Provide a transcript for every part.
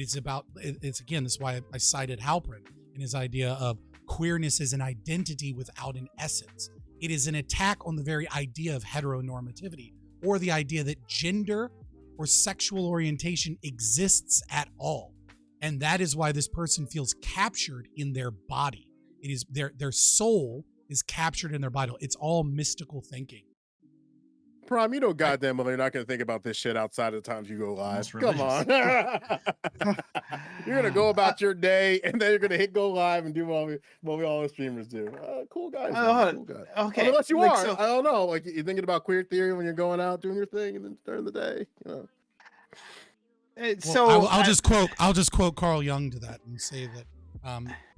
It's about, it's again, this is why I cited Halprin and his idea of queerness as an identity without an essence. It is an attack on the very idea of heteronormativity, or the idea that gender or sexual orientation exists at all. And that is why this person feels captured in their body. It is their soul is captured in their body. It's all mystical thinking. Prime, you know goddamn well you're not going to think about this shit outside of the times you go live. Come on. You're going to go about your day, and then you're going to hit go live and do what we all the streamers do. Cool guys. Cool guys. Okay. Unless you are. I don't know. Like, you're thinking about queer theory when you're going out doing your thing, and then during the day, you know. So I'll just quote Carl Jung to that and say that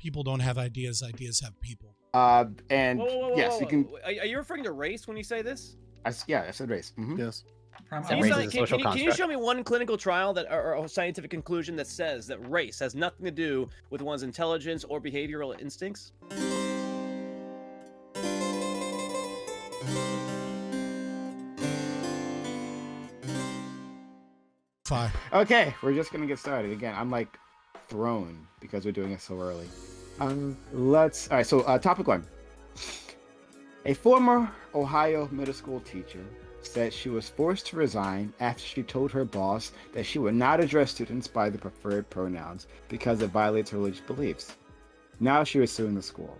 people don't have ideas, ideas have people. Yes, you can. Are you referring to race when you say this? I said race. Mm-hmm. Yes. Can you show me one clinical trial that or scientific conclusion that says that race has nothing to do with one's intelligence or behavioral instincts? Fine. Okay, we're just gonna get started. Again, I'm like thrown because we're doing it so early. All right, so topic 1. A former Ohio middle school teacher said she was forced to resign after she told her boss that she would not address students by the preferred pronouns because it violates her religious beliefs. Now she is suing the school.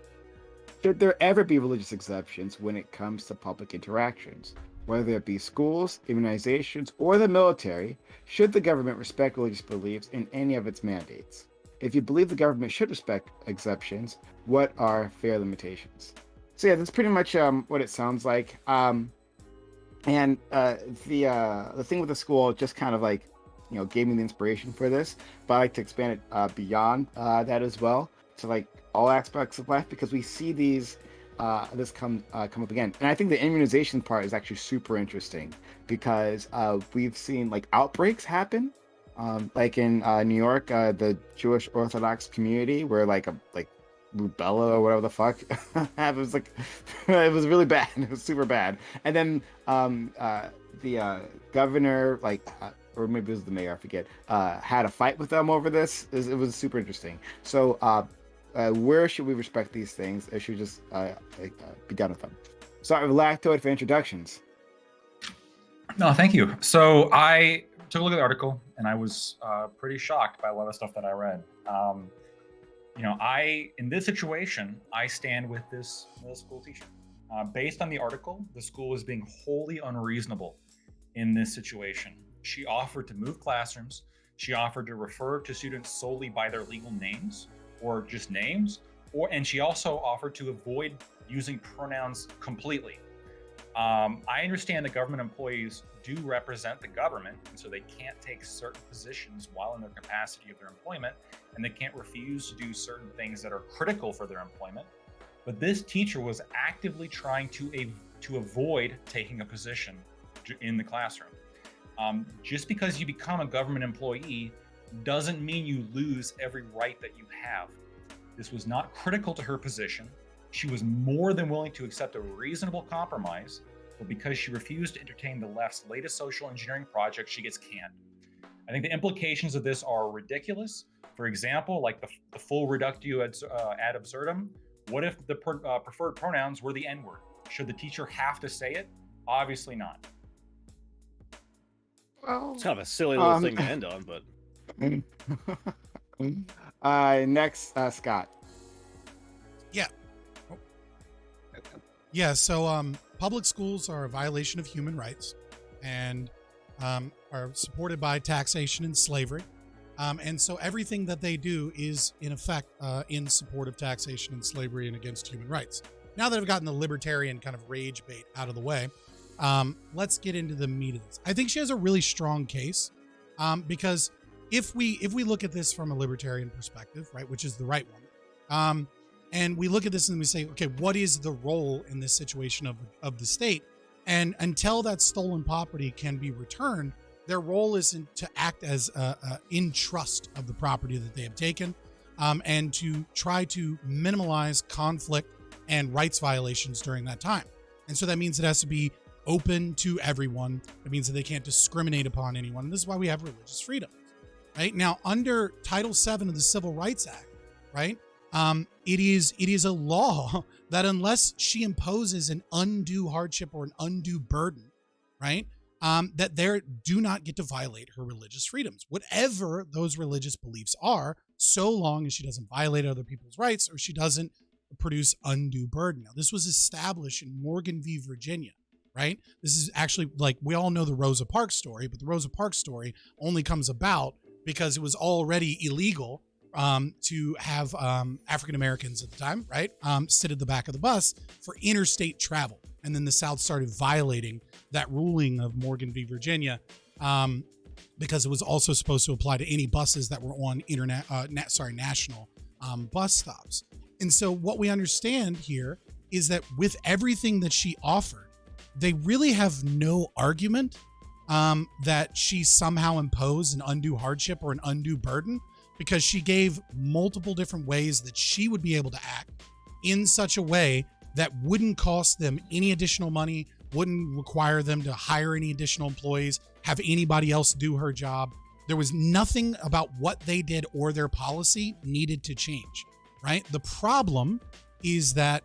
Should there ever be religious exceptions when it comes to public interactions? Whether it be schools, immunizations, or the military, should the government respect religious beliefs in any of its mandates? If you believe the government should respect exceptions, what are fair limitations? So yeah, that's pretty much what it sounds like. And the thing with the school just kind of like, gave me the inspiration for this, but I like to expand it beyond that as well to like all aspects of life, because we see these this come up again. And I think the immunization part is actually super interesting because we've seen like outbreaks happen, like in New York, the Jewish Orthodox community, where like rubella or whatever the fuck it was like it was really bad. It was super bad. And then the governor, or maybe it was the mayor, I forget, had a fight with them over this. It was super interesting. So where should we respect these things? Or should we just be done with them? Sorry, Lactoid, for introductions. No, thank you. So I took a look at the article and I was pretty shocked by a lot of stuff that I read. In this situation, I stand with this middle school teacher. Based on the article, the school is being wholly unreasonable in this situation. She offered to move classrooms. She offered to refer to students solely by their legal names or just names, and she also offered to avoid using pronouns completely. I understand that government employees do represent the government, and so they can't take certain positions while in their capacity of their employment, and they can't refuse to do certain things that are critical for their employment. But this teacher was actively trying to avoid taking a position in the classroom. Just because you become a government employee doesn't mean you lose every right that you have. This was not critical to her position. She was more than willing to accept a reasonable compromise, but because she refused to entertain the left's latest social engineering project, she gets canned. I think the implications of this are ridiculous. For example, like the full reductio ad absurdum. What if the preferred pronouns were the N-word? Should the teacher have to say it? Obviously not. Well, it's kind of a silly little thing to end on, but. Next, Scott. Yeah, so public schools are a violation of human rights and are supported by taxation and slavery. And so everything that they do is, in effect, in support of taxation and slavery and against human rights. Now that I've gotten the libertarian kind of rage bait out of the way, let's get into the meat of this. I think she has a really strong case because if we look at this from a libertarian perspective, right, which is the right one, and we look at this and we say, okay, what is the role in this situation of the state? And until that stolen property can be returned, their role is to act as in trust of the property that they have taken, and to try to minimize conflict and rights violations during that time. And so that means it has to be open to everyone. It means that they can't discriminate upon anyone. And this is why we have religious freedom. right? Now, under Title VII of the Civil Rights Act, right, it is a law that unless she imposes an undue hardship or an undue burden, right, that they do not get to violate her religious freedoms, whatever those religious beliefs are, so long as she doesn't violate other people's rights or she doesn't produce undue burden. Now, this was established in Morgan v. Virginia, right? This is actually, like, we all know the Rosa Parks story, but the Rosa Parks story only comes about because it was already illegal to have African Americans at the time, right, sit at the back of the bus for interstate travel. And then the South started violating that ruling of Morgan v. Virginia because it was also supposed to apply to any buses that were on national bus stops. And so what we understand here is that with everything that she offered, they really have no argument that she somehow imposed an undue hardship or an undue burden, because she gave multiple different ways that she would be able to act in such a way that wouldn't cost them any additional money, wouldn't require them to hire any additional employees, have anybody else do her job. There was nothing about what they did or their policy needed to change, right? The problem is that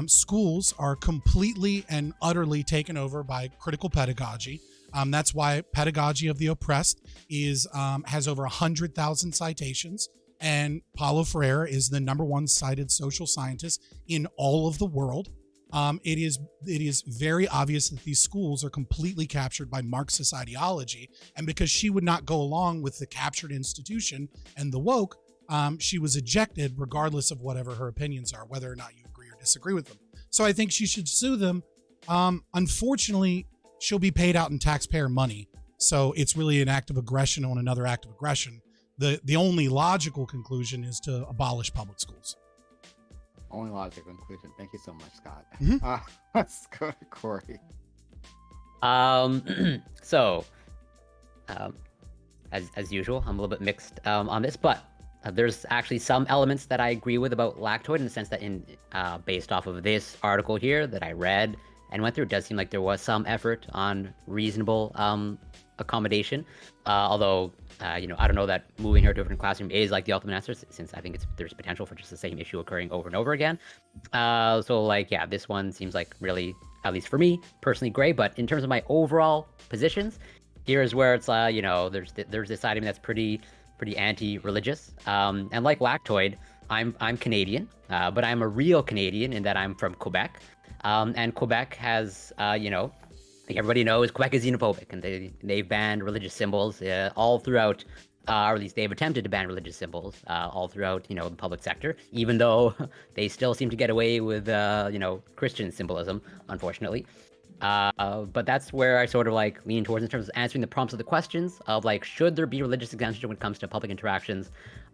schools are completely and utterly taken over by critical pedagogy. That's why Pedagogy of the Oppressed has over 100,000 citations, and Paulo Freire is the #1 cited social scientist in all of the world. It is very obvious that these schools are completely captured by Marxist ideology, and because she would not go along with the captured institution and the woke, she was ejected regardless of whatever her opinions are, whether or not you agree or disagree with them. So I think she should sue them. Unfortunately, she'll be paid out in taxpayer money, so it's really an act of aggression on another act of aggression. The only logical conclusion is to abolish public schools. Only logical conclusion. Thank you so much, Scott. Mm-hmm. Let's go to Corey. So, as usual, I'm a little bit mixed on this, but there's actually some elements that I agree with about Lactoid, in the sense that based off of this article here that I read and went through, it does seem like there was some effort on reasonable accommodation. Although, I don't know that moving her to a different classroom is like the ultimate answer, since I think there's potential for just the same issue occurring over and over again. This one seems like really, at least for me personally, gray. But in terms of my overall positions, here's where it's there's this item that's pretty anti-religious. And like Lactoid, I'm Canadian, but I'm a real Canadian in that I'm from Quebec. And Quebec has, like everybody knows, Quebec is xenophobic, and they've banned religious symbols all throughout, or at least they've attempted to ban religious symbols all throughout, the public sector, even though they still seem to get away with, Christian symbolism, unfortunately. But that's where I sort of lean towards in terms of answering the prompts of the questions of should there be religious exemption when it comes to public interactions?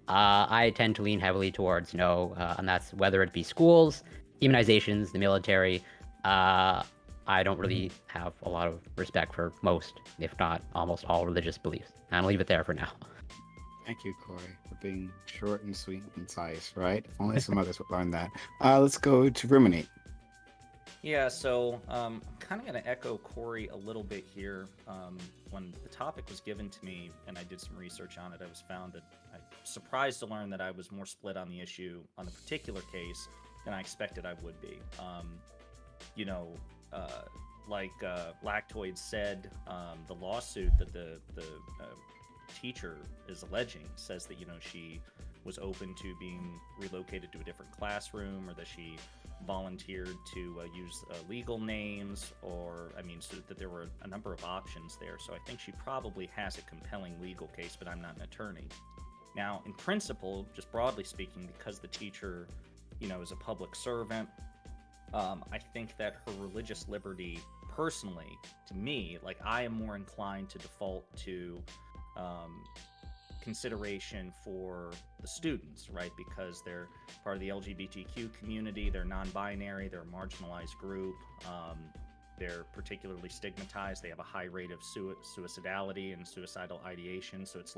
I tend to lean heavily towards no, and that's whether it be schools, immunizations, the military. I don't really have a lot of respect for most, if not almost all, religious beliefs. And I'll leave it there for now. Thank you, Corey, for being short and sweet and concise, right? If only some others would learn that. Let's go to Ruminate. Yeah, so I'm kind of going to echo Corey a little bit here. When the topic was given to me and I did some research on it, I was surprised to learn that I was more split on the issue on the particular case than I expected I would be. Like Lactoid said, the lawsuit that the teacher is alleging says that she was open to being relocated to a different classroom, or that she volunteered to use legal names, so that there were a number of options there. So I think she probably has a compelling legal case, but I'm not an attorney. Now, in principle, just broadly speaking, because the teacher is a public servant, I think that her religious liberty, personally, to me, I am more inclined to default to consideration for the students, right? Because they're part of the LGBTQ community, they're non-binary, they're a marginalized group, they're particularly stigmatized, they have a high rate of suicidality and suicidal ideation. So it's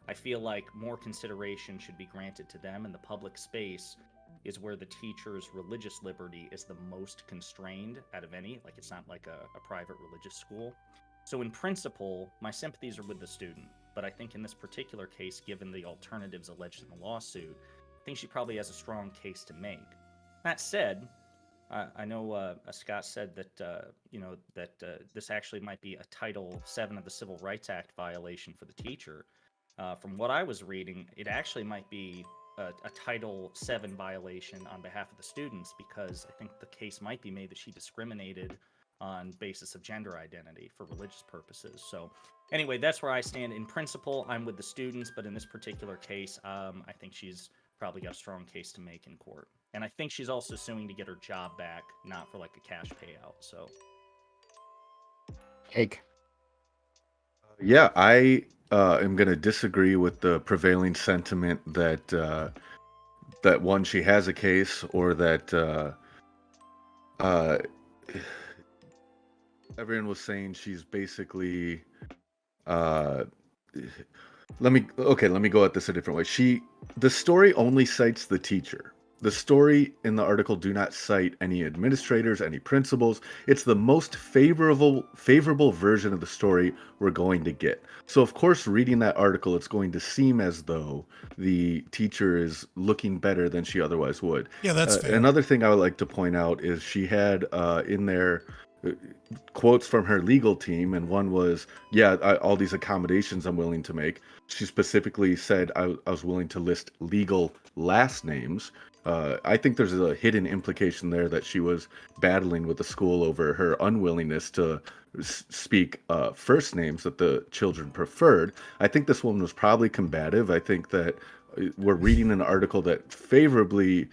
I feel like more consideration should be granted to them, and the public space is where the teacher's religious liberty is the most constrained out of any. It's not like a private religious school. So in principle, my sympathies are with the student. But I think in this particular case, given the alternatives alleged in the lawsuit, I think she probably has a strong case to make. That said, I know Scott said that this actually might be a Title VII of the Civil Rights Act violation for the teacher. From what I was reading, it actually might be a Title VII violation on behalf of the students, because I think the case might be made that she discriminated on basis of gender identity for religious purposes. So anyway, that's where I stand. In principle, I'm with the students, but in this particular case, I think she's probably got a strong case to make in court. And I think she's also suing to get her job back, not for like a cash payout. So, Cake. Yeah, I am going to disagree with the prevailing sentiment that that one, she has a case, or that everyone was saying she's basically. Let me go at this a different way. The story only cites the teacher. The story in the article do not cite any administrators, any principals. It's the most favorable version of the story we're going to get. So of course, reading that article, it's going to seem as though the teacher is looking better than she otherwise would. Yeah, that's fair. Another thing I would like to point out is she had in there quotes from her legal team, and one was, all these accommodations I'm willing to make. She specifically said I was willing to list legal last names. I think there's a hidden implication there that she was battling with the school over her unwillingness to speak first names that the children preferred. I think this woman was probably combative. I think that we're reading an article that favorably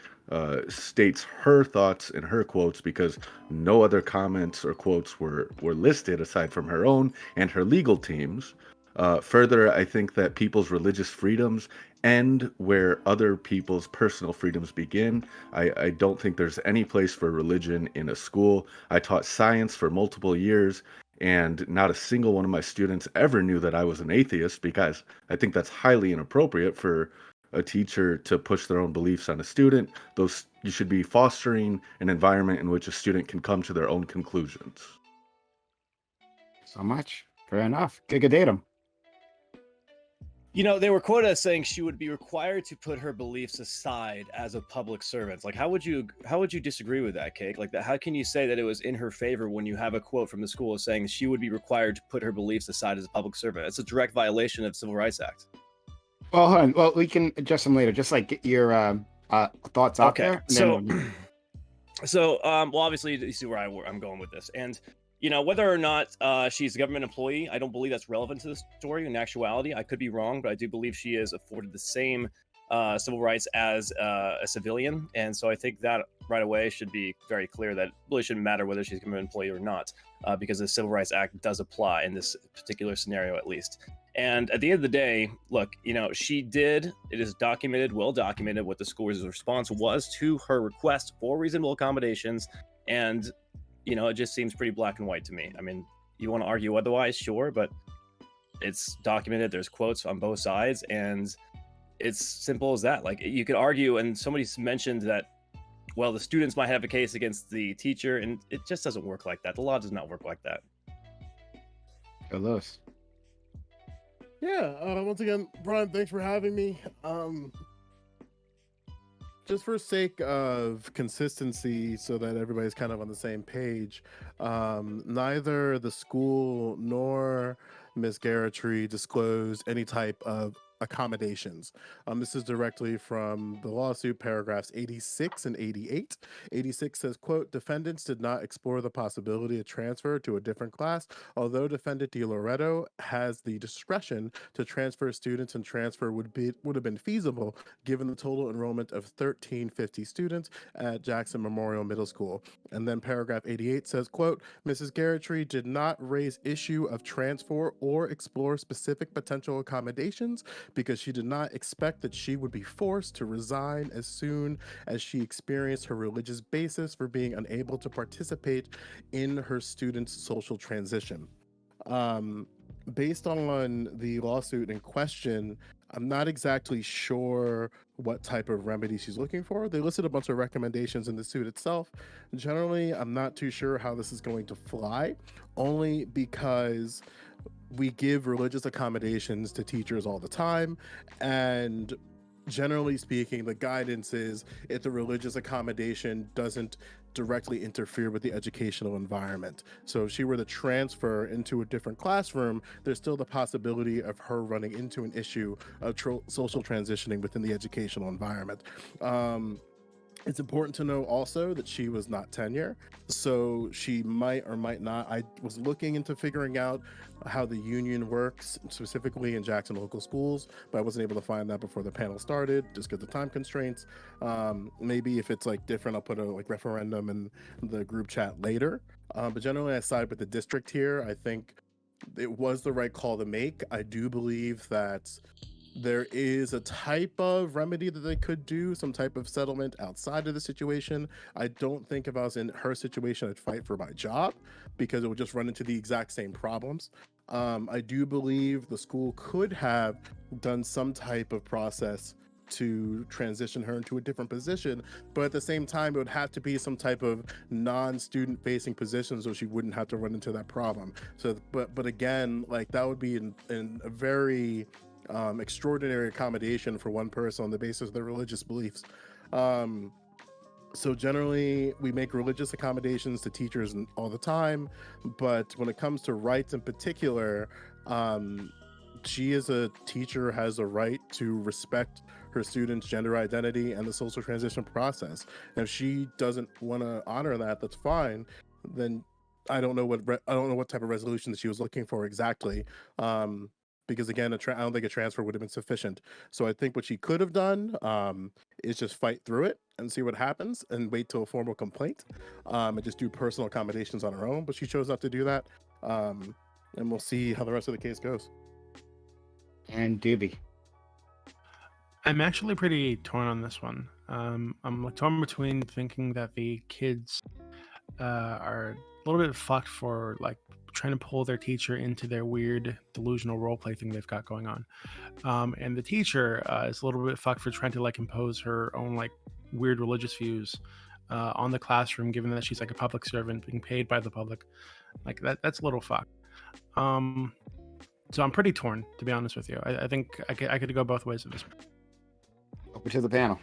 states her thoughts and her quotes, because no other comments or quotes were listed aside from her own and her legal team's. Further, I think that people's religious freedoms end where other people's personal freedoms begin. I don't think there's any place for religion in a school. I taught science for multiple years, and not a single one of my students ever knew that I was an atheist, because I think that's highly inappropriate for a teacher to push their own beliefs on a student. You should be fostering an environment in which a student can come to their own conclusions. So much. Fair enough. Giga-datum. You know, they were quoted as saying she would be required to put her beliefs aside as a public servant. Like, how would you disagree with that, Cake? Like, how can you say that it was in her favor when you have a quote from the school saying she would be required to put her beliefs aside as a public servant? It's a direct violation of the Civil Rights Act. Well, hold on. Well, we can adjust them later. Just like get your thoughts out there. So, well, obviously you see where I'm going with this, and you know, whether or not she's a government employee, I don't believe that's relevant to the story. In actuality, I could be wrong, but I do believe she is afforded the same civil rights as a civilian. And so I think that right away should be very clear that it really shouldn't matter whether she's a government employee or not, because the Civil Rights Act does apply in this particular scenario, at least. And at the end of the day, look, you know, it is documented, well documented, what the school's response was to her request for reasonable accommodations. And you know, it just seems pretty black and white to me. I mean, you want to argue otherwise, sure, but it's documented. There's quotes on both sides, and it's simple as that. Like, you could argue, and somebody's mentioned that, well, the students might have a case against the teacher, and it just doesn't work like that. The law does not work like that. Lewis. Yeah, once again, Brian, thanks for having me. Just for sake of consistency, so that everybody's kind of on the same page, neither the school nor Ms. Geraghty disclosed any type of accommodations. This is directly from the lawsuit, paragraphs 86 and 88. 86 says, quote, defendants did not explore the possibility of transfer to a different class, although defendant DiLoretto has the discretion to transfer students, and transfer would have been feasible given the total enrollment of 1350 students at Jackson Memorial Middle School. And then paragraph 88 says, quote, Mrs. Geraghty did not raise issue of transfer or explore specific potential accommodations because she did not expect that she would be forced to resign as soon as she experienced her religious basis for being unable to participate in her students' social transition. Based on the lawsuit in question, I'm not exactly sure what type of remedy she's looking for. They listed a bunch of recommendations in the suit itself. Generally, I'm not too sure how this is going to fly, only because we give religious accommodations to teachers all the time, and generally speaking, the guidance is if the religious accommodation doesn't directly interfere with the educational environment. So if she were to transfer into a different classroom, there's still the possibility of her running into an issue of social transitioning within the educational environment. It's important to know also that she was not tenure, so she might or might not. I was looking into figuring out how the union works specifically in Jackson local schools, but I wasn't able to find that before the panel started just because of time constraints. Maybe if it's like different, I'll put a like referendum in the group chat later. But generally, I side with the district here. I think it was the right call to make. I do believe that there is a type of remedy that they could do, some type of settlement outside of the situation. I don't think if I was in her situation, I'd fight for my job because it would just run into the exact same problems. I do believe the school could have done some type of process to transition her into a different position, but at the same time, it would have to be some type of non-student facing position so she wouldn't have to run into that problem. So, but again, like that would be in a very extraordinary accommodation for one person on the basis of their religious beliefs. So generally, we make religious accommodations to teachers all the time, but when it comes to rights in particular, she as a teacher has a right to respect her students' gender identity and the social transition process. And if she doesn't want to honor that, that's fine. Then I don't know what type of resolution that she was looking for exactly. Because again, I don't think a transfer would have been sufficient. So I think what she could have done is just fight through it and see what happens and wait till a formal complaint and just do personal accommodations on her own. But she chose not to do that. And we'll see how the rest of the case goes. And Doobie. I'm actually pretty torn on this one. I'm like torn between thinking that the kids are a little bit fucked for like trying to pull their teacher into their weird delusional role play thing they've got going on, and the teacher is a little bit fucked for trying to like impose her own like weird religious views on the classroom, given that she's like a public servant being paid by the public. Like that's a little fucked. So I'm pretty torn, to be honest with you. I think I could go both ways of this. Over to the panel.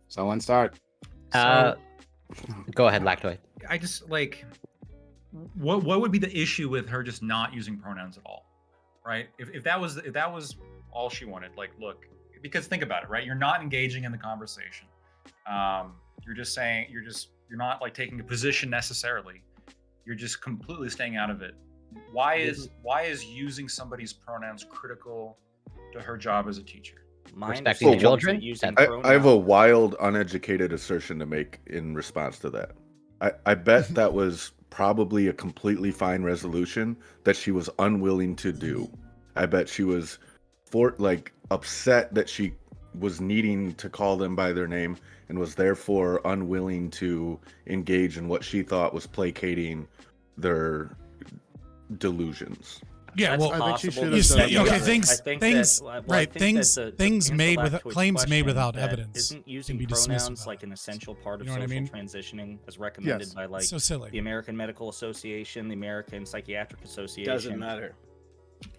Someone start. Go ahead, Lactoid. I just like, what would be the issue with her just not using pronouns at all, right? If that was all she wanted, like, look, because think about it, right? You're not engaging in the conversation. You're just saying you're not like taking a position necessarily. You're just completely staying out of it. Why is using somebody's pronouns critical to her job as a teacher? Respecting the children. I have a wild, uneducated assertion to make in response to that. I bet that was probably a completely fine resolution that she was unwilling to do. I bet she was upset that she was needing to call them by their name and was therefore unwilling to engage in what she thought was placating their delusions. Yeah, That's well, I think she possible. should have done that. Claims made without that evidence Isn't can using be dismissed pronouns without like an essential part of You know what I social mean? transitioning, as recommended Yes. by like So silly. the American Medical Association, the American Psychiatric Association? Doesn't matter.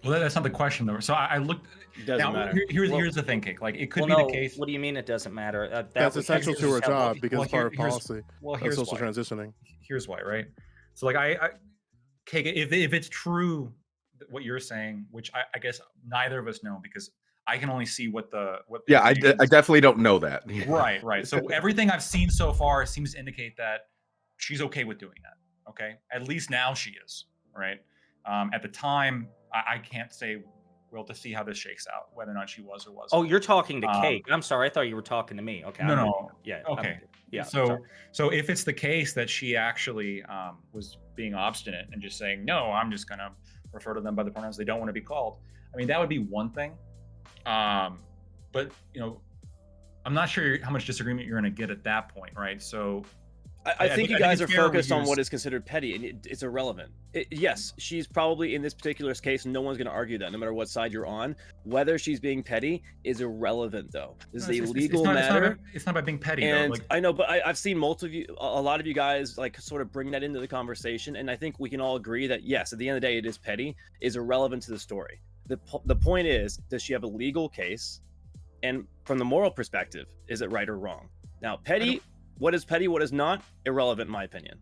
Well, that's not the question though. So I looked. Doesn't Now, matter. here's the thing, Cake. Like it could Well, be no, the case. What do you mean it doesn't matter? That's essential to her job because well, it's part of here's- policy Well, of here's social why. transitioning. Here's why, right? So like I Cake, if it's true what you're saying, which I guess neither of us know because I can only see what the Yeah, I things- definitely don't know that. Right. So everything I've seen so far seems to indicate that she's okay with doing that. Okay, at least now she is. Right. At the time, I can't say. We'll have to see how this shakes out, whether or not she was or wasn't. Oh, you're talking to Cake. I'm sorry. I thought you were talking to me. Okay. No. Yeah. Okay. Yeah. So if it's the case that she actually was being obstinate and just saying, no, I'm just gonna refer to them by the pronouns they don't want to be called. I mean, that would be one thing. But I'm not sure how much disagreement you're gonna get at that point, right? So I think you I guys it's are fair we focused on use- what is considered petty, and it's irrelevant. Yes, she's probably in this particular case. No one's going to argue that, no matter what side you're on. Whether she's being petty is irrelevant, though. This is a legal matter. It's not about being petty, And though. Like, I know, but I've seen a lot of you guys like sort of bring that into the conversation, and I think we can all agree that yes, at the end of the day, it is petty, is irrelevant to the story. The point is, does she have a legal case? And from the moral perspective, is it right or wrong? Now, petty, what is petty, what is not, irrelevant in my opinion.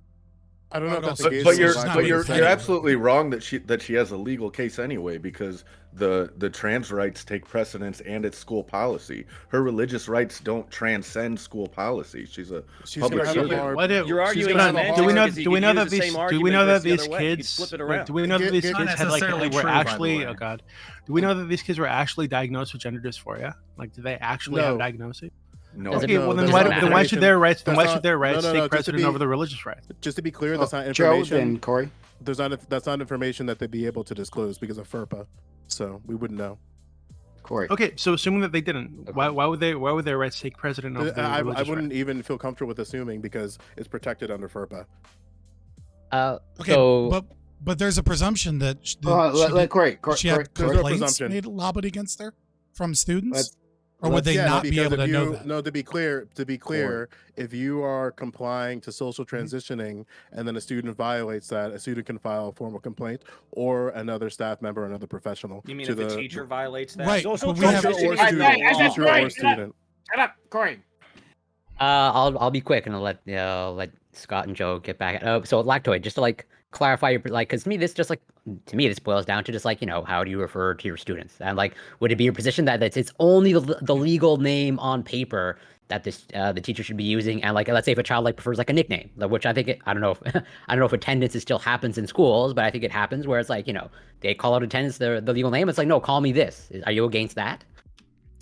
I don't know if that's But, the case. but It's you're not but you're, really you're fair. absolutely wrong that she has a legal case anyway, because the trans rights take precedence and it's school policy. Her religious rights don't transcend school policy. She's a She's public gonna have a servant. hard- Why do, You're she's arguing gonna have a semantics do we know? because you Do we could know use that the these? same Do we argument, know but that it's the these other way. You could kids? flip it Wait, around. do we know that these Get- kids Not had like necessarily were true, by the actually? way. Oh god, do we know that these kids were actually diagnosed with gender dysphoria? Like, did they actually have No. a diagnosis? No, Does it- Okay, well then there's why, no then why should their rights? Then That's why not- should their rights no, take just to precedent be- over the religious rights? Just to be clear, that's not Joe, information. then Corey. That's not information that they'd be able to disclose because of FERPA. So we wouldn't know. Corey. Okay, so assuming that they didn't, why would their rights take precedent over the I religious wouldn't even feel comfortable with assuming because it's protected under FERPA. Okay, So but there's a presumption that Corey. she had There's no complaints presumption. made lobbied against her from students, Let's- or would they Yeah, not be because able if to know you- that? No, to be clear, if you are complying to social Mm-hmm. transitioning and then a student violates that, a student can file a formal complaint or another staff member, another professional. You mean to if the teacher violates that? Right, Social but we have- teacher or transitioning is student, the law. teacher or student. Shut up, Corey. I'll be quick and I'll let Scott and Joe get back. So Lactoid, just to like clarify your like, because to me this boils down to just like, how do you refer to your students, and like, would it be your position that it's only the legal name on paper that the teacher should be using, and like, let's say if a child like prefers like a nickname, which I think I don't know if attendance still happens in schools, but I think it happens where it's like, they call out attendance the legal name. It's like, no, call me this. Are you against that?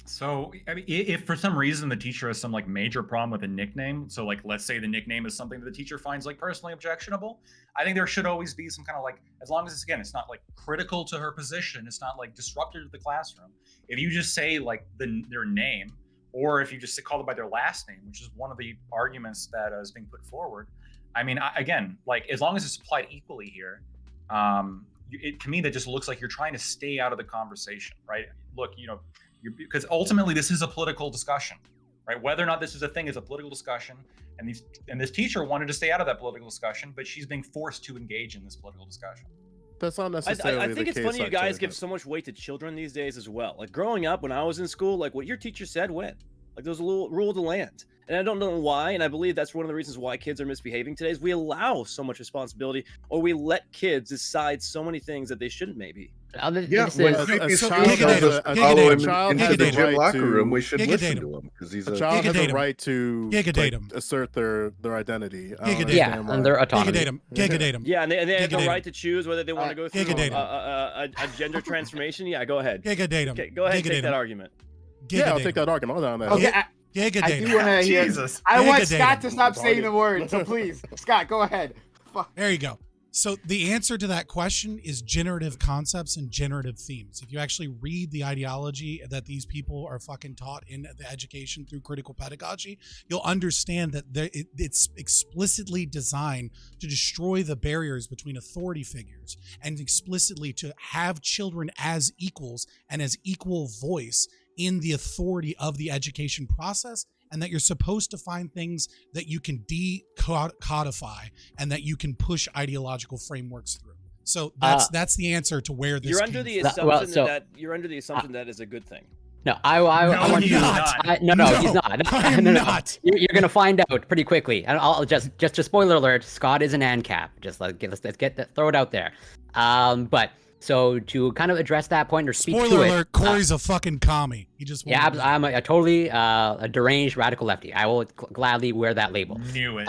So, I mean, if for some reason the teacher has some like major problem with a nickname, so like let's say the nickname is something that the teacher finds like personally objectionable, I think there should always be some kind of like, as long as it's not like critical to her position, it's not like disruptive to the classroom. If you just say like their name, or if you just call them by their last name, which is one of the arguments that is being put forward. I mean, again, like as long as it's applied equally here, to me that just looks like you're trying to stay out of the conversation, right? Look, because ultimately this is a political discussion, right? Whether or not this is a thing is a political discussion, and this teacher wanted to stay out of that political discussion, but she's being forced to engage in this political discussion. That's not necessarily I the think it's case, funny you guys actually, give so much weight to children these days as well. Like growing up when I was in school, like what your teacher said went. Like there was a little rule of the land. And I don't know why, and I believe that's one of the reasons why kids are misbehaving today is we allow so much responsibility, or we let kids decide so many things that they shouldn't maybe. Yeah, This when is- previous so- schools Giga just Giga follow Giga him Giga into the Giga gym right locker to- room, we should Giga listen Giga to him because he's A a child has Giga a right to Giga like, datum. assert their identity. I don't Giga understand yeah, why. and their autonomy. Giga-datum. Yeah, and they have the Giga right to choose whether they want to go through Giga-datum. a gender transformation. Yeah, go ahead. Giga-datum. Okay, go ahead and take Giga-datum. that argument. Yeah, I'll take that argument. Hold on. Okay, I do Giga-datum. want to hear. Jesus. I want Giga Scott to datum. stop saying the word. So please, Scott, go ahead. Fuck. There you go. So the answer to that question is generative concepts and generative themes. If you actually read the ideology that these people are fucking taught in the education through critical pedagogy, you'll understand that it's explicitly designed to destroy the barriers between authority figures and explicitly to have children as equals and as equal voice in the authority of the education process, and that you're supposed to find things that you can decodify and that you can push ideological frameworks through. So that's the answer to where this You're came under the from. assumption that you're under the assumption that is a good thing. No, I want he's you. not. No, he's not. I'm No. not. You're gonna find out pretty quickly. And I'll just a spoiler alert. Scott is an ANCAP. Just let's get that, throw it out there. But so to kind of address that point or speak to Spoiler it. alert, Corey's a fucking commie. He just Yeah, I'm a totally a deranged radical lefty. I will gladly wear that label. Knew it.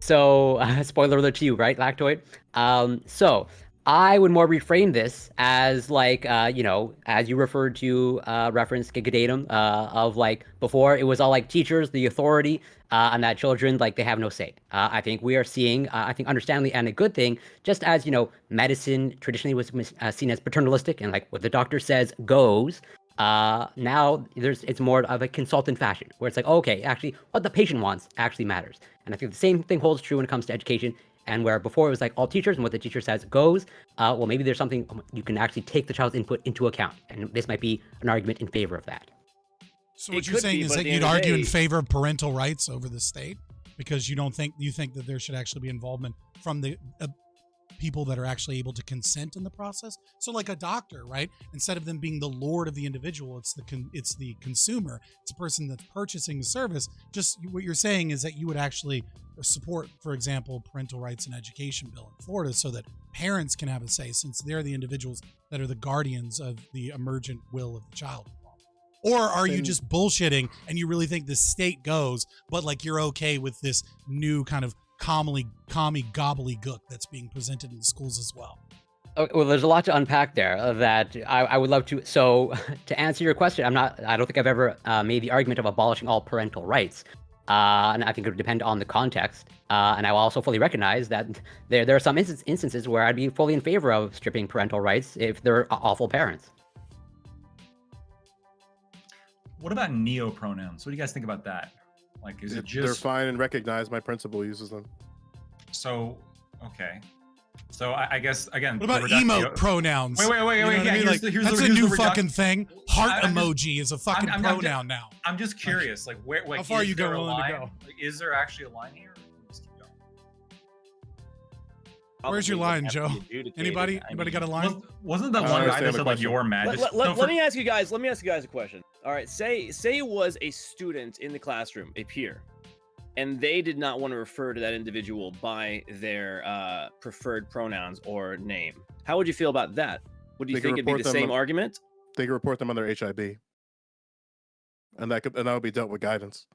So spoiler alert to you, right, Lactoid? So I would more reframe this as like, as you referred to, reference Gigadatum, of like before it was all like teachers, the authority, and that children, like they have no say. I think we are seeing, I think understandably and a good thing, just as, medicine traditionally was seen as paternalistic and like what the doctor says goes. Now it's more of a consultant fashion where it's like, okay, actually what the patient wants actually matters. And I think the same thing holds true when it comes to education. And where before it was like all teachers and what the teacher says goes, well, maybe there's something you can actually take the child's input into account. And this might be an argument in favor of that. So what you're saying is that you'd argue in favor of parental rights over the state because you think that there should actually be involvement from the people that are actually able to consent in the process. So like a doctor, right? Instead of them being the lord of the individual, it's the consumer. It's a person that's purchasing the service. Just what you're saying is that you would actually support, for example, parental rights and education bill in Florida so that parents can have a say since they're the individuals that are the guardians of the emergent will of the child. Or are you just bullshitting and you really think the state goes, but like you're okay with this new kind of commie gobbledygook that's being presented in the schools as well? Okay, well, there's a lot to unpack there that I would love to. So to answer your question, I don't think I've ever made the argument of abolishing all parental rights. And I think it would depend on the context. And I will also fully recognize that there are some instances where I'd be fully in favor of stripping parental rights if they're awful parents. What about neo-pronouns? What do you guys think about that? Like, is it just... They're fine and recognized. My principal uses them. So, okay. So I guess, again... What about emote pronouns? Wait. Yeah, that's a new fucking thing. Heart emoji is a fucking pronoun now. I'm just curious. Like, where? Like, how far are you willing to go? Like, is there actually a line here? Just keep going. Where's your line, Joe? Anybody got a line? Wasn't that one guy that said, like, your majesty? Let me ask you guys a question. All right, say it was a student in the classroom, a peer, and they did not want to refer to that individual by their preferred pronouns or name. How would you feel about that? Would you think it'd be the same argument? They could report them under HIB, and that would be dealt with guidance.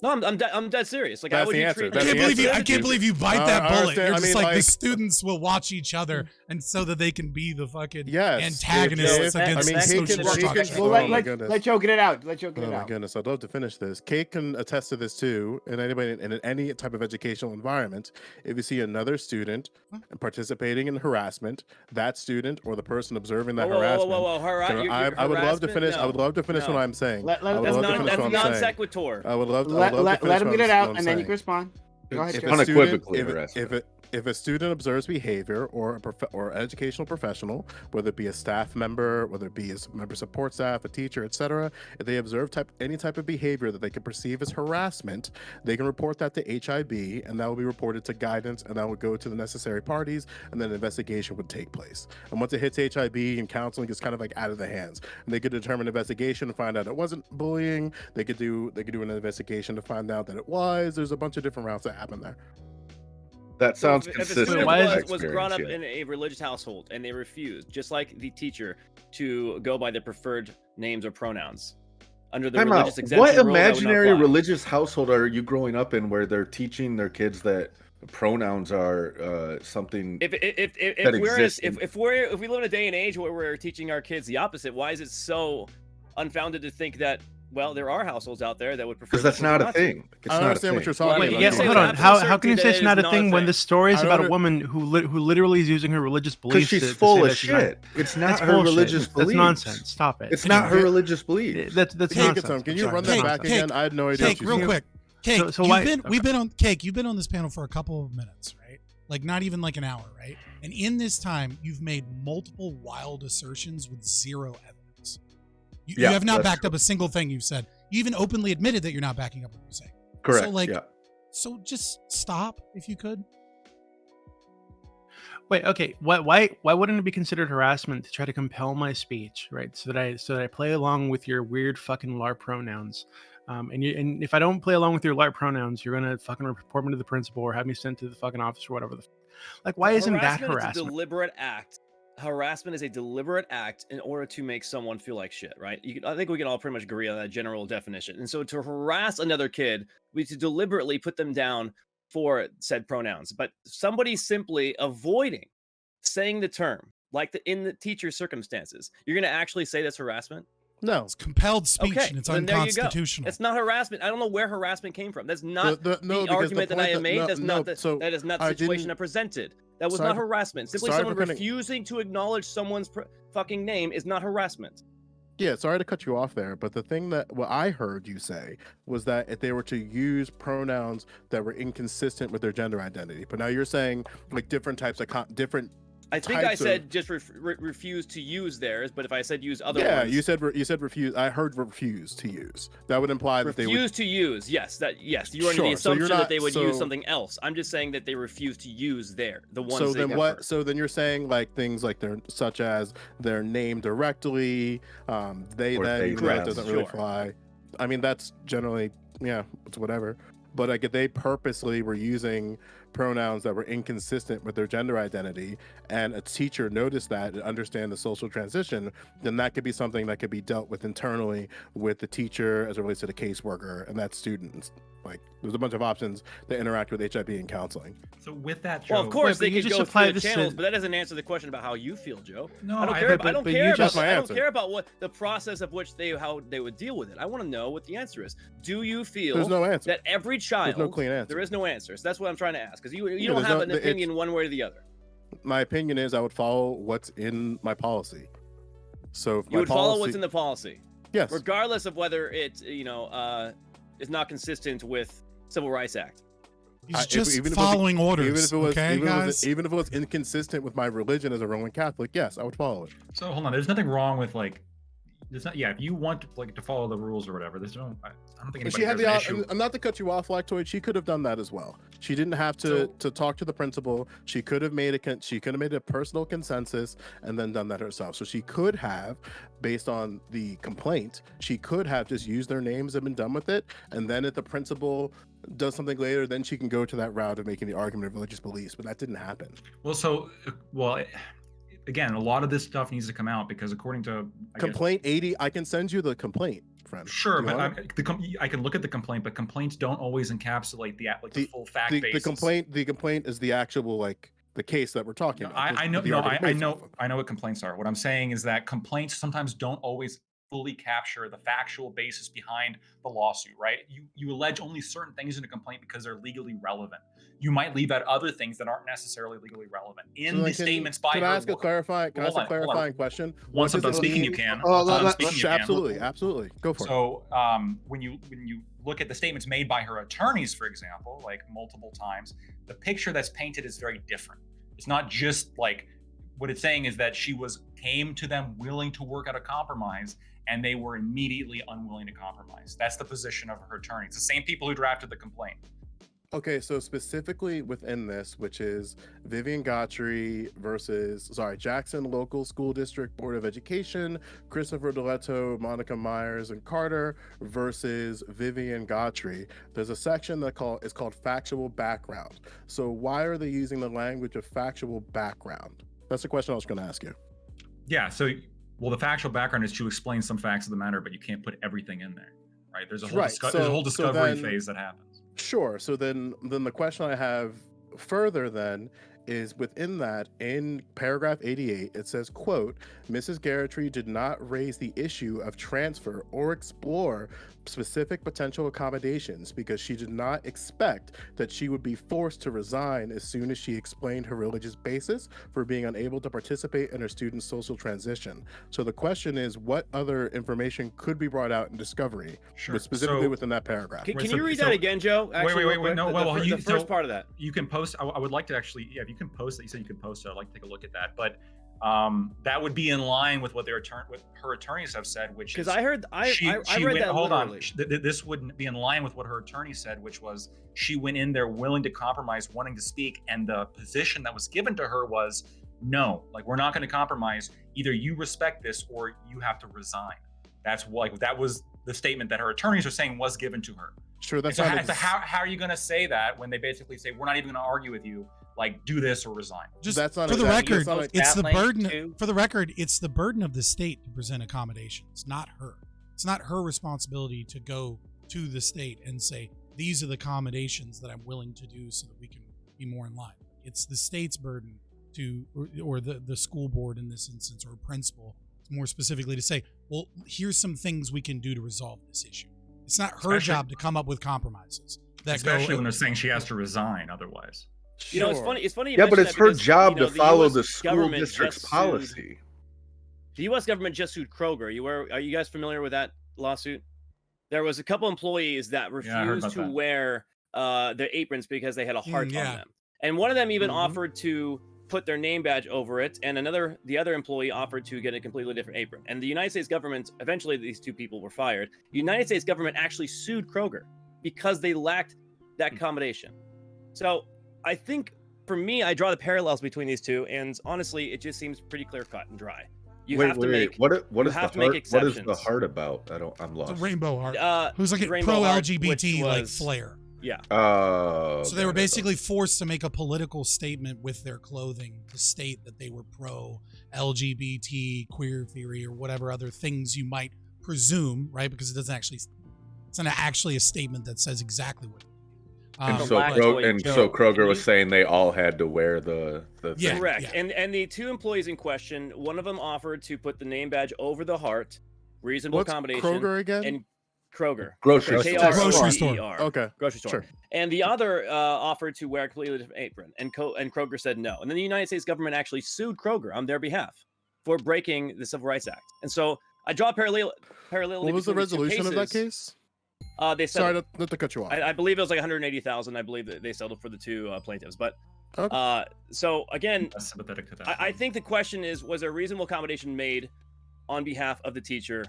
No, I'm dead serious. Like, that's how would the you answer. treat I can't believe you bite that bullet. You're just like the students will watch each other, and so that they can be the fucking antagonists against social structure. Let Joe get it out. Oh my goodness, I'd love to finish this. Kate can attest to this too. And anybody in any type of educational environment, if you see another student participating in harassment, that student or the person observing that harassment. I would love to finish. I would love to finish what I'm saying. That's non sequitur. I would love to. Let him get it out, and then you can respond. Go ahead, if a student observes behavior or educational professional, whether it be a staff member, whether it be a member support staff, a teacher, etc., if they observe any type of behavior that they can perceive as harassment, they can report that to HIB, and that will be reported to guidance, and that would go to the necessary parties, and then an investigation would take place. And once it hits HIB and counseling is kind of like out of the hands, and they could determine investigation and find out it wasn't bullying. They could do an investigation to find out that it was. There's a bunch of different routes that happen there. That sounds consistent. If a student was brought up in a religious household and they refused, just like the teacher, to go by their preferred names or pronouns under the religious exemption what rule, imaginary religious household are you growing up in where they're teaching their kids that pronouns are something if we live in a day and age where we're teaching our kids the opposite, why is it so unfounded to think that there are households out there that would prefer? Because that's not a thing. I don't understand what you're talking about. Yeah, hold on. How can you say it's not a thing when the story is about a woman who literally is using her religious beliefs? Because she's full of shit. It's not her religious beliefs. That's nonsense. Stop it. It's not her religious beliefs. That's nonsense. Can you run that back again? I had no idea. Cake, real quick. Cake, you've been on this panel for a couple of minutes, right? Like not even like an hour, right? And in this time, you've made multiple wild assertions with zero evidence. You have not backed up a single thing you've said. You even openly admitted that you're not backing up what you're saying. Correct. So just stop if you could. Wait, okay. Why wouldn't it be considered harassment to try to compel my speech, right? So that I play along with your weird fucking LARP pronouns. And if I don't play along with your LARP pronouns, you're gonna fucking report me to the principal or have me sent to the fucking office or whatever. Like, why isn't that harassment? Is a deliberate act. Harassment is a deliberate act in order to make someone feel like shit, right? I think we can all pretty much agree on that general definition. And so to harass another kid, we to deliberately put them down for said pronouns. But somebody simply avoiding saying the term, like in the teacher's circumstances, you're going to actually say that's harassment? No. It's compelled speech and it's unconstitutional. It's not harassment. I don't know where harassment came from. That's not the argument that I have made. That is not the situation I presented. That was not harassment. Simply someone cutting- refusing to acknowledge someone's fucking name is not harassment. Yeah, sorry to cut you off there, but the thing that what I heard you say was that if they were to use pronouns that were inconsistent with their gender identity, but now you're saying like different types of different. I think I said just refuse to use theirs, but if I said use other yeah, ones, you said refuse. I heard refuse to use. That would imply that they would refuse to use. Yes, you're under the assumption that they would use something else. I'm just saying that they refuse to use the ones. So then what? So then you're saying like things like they're such as their name directly, they Or then they even though that them. doesn't really fly. I mean that's generally it's whatever. But like if they purposely were using pronouns that were inconsistent with their gender identity and a teacher noticed that and understand the social transition, then that could be something that could be dealt with internally with the teacher as it relates to the caseworker and that student. Like there's a bunch of options that interact with HIV and counseling. So with that, Joe, well, of course Wait, they you could just go apply through the this to- channels, but that doesn't answer the question about how you feel, Joe. No, I don't I- care. but- I don't but care you about. just- I my don't answer. care about what the process of which how they would deal with it. I want to know what the answer is. Do you feel There's no answer. that every child? There's no clean answer. There is no answer. So that's what I'm trying to ask because you Yeah, don't there's have no- an opinion one way or the other. My opinion is I would follow what's in my policy. So if You my would follow policy- what's in the policy, yes. regardless of whether it is not consistent with Civil Rights Act. He's if- just even if it- following orders. Even if it was, okay, even, guys. even if it was inconsistent with my religion as a Roman Catholic, yes, I would follow it. So hold on, there's nothing wrong with like, there's not. Yeah, if you want to follow the rules or whatever, there's no. I don't think But anybody she had has an the issue. I'm not to cut you off, Lactoid. She could have done that as well. She didn't have to talk to the principal. She could have made a personal consensus and then done that herself. So she could have, based on the complaint, she could have just used their names and been done with it. And then if the principal does something later, then she can go to that route of making the argument of religious beliefs. But that didn't happen. Again, a lot of this stuff needs to come out because according to Complaint 80, I can send you the complaint, friend. Sure, Do you but want it? I can look at the complaint, but complaints don't always encapsulate the full fact the basis. complaint is the actual the case that we're talking about. I know, the no, argument I based know, off of. I know what complaints are. What I'm saying is that complaints sometimes don't always fully capture the factual basis behind the lawsuit, right? You allege only certain things in a complaint because they're legally relevant. You might leave out other things that aren't necessarily legally relevant in So the statements by Can her. I ask a clarifying? Can I ask a Hold on. clarifying question? Once I'm What done does it speaking, you mean- can. Oh, Once I'm let- speaking, you can. Absolutely, go for it. So when you look at the statements made by her attorneys, for example, like multiple times, the picture that's painted is very different. It's not just like what it's saying is that she came to them willing to work out a compromise, and they were immediately unwilling to compromise. That's the position of her attorney. It's the same people who drafted the complaint. Okay, so specifically within this, which is Vivian Geraghty versus Jackson Local School District Board of Education, Christopher Deletto, Monica Myers, and Carter versus Vivian Geraghty. There's a section that is called factual background. So why are they using the language of factual background? That's the question I was going to ask you. Yeah. So, the factual background is to explain some facts of the matter, but you can't put everything in there, right? There's a whole, Right, there's a whole so discovery then- phase that happens. Sure. So then the question I have further then is within that, in paragraph 88, it says, quote, Mrs. Geraghty did not raise the issue of transfer or explore specific potential accommodations because she did not expect that she would be forced to resign as soon as she explained her religious basis for being unable to participate in her student's social transition. So the question is, what other information could be brought out in discovery, Sure. but specifically So- within that paragraph? Can Right, you so- read so- that again, Joe? Actually, wait, real quick, no, the well, the first part of that. You can post. I would like to actually, if you can post it. You said you could post it. I'd like to take a look at that. But that would be in line with what her attorneys have said, which is Because I heard, I read went, that hold literally. on. This wouldn't be in line with what her attorney said, which was she went in there willing to compromise, wanting to speak, and the position that was given to her was no, like we're not going to compromise. Either you respect this or you have to resign. That was the statement that her attorneys are saying was given to her. Sure, that's So, not how are you going to say that when they basically say we're not even going to argue with you? Like, do this or resign. Just That's not for the exactly- record, that's not- it's the That link burden. too. For the record, it's the burden of the state to present accommodations, not her. It's not her responsibility to go to the state and say these are the accommodations that I'm willing to do so that we can be more in line. It's the state's burden to, or the school board in this instance, or principal, more specifically, to say, well, here's some things we can do to resolve this issue. It's not her Especially- job to come up with compromises that Especially go. when they're saying she has to resign otherwise. You know, it's funny. It's funny. You Yeah, but mention it's that her because, job you know, to follow US the school government district's just sued- policy. The U.S. government just sued Kroger. Are you guys familiar with that lawsuit? There was a couple employees that Yeah, I heard refused about to that. wear their aprons because they had a heart yeah. on them, and one of them even Mhm. offered to put their name badge over it, and the other employee offered to get a completely different apron. And the United States government, eventually, these two people were fired. The United States government actually sued Kroger because they lacked that accommodation. So I think, for me, I draw the parallels between these two, and honestly, it just seems pretty clear cut and dry. You have to make What you is the have to make heart? What is the exceptions. heart about? I'm It's a lost. rainbow heart. Who's like a Rainbow pro Heart, LGBT which like was- flair. Yeah. Oh, So they were basically forced to make a political statement with their clothing to state that they were pro LGBT, queer theory, or whatever other things you might presume, right? Because it's not actually a statement that says exactly what. And The so, black Kro- toy and joke, so Kroger can was you- saying they all had to wear the Yeah. thing. Correct. And the two employees in question, one of them offered to put the name badge over the heart, reasonable What's accommodation. Kroger again? And Kroger. Grocery K- store. Grocery store. K-R-O-C-E-R. Okay. Grocery store. Sure. And the other offered to wear a completely different apron, and Kroger said no. And then the United States government actually sued Kroger on their behalf for breaking the Civil Rights Act. And so I draw a parallel. What was the between these two resolution of that cases. case? They Sorry settled. not to cut you off. I believe it was like 180,000. I believe that they settled for the two plaintiffs. But Okay. so again, That's sympathetic to that. I think the question is, was there a reasonable accommodation made on behalf of the teacher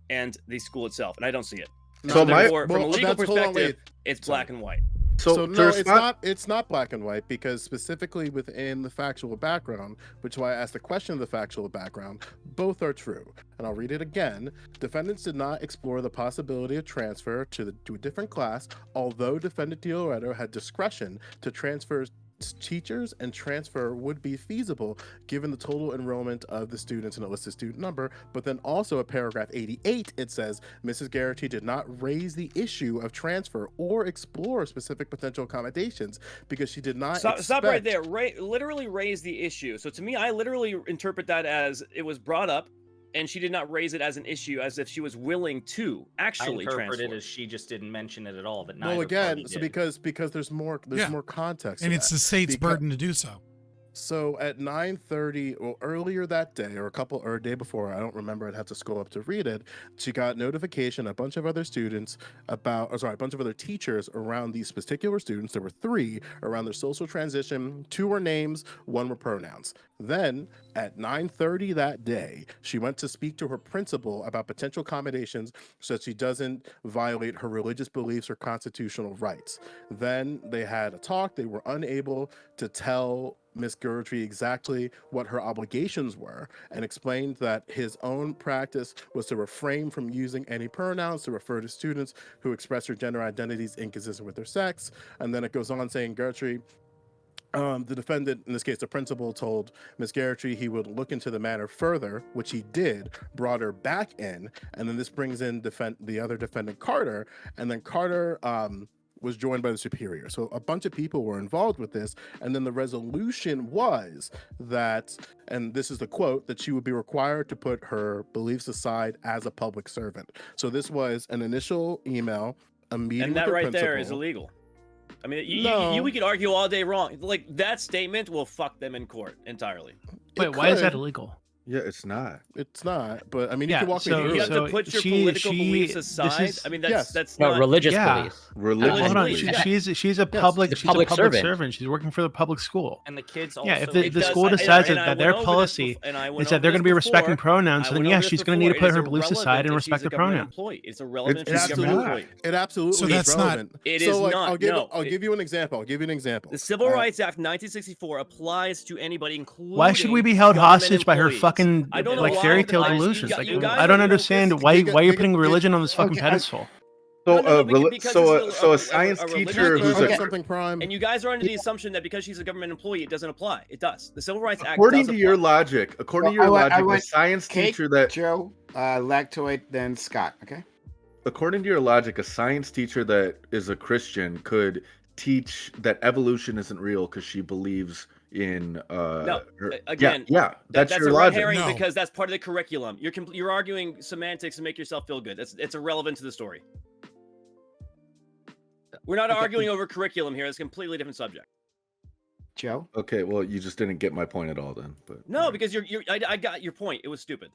and the school itself? And I don't see it. So my- Therefore, from a Well, legal that's- hold on, perspective, wait. it's Sorry. black and white. So to no, it's respond- not. It's not black and white because specifically within the factual background, which is why I asked the question of the factual background, both are true. And I'll read it again. Defendants did not explore the possibility of transfer to a different class, although defendant Dioretto had discretion to transfer teachers, and transfer would be feasible given the total enrollment of the students and a listed student number. But then also at paragraph 88, it says Mrs. Geraghty did not raise the issue of transfer or explore specific potential accommodations because she did not Stop right expect- there. Literally raise the issue. So to me, I literally interpret that as it was brought up, and she did not raise it as an issue, as if she was willing to I actually interpret transfer. it as she just didn't mention it at all. That neither Well, again, party so did. because there's more context, And to it's that. the state's Because- burden to do so. So at 9:30, well, earlier that day, or a day before, I don't remember. I'd have to scroll up to read it. She got notification. A bunch of other teachers around these particular students. There were 3 around their social transition. 2 were names, 1 were pronouns. Then at 9:30 that day, she went to speak to her principal about potential accommodations so that she doesn't violate her religious beliefs or constitutional rights. Then they had a talk. They were unable to tell Miss Geraghty exactly what her obligations were, and explained that his own practice was to refrain from using any pronouns to refer to students who express their gender identities inconsistent with their sex. And then it goes on saying Geraghty, the defendant, in this case the principal, told Miss Geraghty he would look into the matter further, which he did, brought her back in, and then this brings in the other defendant, Carter, and then Carter was joined by the superior. So a bunch of people were involved with this, and then the resolution was that, and this is the quote, that she would be required to put her beliefs aside as a public servant. So this was an initial email, a meeting And with that the right principal. there is illegal. I mean, No. we could argue all day wrong. Like, that statement will fuck them in court entirely. Wait, why is that could. illegal? Yeah, it's not. It's not, but I mean, you Yeah, can walk so- me through You it. have to put your political beliefs this aside. is- I mean, Yes. that's No, not religious Yeah. beliefs. Religion. Hold on, beliefs, yeah. she's a public She's a she's public a public servant. servant. She's working for the public school. And the kids also. Yeah, if the It does- school and I- decides and I that their went over this policy bef- and I went is that over they're this going to be respecting before. pronouns, I so then went yeah, over this she's going to need to before. put It her is beliefs aside irrelevant and if respect she's a the government pronoun. employee. It's irrelevant It if she's a government absolutely- employee. It absolutely So that's is not- relevant. It so is like, not, I'll no. give you an example. The Civil Rights Act 1964 applies to anybody, including Why should we be held government hostage by her employees. fucking I don't know like why fairy the tale guys- delusions? you Like, guys I don't are understand focused- why Because- you're because- putting religion on this fucking okay, pedestal. So, No, reli- because so, it's so a a science religious teacher Can I who's correct a something, Prime? And you guys are under the assumption that because she's a government employee, it doesn't apply. It does. The Civil Rights Act according does to your apply. logic, according to Well, your I logic, a went science Kate, teacher that Joe, Lactoid, then Scott. Okay. according to your logic, a science teacher that is a Christian could teach that evolution isn't real because she believes in No, her- again, yeah, that's That's your a red logic. herring No. because that's part of the curriculum. You're arguing semantics to make yourself feel good. It's irrelevant to the story. We're not arguing over curriculum here. It's a completely different subject. Joe? Okay, well, you just didn't get my point at all then. But No, because I got your point. It was stupid.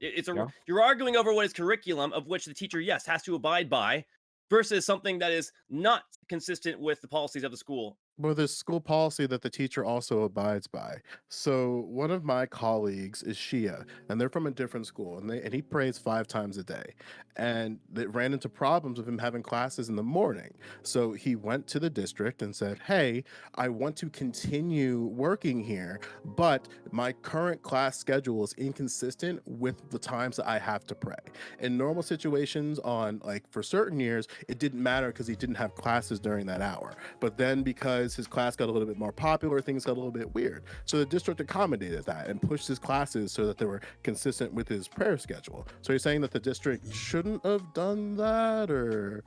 Yeah. You're arguing over what is curriculum of which the teacher, yes, has to abide by, versus something that is not consistent with the policies of the school. Well, there's school policy that the teacher also abides by. So one of my colleagues is Shia, and they're from a different school, and he prays 5 times a day, and they ran into problems with him having classes in the morning. So he went to the district and said, "Hey, I want to continue working here, but my current class schedule is inconsistent with the times that I have to pray." In normal situations, for certain years, it didn't matter because he didn't have classes during that hour. But then because his class got a little bit more popular, things got a little bit weird. So the district accommodated that and pushed his classes so that they were consistent with his prayer schedule. So you're saying that the district shouldn't have done that, or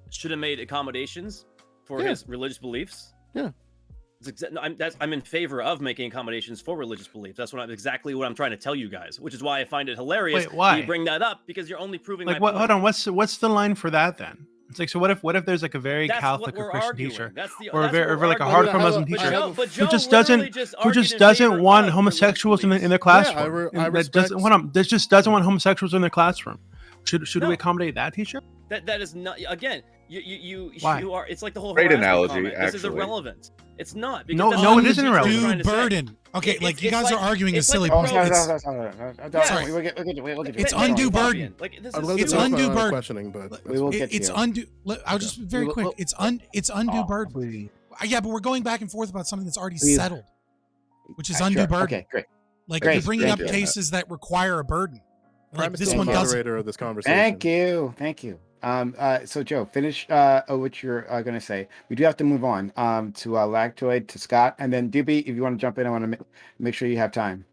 should have made accommodations for his religious beliefs? Yeah. I'm in favor of making accommodations for religious beliefs. That's exactly what I'm trying to tell you guys, which is why I find it hilarious. Wait, why? That you bring that up, because you're only proving Like, my point. hold on. What's the line for that then? It's like, so what if there's like a very That's Catholic what or we're Christian arguing. teacher, That's the, or that's or what like a we're hardcore arguing. Muslim But teacher Joe- but who Joe just literally doesn't argued in doesn't favor want of homosexuals in religious their beliefs. classroom. I That respect. just doesn't want homosexuals in their classroom. Should No. we accommodate that teacher? That is not, again, you Why? are, it's like the whole Great harassment analogy, comment. This is actually. irrelevant. It's not. Because No, that's no, what it the isn't teacher was irrelevant. trying Undue to say. burden. Okay, like you It's guys are arguing a it's like silly the point. pro- Sorry. We'll get to you. It's Thank undue you, burden. Fabian. Like, this I'd is love to It's finish my undue line of burden. questioning, but We will get to It's you. undue. I'll just very quick. It's undue burden. Please. Yeah, but we're going back and forth about something that's already Please. settled, which is Sure. undue burden. Okay, great. Like Great. you're bringing Thank up you. cases that require a burden. Like I'm this still one the doesn't. moderator of this conversation. Thank you. So Joe, finish what you're going to say. We do have to move on to Lactoid, to Scott, and then Doobie, if you want to jump in, I want to make sure you have time.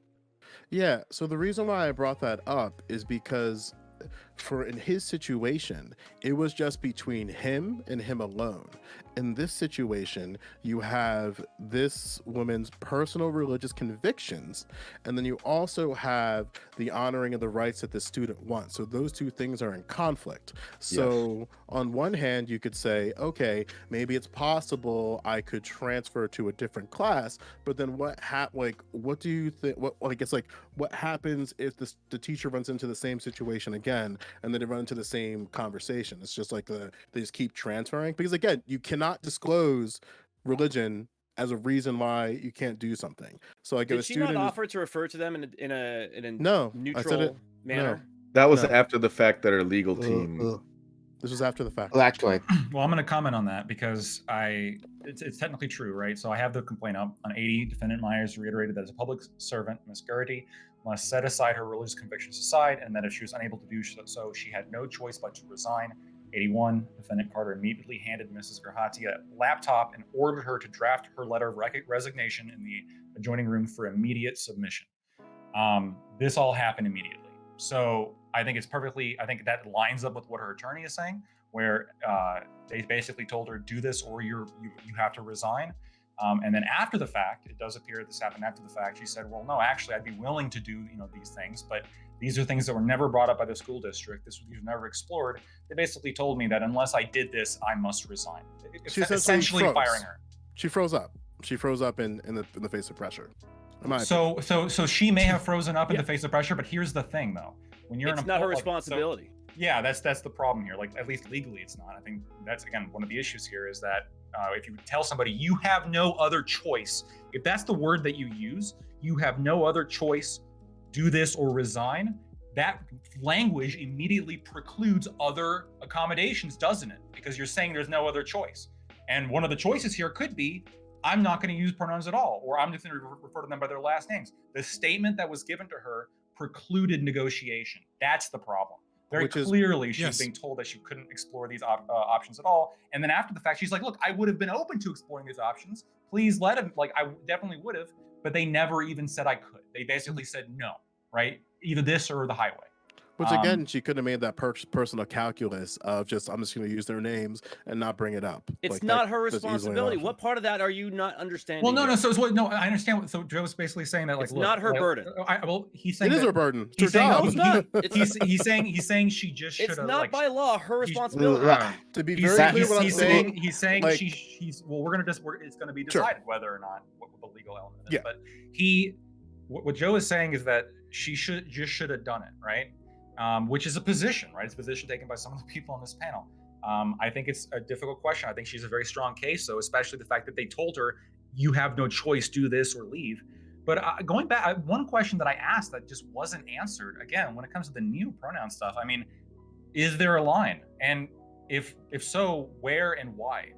Yeah, so the reason why I brought that up is because in his situation, it was just between him and him alone. In this situation, you have this woman's personal religious convictions, and then you also have the honoring of the rights that the student wants. So those two things are in conflict. So on one hand, you could say, okay, maybe it's possible I could transfer to a different class, but then what do you think? What happens if the teacher runs into the same situation again, and then they run into the same conversation? It's just like they just keep transferring, because again, you cannot disclose religion as a reason why you can't do something. So like, if a Did she student not offer to refer to them in a No, I said neutral it- manner? that was No. after the fact that our legal team. this was after the fact. Lactoid. Well, I'm going to comment on that because it's technically true, right? So I have the complaint up on 80. Defendant Myers reiterated that as a public servant, Ms. Geraghty must set aside her religious convictions aside, and that if she was unable to do so, she had no choice but to resign. 81. Defendant Carter immediately handed Mrs. Geraghty a laptop and ordered her to draft her letter of resignation in the adjoining room for immediate submission. This all happened immediately. So I think I think that lines up with what her attorney is saying, where they basically told her, do this or you have to resign. And then after the fact, it does appear this happened after the fact, she said, well, no, actually, I'd be willing to do these things, but these are things that were never brought up by the school district. These were never explored. They basically told me that unless I did this, I must resign. It's essentially firing her. She froze up. She froze up in the face of pressure. So she may have frozen up in the face of pressure, but here's the thing, though. When you're It's not her responsibility. Yeah, that's the problem here. Like, at least legally, it's not. I think that's, again, one of the issues here is that if you tell somebody you have no other choice, if that's the word that you use, you have no other choice, do this or resign, that language immediately precludes other accommodations, doesn't it? Because you're saying there's no other choice. And one of the choices here could be, I'm not going to use pronouns at all, or I'm just going to refer to them by their last names. The statement that was given to her precluded negotiation. That's the problem. Very clearly, she was being told that she couldn't explore these options at all. And then after the fact, she's like, look, I would have been open to exploring these options. Please let him, I definitely would have, but they never even said I could. They basically said no, right? Either this or the highway. Which again, she could have made that personal calculus of just I'm just going to use their names and not bring it up. It's Like, not that- her that's easily an responsibility. option. What part of that are you not understanding? Well, no, Joe? no. I understand. So Joe's basically saying that, like, It's look, not her like, burden. Well, he's saying It is that- her burden. It's He's her saying, job. No, it's not. It's, he's saying she just should have. it's not like, by law her he's- responsibility. To be He's, very clear, what I'm he's saying, saying, he's saying like- she's well, it's going to be Sure. decided whether or not what the legal element is. Yeah. But what Joe is saying is that she should have done it, right? Which is a position, right? It's a position taken by some of the people on this panel. I think it's a difficult question. I think she's a very strong case, though, especially the fact that they told her, you have no choice, do this or leave. But going back, one question that I asked that just wasn't answered, again, when it comes to the neo-pronoun stuff, I mean, is there a line? And if so, where and why?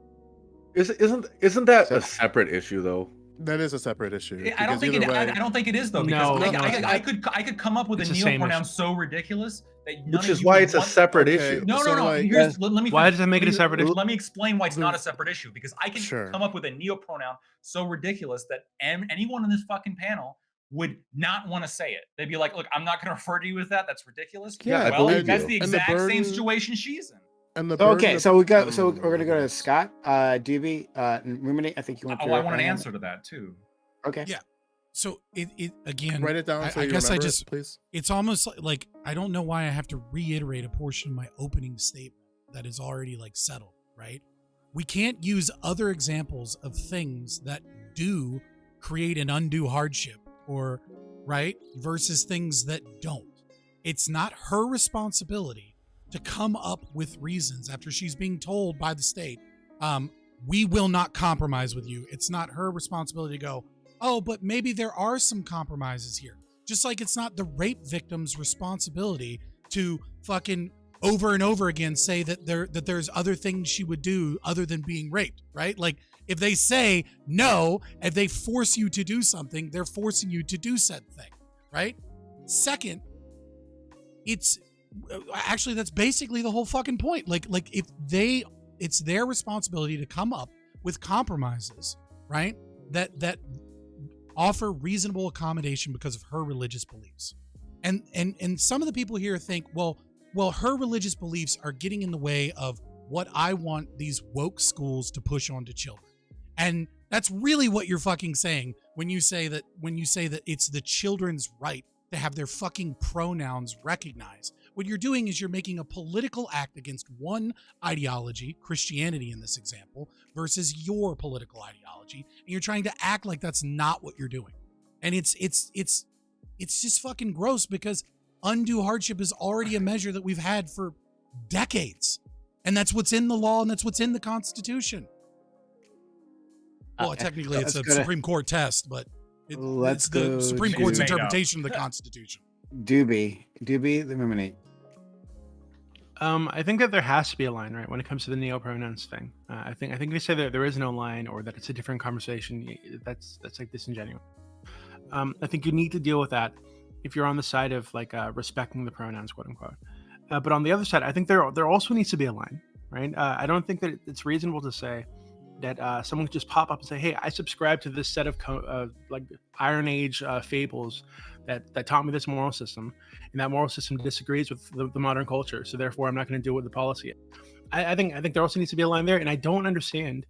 Isn't that a separate issue though? that is a separate issue. I don't because think either way- I don't think it is though, No, because no, I it's could come up with It's a the same neo-pronoun issue. so ridiculous that none Which of is you why would it's a want- separate Okay. issue. No, So, no. like- Here's, let me. Why finish. does that make it a separate issue? Let me explain why it's not a separate issue. Because I can Sure. come up with a neo-pronoun so ridiculous that anyone on this fucking panel would not want to say it. They'd be like, "Look, I'm not going to refer to you with that. That's ridiculous." Yeah, I well, believe that's you. the And the exact same burden- situation she's in. And the burden Okay, of- so we're gonna go to goodness. Scott, Doobie, and Ruminate. I think you went Oh, through. I want an it. answer to that too. Okay. Yeah. So it again. Write it down. So I you guess I remember it, just please. it's almost like I don't know why I have to reiterate a portion of my opening statement that is already like settled, right? We can't use other examples of things that do create an undue hardship or right versus things that don't. It's not her responsibility to come up with reasons after she's being told by the state, we will not compromise with you. It's not her responsibility to go, oh, but maybe there are some compromises here. Just like it's not the rape victim's responsibility to fucking over and over again say that there's other things she would do other than being raped, right? Like if they say no, if they force you to do something, they're forcing you to do said thing, right? Second, it's actually that's basically the whole fucking point. Like if it's their responsibility to come up with compromises, right? That offer reasonable accommodation because of her religious beliefs. And some of the people here think, well, her religious beliefs are getting in the way of what I want these woke schools to push onto children. And that's really what you're fucking saying when you say that it's the children's right to have their fucking pronouns recognized. What you're doing is you're making a political act against one ideology, Christianity in this example, versus your political ideology, and you're trying to act like that's not what you're doing. And it's just fucking gross because undue hardship is already a measure that we've had for decades. And that's what's in the law and that's what's in the Constitution. Well, technically it's a Supreme Court test, but it's the Supreme Court's interpretation of the Constitution. Doobie, the Ruminate. I think that there has to be a line, right, when it comes to the neo-pronouns thing. I think they say that there is no line or that it's a different conversation. That's like disingenuous. I think you need to deal with that if you're on the side of like respecting the pronouns, quote unquote. But on the other side, I think there also needs to be a line, right? I don't think that it's reasonable to say that someone could just pop up and say, "Hey, I subscribe to this set of like Iron Age fables that taught me this moral system, and that moral system disagrees with the modern culture, so therefore I'm not going to deal with the policy." I think there also needs to be a line there, and I don't understand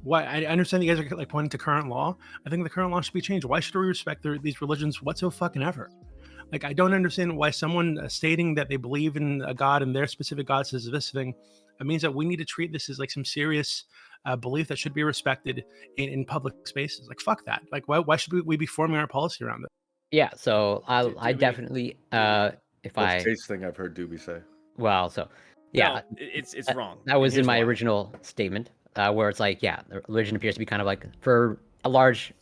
why. I understand you guys are like pointing to current law. I think the current law should be changed. Why should we respect these religions whatsoever? Like, I don't understand why someone stating that they believe in a god and their specific god says this thing. It means that we need to treat this as like some serious belief that should be respected in public spaces. Like, fuck that. Like, why should we be forming our policy around it? Yeah, so I definitely if I Case thing I've heard Doobie say. well, so yeah, No, it's wrong. that was And in here's my why. original statement, where it's like, yeah, the religion appears to be kind of like for a large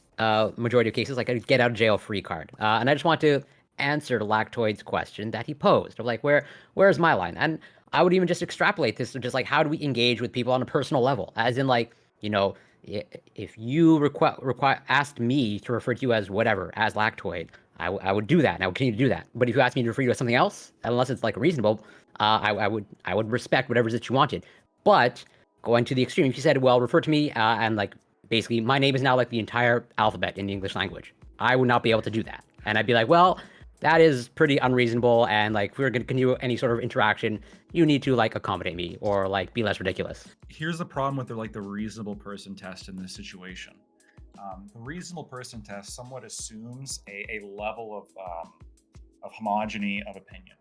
majority of cases like a get out of jail free card. And I just want to answer Lactoid's question that he posed of like where's my line? And I would even just extrapolate this to just like how do we engage with people on a personal level, as in like, you know, if you asked me to refer to you as whatever, as Lactoid, I would do that, and I would continue to do that. But if you asked me to refer you as something else, unless it's like reasonable, I would respect whatever it is that you wanted. But going to the extreme, if you said, well, refer to me and like basically my name is now like the entire alphabet in the English language, I would not be able to do that. And I'd be like, well, that is pretty unreasonable. And like, if we're going to continue any sort of interaction, you need to like accommodate me or like be less ridiculous. Here's the problem with the reasonable person test in this situation. The reasonable person test somewhat assumes a level of homogeny of opinion,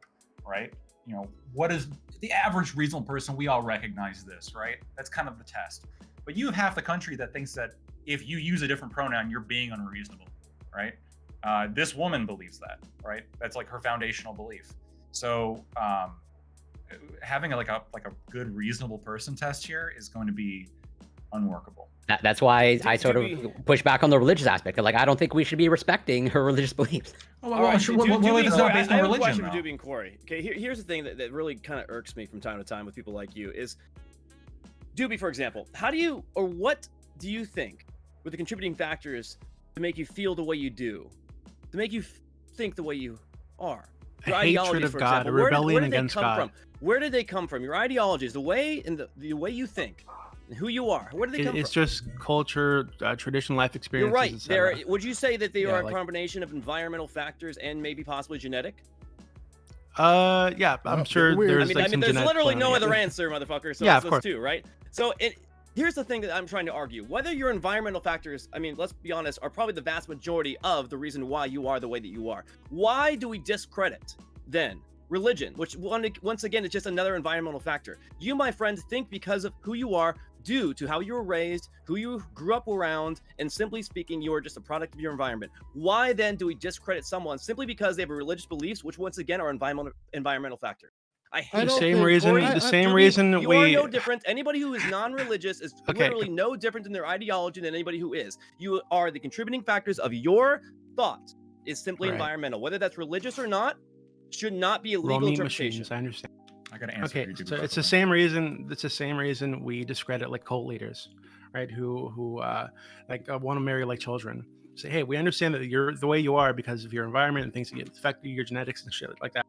right? You know, what is the average reasonable person? We all recognize this, right? That's kind of the test. But you have half the country that thinks that if you use a different pronoun, you're being unreasonable, right? This woman believes that, right? That's like her foundational belief. So having a good reasonable person test here is going to be unworkable. That's why I sort of push back on the religious aspect. Like, I don't think we should be respecting her religious beliefs. All right, sure. What if it's not based on religion? I have a question for Doobie and Corey. Okay, here's the thing that really kind of irks me from time to time with people like you is, Doobie, for example, what do you think were the contributing factors to make you feel the way you do, to make you think the way you are? Your hatred of God, a rebellion against God. Where did they come from? Your ideologies, the way and the way you think, and who you are. Where did they come from? It's just culture, tradition, life experiences. You're right. Would you say that they are a combination of environmental factors and maybe possibly genetic? Yeah, I'm sure there's there's literally no other answer, motherfucker. So yeah, it's those two, right? So here's the thing that I'm trying to argue. Whether your environmental factors, let's be honest, are probably the vast majority of the reason why you are the way that you are. Why do we discredit, then, religion, which once again is just another environmental factor? You, my friend, think because of who you are, due to how you were raised, who you grew up around, and simply speaking, you are just a product of your environment. Why then do we discredit someone simply because they have religious beliefs, which once again are environmental factor? I hate the same reason. The same reason you are no different. Anybody who is non-religious is literally no different in their ideology than anybody who is. You are the contributing factors of your thought is simply environmental. Whether that's religious or not, should not be a legal interpretation. Machines, I understand. I gotta answer. Okay, so it's the same reason. It's the same reason we discredit like cult leaders, right? Who want to marry like children. Say, hey, we understand that you're the way you are because of your environment and things that affect your genetics and shit like that.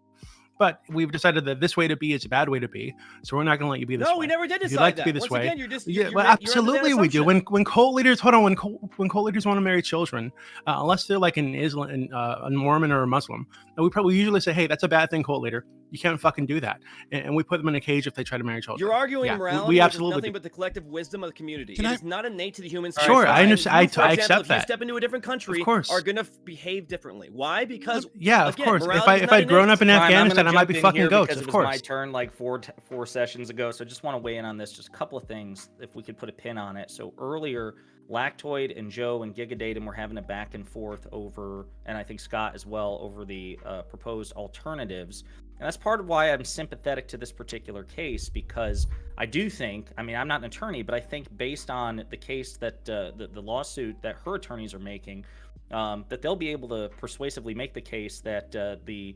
But we've decided that this way to be is a bad way to be, so we're not going to let you be this way. No, we never did decide that. If you'd like to be this way, again, you're just, you're, well, absolutely we do. When cult leaders, when cult leaders want to marry children, unless they're like an Islam, a Mormon or a Muslim, we usually say, hey, that's a bad thing, cult leader. You can't fucking do that, and we put them in a cage if they try to marry children. You're arguing morality. We absolutely nothing but the collective wisdom of the community. It is not innate to the human spirit. Sure, I understand. I accept that. If you step into a different country, of course, are gonna behave differently. Why? Because of course. If I'd grown up in Afghanistan, I might be fucking goats. Because it was my turn like four sessions ago, so I just want to weigh in on this. Just a couple of things, if we could put a pin on it. So earlier, Lactoid and Joe and Gigadatum were having a back and forth over, and I think Scott as well, over the proposed alternatives. And that's part of why I'm sympathetic to this particular case, because I do think, I'm not an attorney, but I think based on the case that the lawsuit that her attorneys are making, that they'll be able to persuasively make the case that the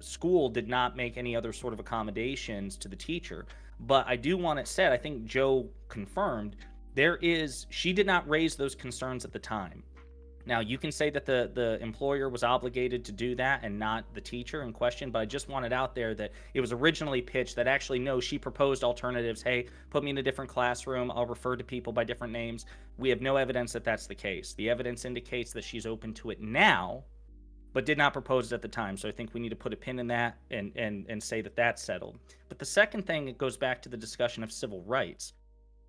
school did not make any other sort of accommodations to the teacher. But I do want it said, I think Joe confirmed, she did not raise those concerns at the time. Now, you can say that the employer was obligated to do that and not the teacher in question, but I just want it out there that it was originally pitched that actually, no, she proposed alternatives. Hey, put me in a different classroom. I'll refer to people by different names. We have no evidence that that's the case. The evidence indicates that she's open to it now, but did not propose it at the time. So I think we need to put a pin in that and say that that's settled. But the second thing, it goes back to the discussion of civil rights.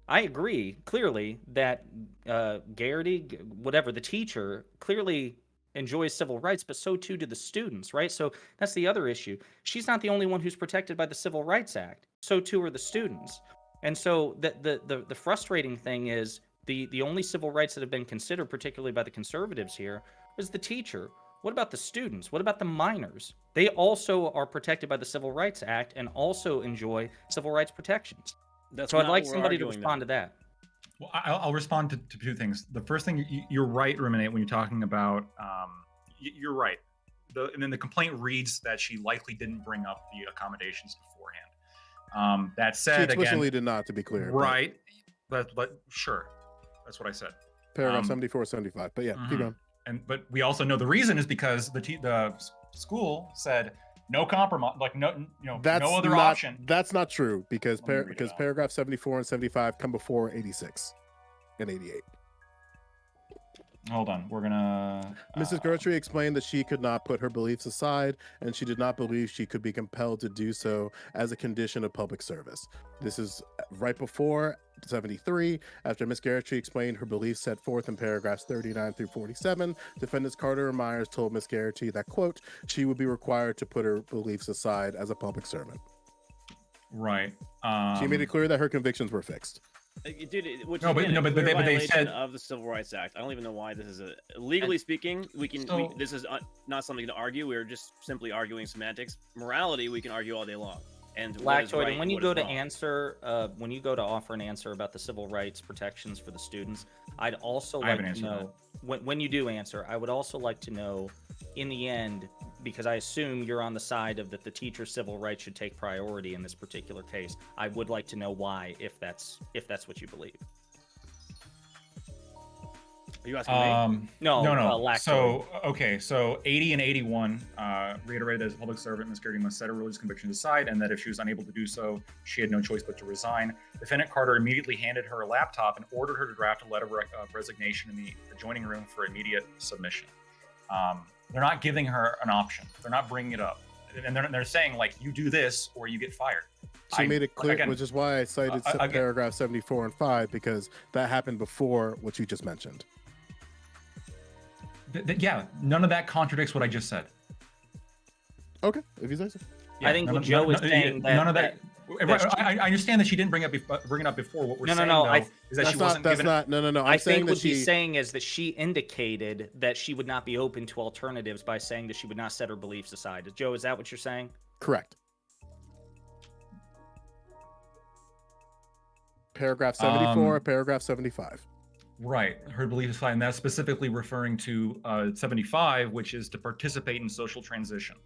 I agree clearly that Geraghty, the teacher, clearly enjoys civil rights, but so too do the students, right? So that's the other issue. She's not the only one who's protected by the Civil Rights Act. So too are the students. And so the frustrating thing is the only civil rights that have been considered, particularly by the conservatives here, is the teacher. What about the students? What about the minors? They also are protected by the Civil Rights Act and also enjoy civil rights protections. So I'd like somebody to respond to that. Well, I'll respond to two things. The first thing, you're right, Ruminate, when you're talking about, you're right. And then the complaint reads that she likely didn't bring up the accommodations beforehand. That said, she explicitly did not, to be clear. Right. But sure, that's what I said. Paragraph 74, 75. But yeah, keep going. But we also know the reason is because the school said no compromise, like no other option. That's not true because paragraph 74 and 75 come before 86 and 88. Hold on, we're gonna. Mrs. Geraghty explained that she could not put her beliefs aside, and she did not believe she could be compelled to do so as a condition of public service. This is right before 73, after Ms. Geraghty explained her beliefs set forth in paragraphs 39 through 47. Defendants Carter and Myers told Ms. Geraghty that, quote, she would be required to put her beliefs aside as a public servant. Right. She made it clear that her convictions were fixed. Dude, which No, but- again, no, a but clear they violation said- of the Civil Rights Act. I don't even know why this is legally speaking. This is not something to argue. We're just simply arguing semantics. Morality, we can argue all day long. And what is Lactoid, right and when you what go is to wrong. answer, when you go to offer an answer about the civil rights protections for the students, I'd also I like haven't to answered know when you do answer. I would also like to know, in the end, because I assume you're on the side of that the teacher's civil rights should take priority in this particular case. I would like to know why, if that's what you believe. Are you asking me? No. Lactoid. So, okay, so 80 and 81 reiterated that as a public servant, Ms. Geraghty must set her religious convictions aside, and that if she was unable to do so, she had no choice but to resign. Defendant Carter immediately handed her a laptop and ordered her to draft a letter of resignation in the adjoining room for immediate submission. They're not giving her an option. They're not bringing it up. And they're saying, like, you do this or you get fired. She made it clear, again, which is why I cited paragraph 74 and 5, because that happened before what you just mentioned. Yeah, none of that contradicts what I just said. Okay, if you say so. Yeah, I think what Joe was saying that none of that. I understand that she didn't bring it up before. What we're saying though is that she wasn't given. No. I think what he's saying is that she indicated that she would not be open to alternatives by saying that she would not set her beliefs aside. Joe, is that what you're saying? Correct. Paragraph 74, paragraph 75. Right, her belief is fine. And that's specifically referring to 75, which is to participate in social transition,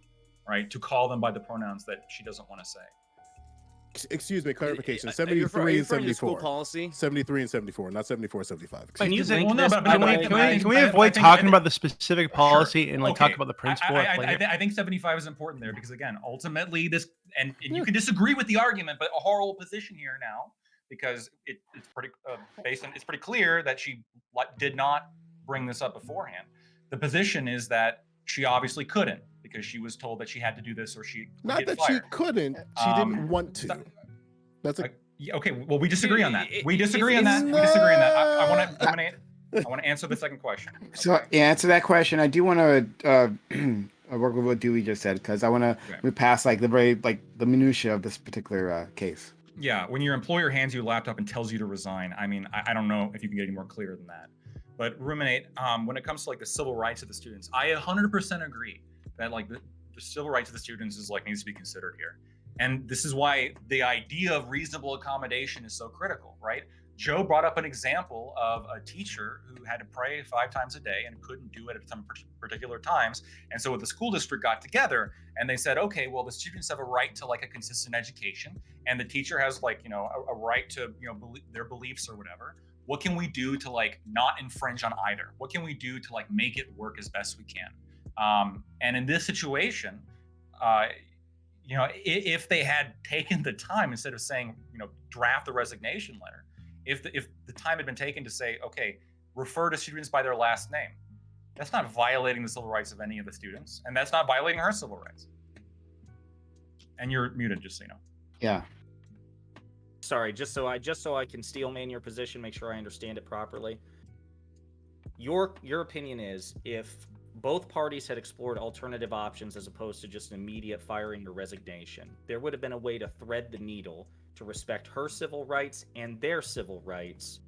right? To call them by the pronouns that she doesn't want to say. Excuse me, clarification. Are you 73 and referring to 74. school policy? 73 and 74, not 74 75. Can you link this? this? Can we avoid talking about the specific policy and talk about the principle? I think 75 is important there because again, ultimately this, and you can disagree with the argument, but a horrible position here now because it's pretty it's pretty clear that she did not bring this up beforehand. The position is that she obviously couldn't because she was told that she had to do this or she would not get that fired. She couldn't, she didn't want to. That's a okay. Well, we disagree on that. We disagree on that. I want to answer the second question. So to answer that question, I do want to work with what Dewey just said because I want to pass like the minutia of this particular case. Yeah, when your employer hands you a laptop and tells you to resign, I mean, I don't know if you can get any more clear than that. But Ruminate, when it comes to like the civil rights of the students, I 100% agree that like the civil rights of the students is like needs to be considered here. And this is why the idea of reasonable accommodation is so critical, right? Joe brought up an example of a teacher who had to pray 5 times a day and couldn't do it at some particular times. And so the school district got together and they said, okay, well, the students have a right to like a consistent education and the teacher has like, you know, a right to, you know, their beliefs or whatever. What can we do to like not infringe on either? What can we do to like make it work as best we can? And in this situation, you know, if they had taken the time instead of saying, you know, draft the resignation letter, if the time had been taken to say, okay, refer to students by their last name, that's not violating the civil rights of any of the students, and that's not violating her civil rights. And you're muted, just so you know. Yeah. Sorry, just so I can steel man your position, make sure I understand it properly. Your opinion is if both parties had explored alternative options as opposed to just an immediate firing or resignation, there would have been a way to thread the needle to respect her civil rights and their civil rights,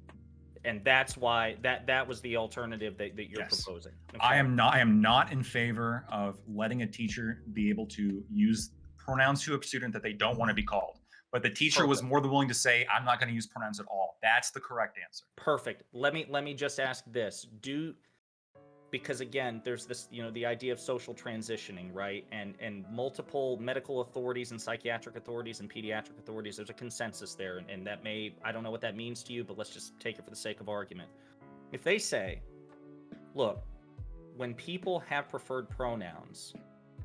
and that's why that was the alternative that you're proposing. Okay. I am not in favor of letting a teacher be able to use pronouns to a student that they don't want to be called. But the teacher was more than willing to say, I'm not going to use pronouns at all. That's the correct answer. Perfect. Let me just ask this. Because again, there's this, you know, the idea of social transitioning, right? And multiple medical authorities and psychiatric authorities and pediatric authorities, there's a consensus there. And that I don't know what that means to you, but let's just take it for the sake of argument. If they say, look, when people have preferred pronouns,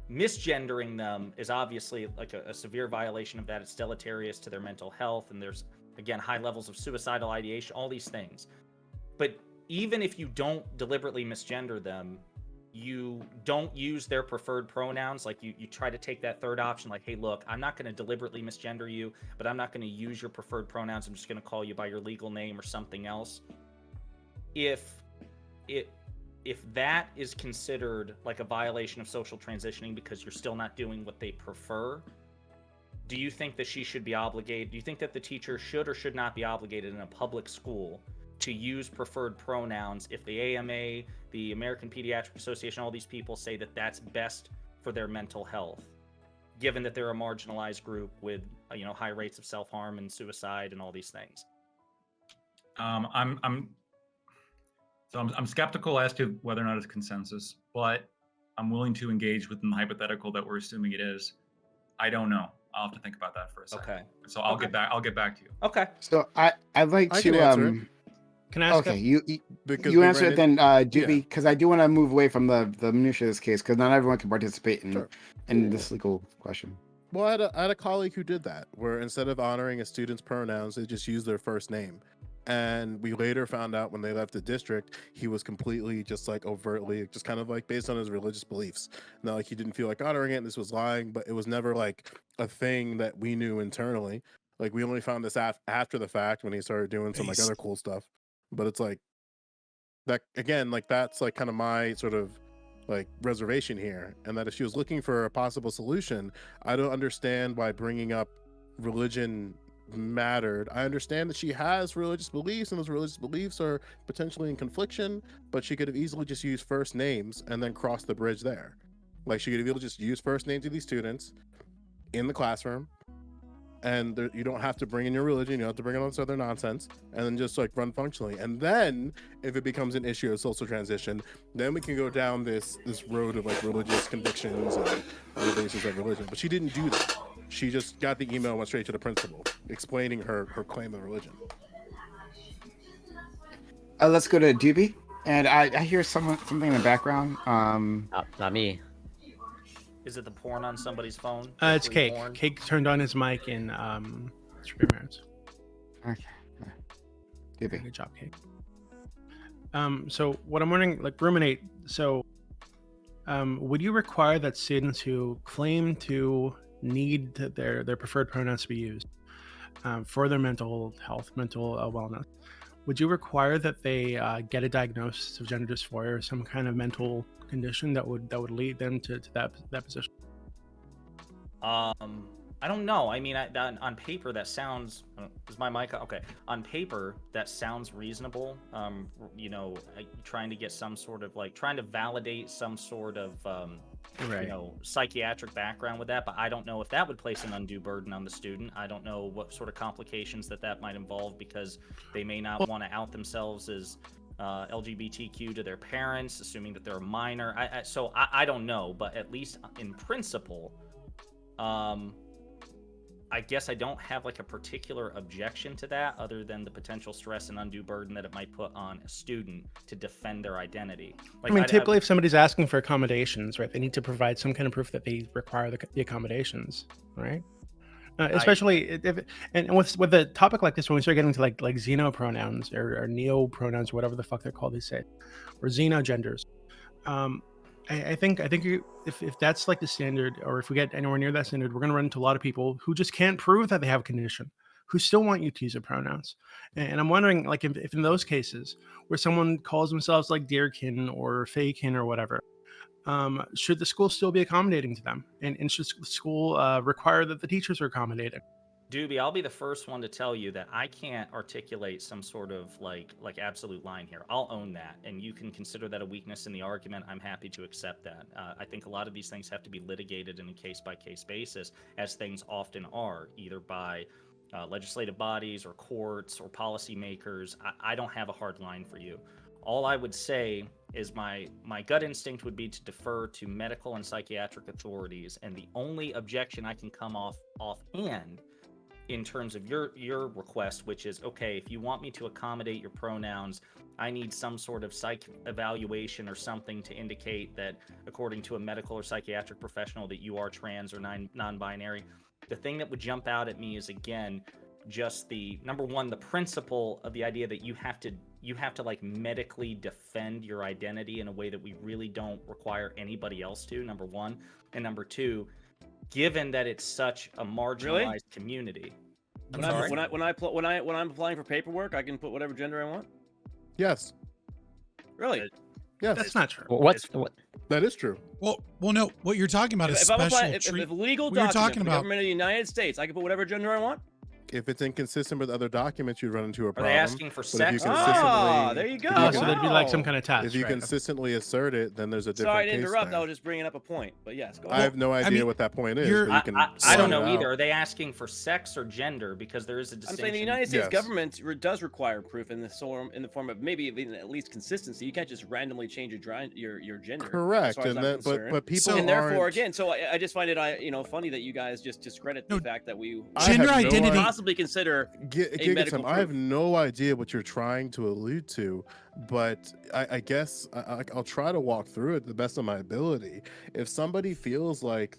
misgendering them is obviously like a severe violation of that. It's deleterious to their mental health. And there's, again, high levels of suicidal ideation, all these things. But even if you don't deliberately misgender them, you don't use their preferred pronouns. Like you try to take that third option, like, hey, look, I'm not going to deliberately misgender you, but I'm not going to use your preferred pronouns. I'm just going to call you by your legal name or something else. If that is considered like a violation of social transitioning because you're still not doing what they prefer, do you think that she should be obligated? Do you think that the teacher should or should not be obligated in a public school to use preferred pronouns if the AMA, the American Pediatric Association, all these people say that that's best for their mental health, given that they're a marginalized group with, high rates of self-harm and suicide and all these things? I'm skeptical as to whether or not it's consensus, but I'm willing to engage within the hypothetical that we're assuming it is. I don't know. I'll have to think about that for a second. Okay. So I'll get back to you. Okay. So I'd like I to can answer it. Can I ask? Okay, you Because you we answer ran it then, Doobie, because I do want to move away from the minutia of this case, because not everyone can participate in this legal question. Well, I had a colleague who did that, where instead of honoring a student's pronouns, they just used their first name. And we later found out when they left the district, he was completely just like overtly, just kind of like based on his religious beliefs. Not like he didn't feel like honoring it and this was lying, but it was never like a thing that we knew internally. Like we only found this after the fact when he started doing some like other cool stuff. But it's like that again, like that's like kind of my sort of like reservation here. And that if she was looking for a possible solution, I don't understand why bringing up religion mattered. I understand that she has religious beliefs and those religious beliefs are potentially in confliction, but she could have easily just used first names and then crossed the bridge there. Like she could have just used first names of these students in the classroom, and you don't have to bring in your religion, you don't have to bring in all this other nonsense, and then just like run functionally. And then if it becomes an issue of social transition, then we can go down this road of like religious convictions and on the basis of religion. But she didn't do that. She just got the email and went straight to the principal explaining her claim of religion. Let's go to Doobie, and I hear something in the background. Not me. Is it the porn on somebody's phone? It's Free Cake. porn? Cake turned on his mic in Super Marriage. Okay. Doobie. Good job, Cake. So what I'm wondering, like, ruminate. So, would you require that students who claim to need their preferred pronouns to be used for their mental health, mental wellness, would you require that they get a diagnosis of gender dysphoria or some kind of mental condition that would lead them to that position? I don't know. I mean, on paper that sounds. Is my mic okay? On paper that sounds reasonable. Trying to get some sort of trying to validate some sort of psychiatric background with that, but I don't know if that would place an undue burden on the student. I don't know what sort of complications that might involve because they may not want to out themselves as LGBTQ to their parents, assuming that they're a minor. I don't know, but at least in principle, I guess I don't have like a particular objection to that other than the potential stress and undue burden that it might put on a student to defend their identity. Typically if somebody's asking for accommodations, right, they need to provide some kind of proof that they require the accommodations, right? Especially with a topic like this, when we start getting to like xeno pronouns or neo pronouns or whatever the fuck they're called these days, or xenogenders, I think if that's like the standard, or if we get anywhere near that standard, we're going to run into a lot of people who just can't prove that they have a condition, who still want you to use their pronouns. And I'm wondering, like, if in those cases where someone calls themselves like dearkin or faykin or whatever, should the school still be accommodating to them? And should the school require that the teachers are accommodating? Doobie, I'll be the first one to tell you that I can't articulate some sort of like absolute line here. I'll own that, and you can consider that a weakness in the argument. I'm happy to accept that. I think a lot of these things have to be litigated in a case-by-case basis, as things often are, either by legislative bodies or courts or policymakers. I don't have a hard line for you. All I would say is my gut instinct would be to defer to medical and psychiatric authorities, and the only objection I can come offhand in terms of your request, which is, okay, if you want me to accommodate your pronouns, I need some sort of psych evaluation or something to indicate that, according to a medical or psychiatric professional, that you are trans or non-binary. The thing that would jump out at me is, again, just the number one, the principle of the idea that you have to like medically defend your identity in a way that we really don't require anybody else to, number one. And number two, given that it's such a marginalized community. When I'm applying for paperwork, I can put whatever gender I want. Yes. Really? Yes. That's not true. What? That is true. Well, no. What you're talking about is If I'm special applying, if treatment. legal What you're document talking from the about- government of the United States, I can put whatever gender I want. If it's inconsistent with other documents, you run into a Are problem. they asking for But if you sex? Ah, there you go. if So there'd be like some kind of test. If you right? consistently assert it, then there's a different Sorry to case interrupt. there. I was just bringing up a point. But yes, go I ahead. have no idea mean, what that point is. you're- But you can I sort don't it know out. either. Are they asking for sex or gender? Because there is a I'm distinction. saying the United States Yes. government does require proof in the form of maybe even at least consistency. You can't just randomly change your gender. as Correct, far as and I'm that, concerned. but people So- and therefore, aren't- again, so I just find it funny that you guys just discredit the No, fact that we I have Gender no identity- idea- possibly consider medical I have proof. no idea what you're trying to allude to, but I guess I'll try to walk through it the best of my ability. If somebody feels like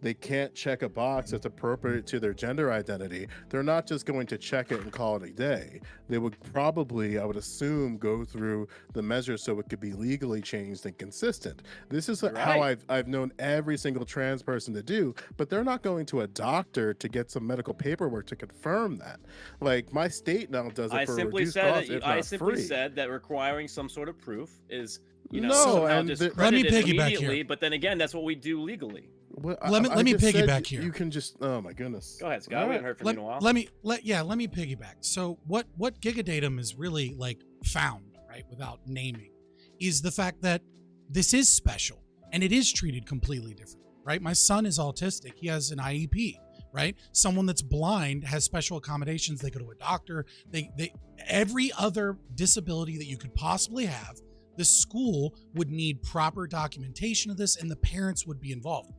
they can't check a box that's appropriate to their gender identity, they're not just going to check it and call it a day. They would probably, I would assume, go through the measures so it could be legally changed and consistent. This is how I've known every single trans person to do, but they're not going to a doctor to get some medical paperwork to confirm that. Like my state now does it I for a simply reduced said cost, if I not simply free. said that requiring some sort of proof is No, somehow and discredited Let me piggyback immediately. here. But then again, that's what we do legally. Well, Let me just said piggyback here. You can just, oh my goodness. Go ahead, Scott. We haven't heard from you in a while. Let me piggyback. So what Gigadatum is really like found, right, without naming, is the fact that this is special and it is treated completely different, right? My son is autistic. He has an IEP, right? Someone that's blind has special accommodations. They go to a doctor. They every other disability that you could possibly have, the school would need proper documentation of this and the parents would be involved.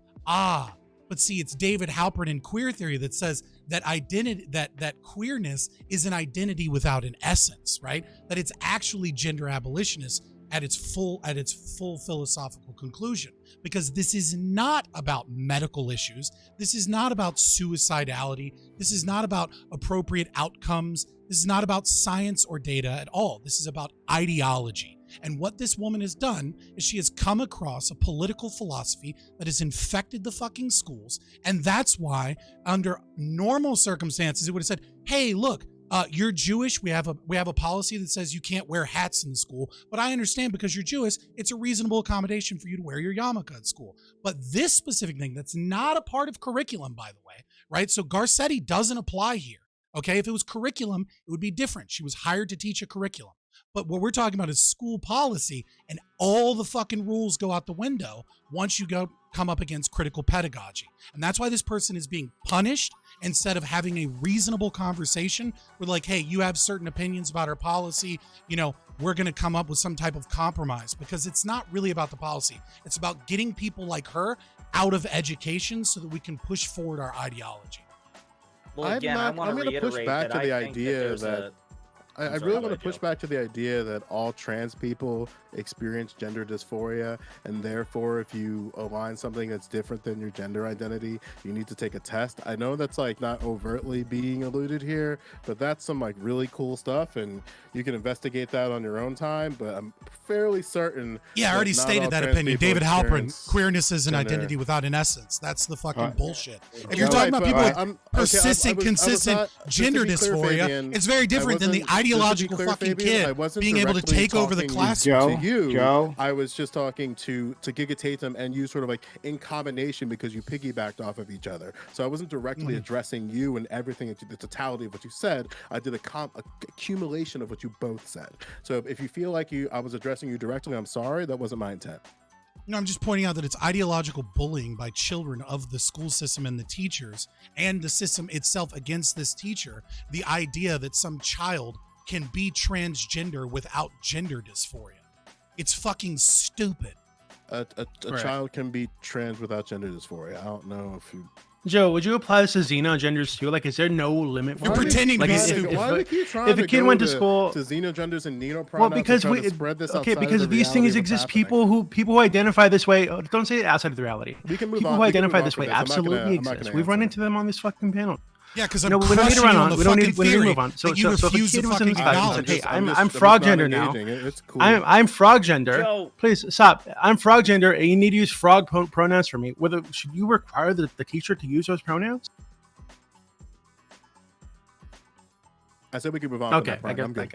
But see, it's David Halpern in queer theory that says that identity, that queerness is an identity without an essence, right? That it's actually gender abolitionist at its full philosophical conclusion, because this is not about medical issues. This is not about suicidality. This is not about appropriate outcomes. This is not about science or data at all. This is about ideology. And what this woman has done is she has come across a political philosophy that has infected the fucking schools. And that's why, under normal circumstances, it would have said, hey, look, you're Jewish. We have a policy that says you can't wear hats in the school. But I understand because you're Jewish, it's a reasonable accommodation for you to wear your yarmulke at school. But this specific thing that's not a part of curriculum, by the way, right? So Garcetti doesn't apply here. Okay, if it was curriculum, it would be different. She was hired to teach a curriculum. But what we're talking about is school policy, and all the fucking rules go out the window once you come up against critical pedagogy. And that's why this person is being punished instead of having a reasonable conversation with like, hey, you have certain opinions about our policy, we're going to come up with some type of compromise, because it's not really about the policy. It's about getting people like her out of education so that we can push forward our ideology. Well, again, I want to going to push reiterate back that to the I think idea there's that I sorry, really go want to ahead, push Joe. back to the idea that all trans people experience gender dysphoria, and therefore if you align something that's different than your gender identity, you need to take a test. I know that's like not overtly being alluded here, but that's some like really cool stuff, and you can investigate that on your own time, but I'm fairly certain Yeah, I already not stated all that trans opinion. people David Halpern, experience queerness is an gender. identity without an essence. That's the fucking bullshit. If you're No, talking right, about but people with I'm- okay, persistent, I was consistent not- just to gender be clear, dysphoria, Fabian, it's very different than the just to be ideological clear, fucking Fabian, I kid wasn't being able to directly take over the talking classroom. to you. Joe? I was just talking to Giga Tatum and you sort of like in combination, because you piggybacked off of each other. So I wasn't directly addressing you and everything, the totality of what you said. I did a accumulation of what you both said. So if you feel like I was addressing you directly, I'm sorry. That wasn't my intent. No, I'm just pointing out that it's ideological bullying by children of the school system and the teachers and the system itself against this teacher. The idea that some child can be transgender without gender dysphoria. It's fucking stupid. A child can be trans without gender dysphoria. I don't know if you... Joe, would you apply this to xenogenders too? Like, is there no limit? You're for it? pretending to like, be if- stupid. Why do we keep trying if a to kid go went to school to xenogenders and nenopronouns well, because and try we to spread this okay, outside because of the these reality things of what's exist. happening? People who identify this way. Don't say it outside of the reality. We can move People on. who We can identify move on this from way this. I'm not absolutely gonna exist. We've run answer. into them on this fucking panel. Yeah, because we I'm don't need to crushing run you on. the We don't fucking need. We need to theory move on. So that you if a refuse to kid was in fucking this class and acknowledge. said, "Hey, I'm I'm just frog not gender now. engaging. It's cool. I'm frog gender. Joe, Please stop. I'm frog gender, and you need to use frog pronouns for me. Whether should you require the teacher to use those pronouns? I said we could move on. Okay, from that part. I'm good.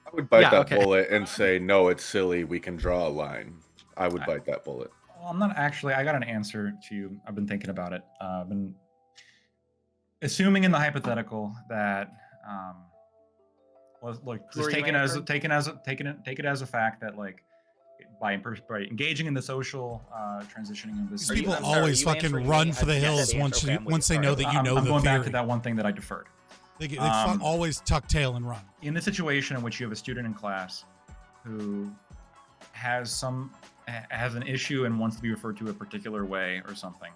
I would bite Yeah, that okay. bullet and say, no, it's silly. We can draw a line. I would bite that bullet. Well, I'm not actually. I got an answer to you. I've been thinking about it. I've been assuming in the hypothetical that, look, Who are just you take it as a fact that like by engaging in the social transitioning of this. These people I'm sorry, always you fucking answering run me? for the I guess hills the once answer, okay, I'm with once they you. know that you know I'm the going back to theory. that one thing that I deferred. They Um, always tuck tail and run. In the situation in which you have a student in class who has an issue and wants to be referred to a particular way or something,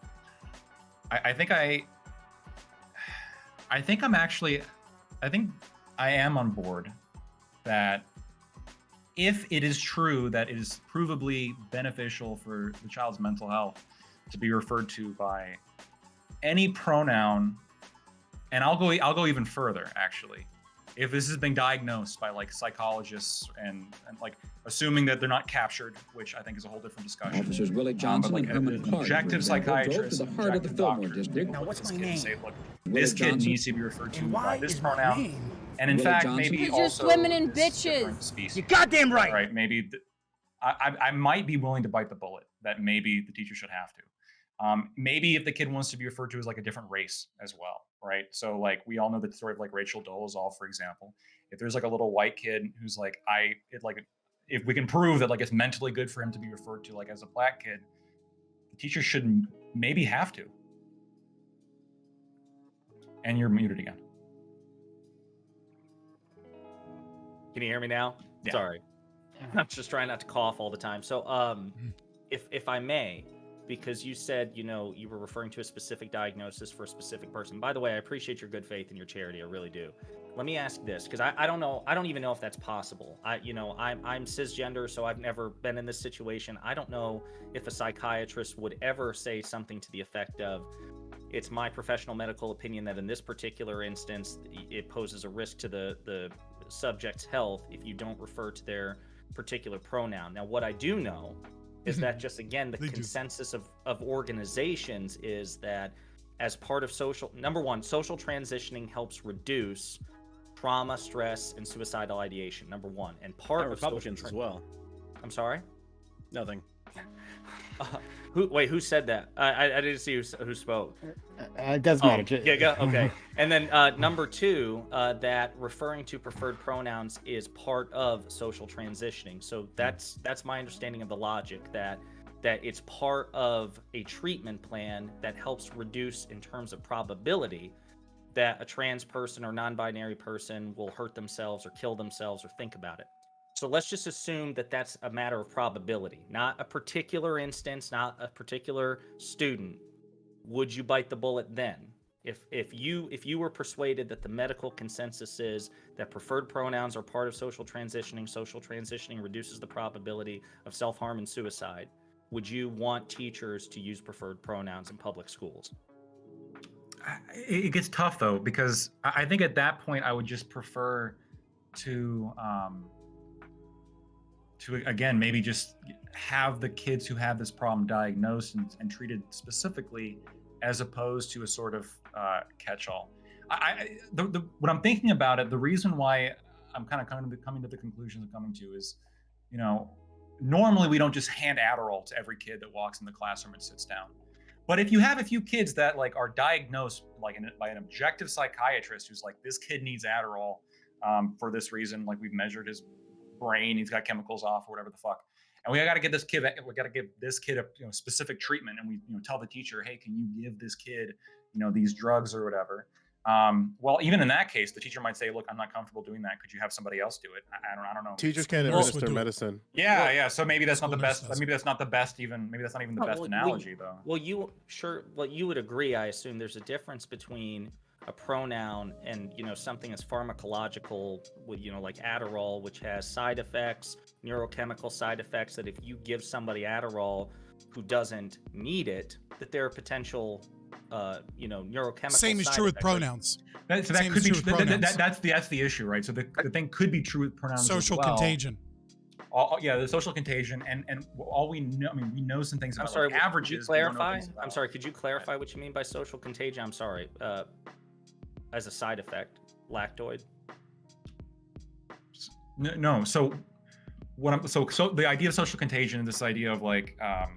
I think I am on board that if it is true that it is provably beneficial for the child's mental health to be referred to by any pronoun, and I'll go even further actually. If this has been diagnosed by like psychologists and like assuming that they're not captured, which I think is a whole different discussion. Officers Willie Johnson But and Herman Clark, objective for example, drove psychiatrists, to the heart of the objective Fillmore doctors district. look at what's this my kid and name? say, look, Willie this kid Johnson? needs to be referred to And why by this is my pronoun, name? and in Willie fact, Johnson? maybe Because you're also swimming in this different bitches. species. You're goddamn right. Right? Maybe I might be willing to bite the bullet that maybe the teacher should have to. Maybe if the kid wants to be referred to as like a different race as well, right? So like we all know the story of like Rachel Dolezal, for example. If there's like a little white kid who's like if we can prove that like it's mentally good for him to be referred to like as a black kid, the teacher should maybe have to. And you're muted again. Can you hear me now? Yeah. Sorry. I'm just trying not to cough all the time. So, if I may, because you said, you were referring to a specific diagnosis for a specific person. By the way, I appreciate your good faith and your charity. I really do. Let me ask this, because I don't know. I don't even know if that's possible. I'm cisgender, so I've never been in this situation. I don't know if a psychiatrist would ever say something to the effect of, it's my professional medical opinion that in this particular instance, it poses a risk to the subject's health if you don't refer to their particular pronoun. Now, what I do know is that just, again, the consensus of organizations is that as part of number one, social transitioning helps reduce trauma, stress, and suicidal ideation, number one. And part of Republicans as well. I'm sorry? Nothing. Who said that? I didn't see who spoke. It doesn't matter. Yeah, go, okay. And then number two, that referring to preferred pronouns is part of social transitioning. So that's my understanding of the logic that it's part of a treatment plan that helps reduce in terms of probability that a trans person or non-binary person will hurt themselves or kill themselves or think about it. So let's just assume that that's a matter of probability, not a particular instance, not a particular student. Would you bite the bullet then? If you were persuaded that the medical consensus is that preferred pronouns are part of social transitioning reduces the probability of self-harm and suicide, would you want teachers to use preferred pronouns in public schools? It gets tough though, because I think at that point I would just prefer to again maybe just have the kids who have this problem diagnosed and treated specifically, as opposed to a sort of catch-all. What I'm thinking about it, the reason why I'm kind of coming to the conclusions I'm coming to is, normally we don't just hand Adderall to every kid that walks in the classroom and sits down. But if you have a few kids that like are diagnosed like by an objective psychiatrist who's like, this kid needs Adderall for this reason, like we've measured his brain, he's got chemicals off or whatever the fuck, and we got to give this kid a specific treatment, and we tell the teacher, hey, can you give this kid these drugs or whatever. Well, even in that case, the teacher might say, look, I'm not comfortable doing that. Could you have somebody else do it? I don't know. Teachers can't administer medicine. Yeah. So maybe that's not the best. Maybe that's not the best. Maybe that's not even the best analogy, though. Well, you would agree. I assume there's a difference between a pronoun and something as pharmacological, with like Adderall, which has side effects, neurochemical side effects. That if you give somebody Adderall who doesn't need it, that there are potential neurochemical. Same is side true with effects, right? pronouns. That Same could is be true with pronouns. that's the issue, right? So the thing could be true with pronouns. Social as well. contagion. Yeah, the social contagion, and all we know. I mean, we know some things I'm about sorry. like, averages. Could you clarify? I'm sorry. Could you clarify what you mean by social contagion? I'm sorry. As a side effect, lactoid. No. So so the idea of social contagion, this idea of like a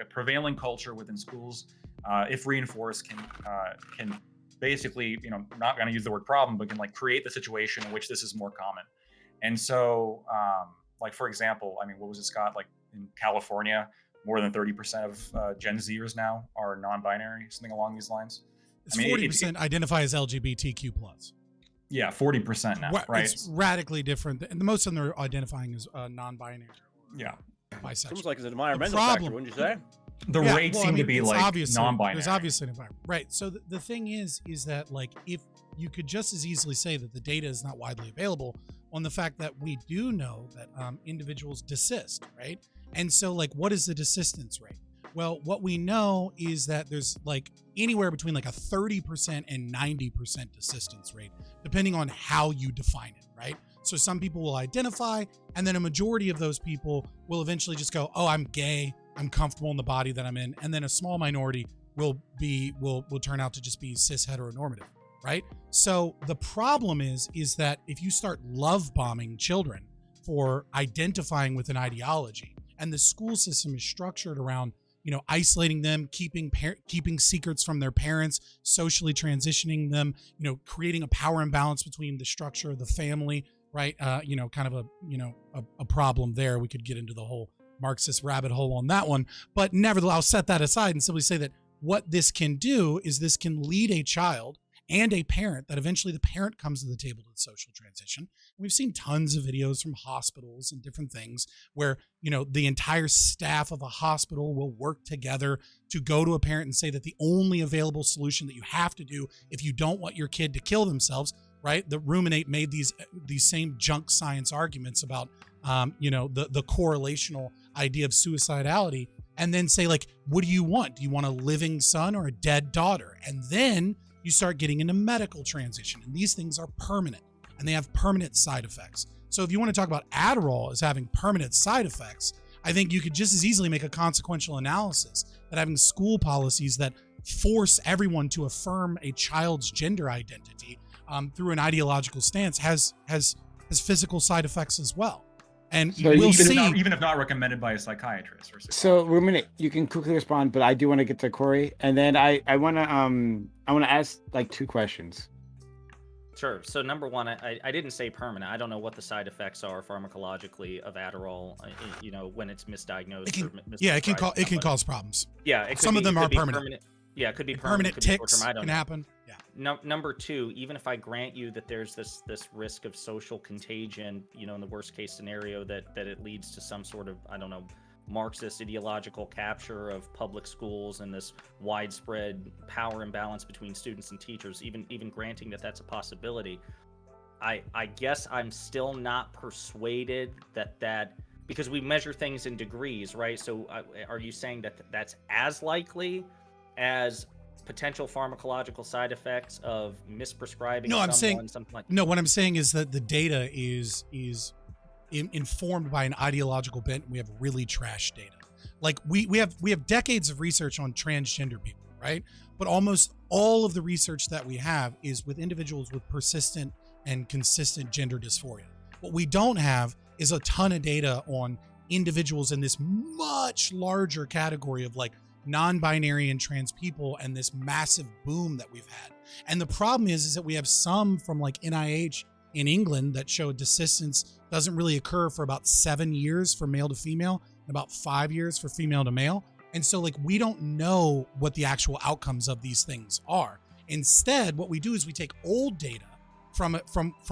prevailing culture within schools, if reinforced, can basically, not going to use the word problem, but can like create the situation in which this is more common. And so, like for example, I mean, what was it, Scott? Like in California, more than 30% of Gen Zers now are non-binary, something along these lines. It's 40% identify as LGBTQ+. Yeah, 40% now, right? It's radically different. And the most of them are identifying as non-binary. Yeah. Bisexual. Seems like it's an environmental factor, wouldn't you say? The rates seem to be like non-binary. There's obviously an environment. Right. So the thing is that like if you could just as easily say that the data is not widely available on the fact that we do know that individuals desist, right? And so like what is the desistance rate? Well, what we know is that there's like anywhere between like a 30% and 90% desistance rate, depending on how you define it, right? So some people will identify, and then a majority of those people will eventually just go, oh, I'm gay, I'm comfortable in the body that I'm in. And then a small minority will turn out to just be cis heteronormative, right? So the problem is that if you start love bombing children for identifying with an ideology, and the school system is structured around, isolating them, keeping secrets from their parents, socially transitioning them, creating a power imbalance between the structure of the family, right? Kind of a problem there. We could get into the whole Marxist rabbit hole on that one, but nevertheless, I'll set that aside and simply say that what this can do is this can lead a child and a parent, that eventually the parent comes to the table to the social transition. We've seen tons of videos from hospitals and different things where, the entire staff of a hospital will work together to go to a parent and say that the only available solution that you have to do if you don't want your kid to kill themselves, right? The Ruminate made these same junk science arguments about, the correlational idea of suicidality, and then say like, what do you want? Do you want a living son or a dead daughter? And then you start getting into medical transition, and these things are permanent and they have permanent side effects. So if you want to talk about Adderall as having permanent side effects, I think you could just as easily make a consequential analysis that having school policies that force everyone to affirm a child's gender identity through an ideological stance has physical side effects as well. And so we'll see, even if not recommended by a psychiatrist. So, Ruminate, you can quickly respond, but I do want to get to Corey, and then I want to ask like 2 questions. Sure. So number one, I didn't say permanent. I don't know what the side effects are pharmacologically of Adderall. When it's misdiagnosed. It can cause problems. Yeah, some of them are permanent. Yeah, it could be permanent. Permanent tics can happen. Yeah. Number 2, even if I grant you that there's this risk of social contagion, in the worst case scenario that it leads to some sort of, Marxist ideological capture of public schools and this widespread power imbalance between students and teachers, even granting that that's a possibility, I guess I'm still not persuaded that because we measure things in degrees, right? So are you saying that that's as likely as potential pharmacological side effects of misprescribing something like that? No, what I'm saying is that the data is informed by an ideological bent. We have really trash data. Like we have decades of research on transgender people, right? But almost all of the research that we have is with individuals with persistent and consistent gender dysphoria. What we don't have is a ton of data on individuals in this much larger category of like non-binary and trans people and this massive boom that we've had. And the problem is that we have some from like NIH in England that show desistance doesn't really occur for about 7 years for male to female and about 5 years for female to male. And so like we don't know what the actual outcomes of these things are. Instead, what we do is we take old data from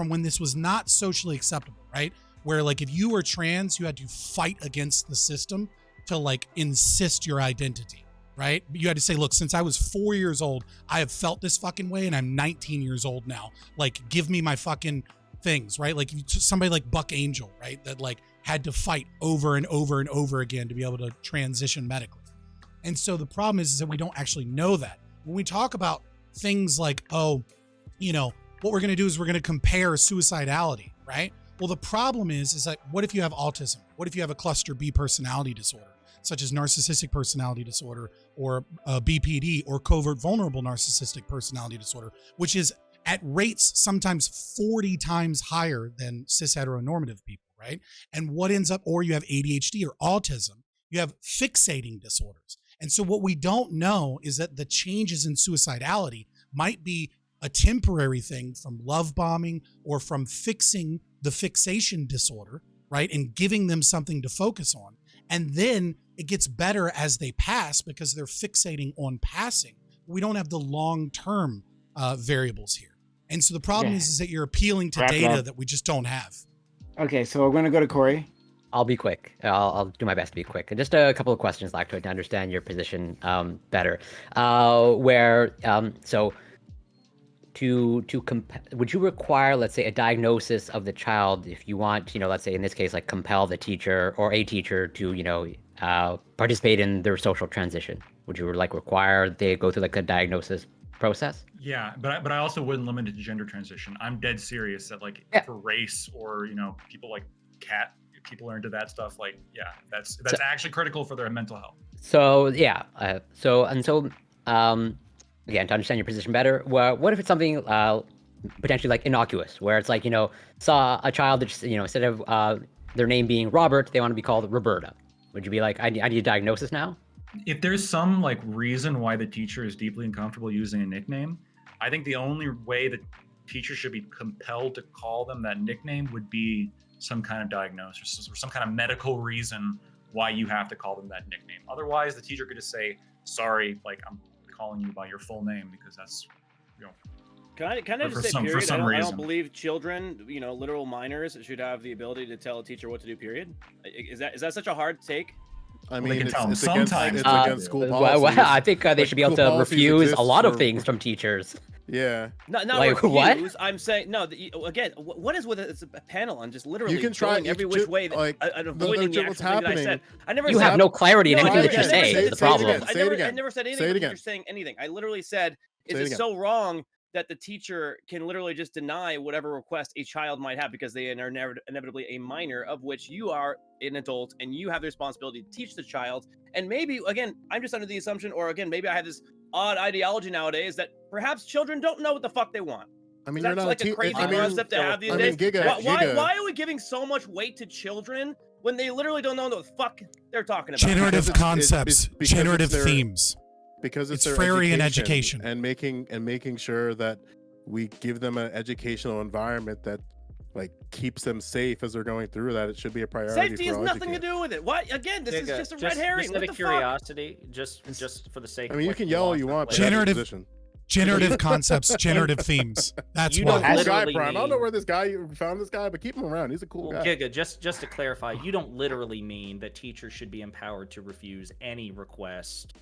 when this was not socially acceptable, right? Where like if you were trans, you had to fight against the system to like insist your identity, right? You had to say, look, since I was 4 years old, I have felt this fucking way and I'm 19 years old now. Like, give me my fucking things, right? Like somebody like Buck Angel, right? That like had to fight over and over and over again to be able to transition medically. And so the problem is that we don't actually know that. when we talk about things like, oh, you know, what we're going to do is we're going to compare suicidality, right? Well, the problem is like, what if you have autism? What if you have a cluster B personality disorder, such as narcissistic personality disorder or BPD or covert vulnerable narcissistic personality disorder, which is at rates sometimes 40 times higher than cis heteronormative people, right? And what ends up, or you have ADHD or autism, you have fixating disorders. And so what we don't know is that the changes in suicidality might be a temporary thing from love bombing or from fixing the fixation disorder, right? And giving them something to focus on. And then it gets better as they pass because they're fixating on passing. We don't have the long-term variables here. And so the problem is that you're appealing to data that we just don't have. Okay, so we're going to go to Corey. I'll be quick. I'll do my best to be quick. Just a couple of questions, Lactoid, to understand your position better. So would you require, let's say, a diagnosis of the child if you want, let's say in this case, like compel the teacher or a teacher to, participate in their social transition? Would you require they go through like a diagnosis process? Yeah, but I also wouldn't limit it to gender transition. I'm dead serious that for race or people like cat people are into that stuff. That's actually critical for their mental health. So again, to understand your position better, what if it's something potentially like innocuous, where it's like saw a child that just instead of their name being Robert, they want to be called Roberta? Would you be like, I need a diagnosis now? If there's some reason why the teacher is deeply uncomfortable using a nickname, I think the only way that teachers should be compelled to call them that nickname would be some kind of diagnosis or some kind of medical reason why you have to call them that nickname. Otherwise, the teacher could just say, sorry, I'm calling you by your full name because that's, Can I just say, period? I don't believe children, literal minors, should have the ability to tell a teacher what to do, period. Is that such a hard take? I mean, it's sometimes. against school policies. I think they should be able to refuse a lot of things from teachers. Yeah. Not refuse. What? I'm saying no. Again, what is with it? It's a panel on just literally you can try every which way and avoiding the actual thing that I said. You have no clarity in anything that you say. Is the problem? I never said anything. You're saying anything. I literally said, is it so wrong that the teacher can literally just deny whatever request a child might have because they are inevitably a minor, of which you are an adult and you have the responsibility to teach the child? And maybe, again, I'm just under the assumption, or again, maybe I have this odd ideology nowadays that perhaps children don't know what the fuck they want. I mean, that's you're not a crazy concept to have these days. Why are we giving so much weight to children when they literally don't know what the fuck they're talking about? Generative concepts, generative themes. Because it's their Freudian education and making sure that we give them an educational environment that keeps them safe as they're going through that. It should be a priority. Safety has nothing to do with it. Why? Again, this is just a red herring. Just out of curiosity, just for the sake. I mean, you can yell all you want. Generative concepts, generative themes. That's what. Cool guy, Brian. I don't know where you found this guy, but keep him around. He's a cool guy. Giga, just to clarify, you don't literally mean that teachers should be empowered to refuse any request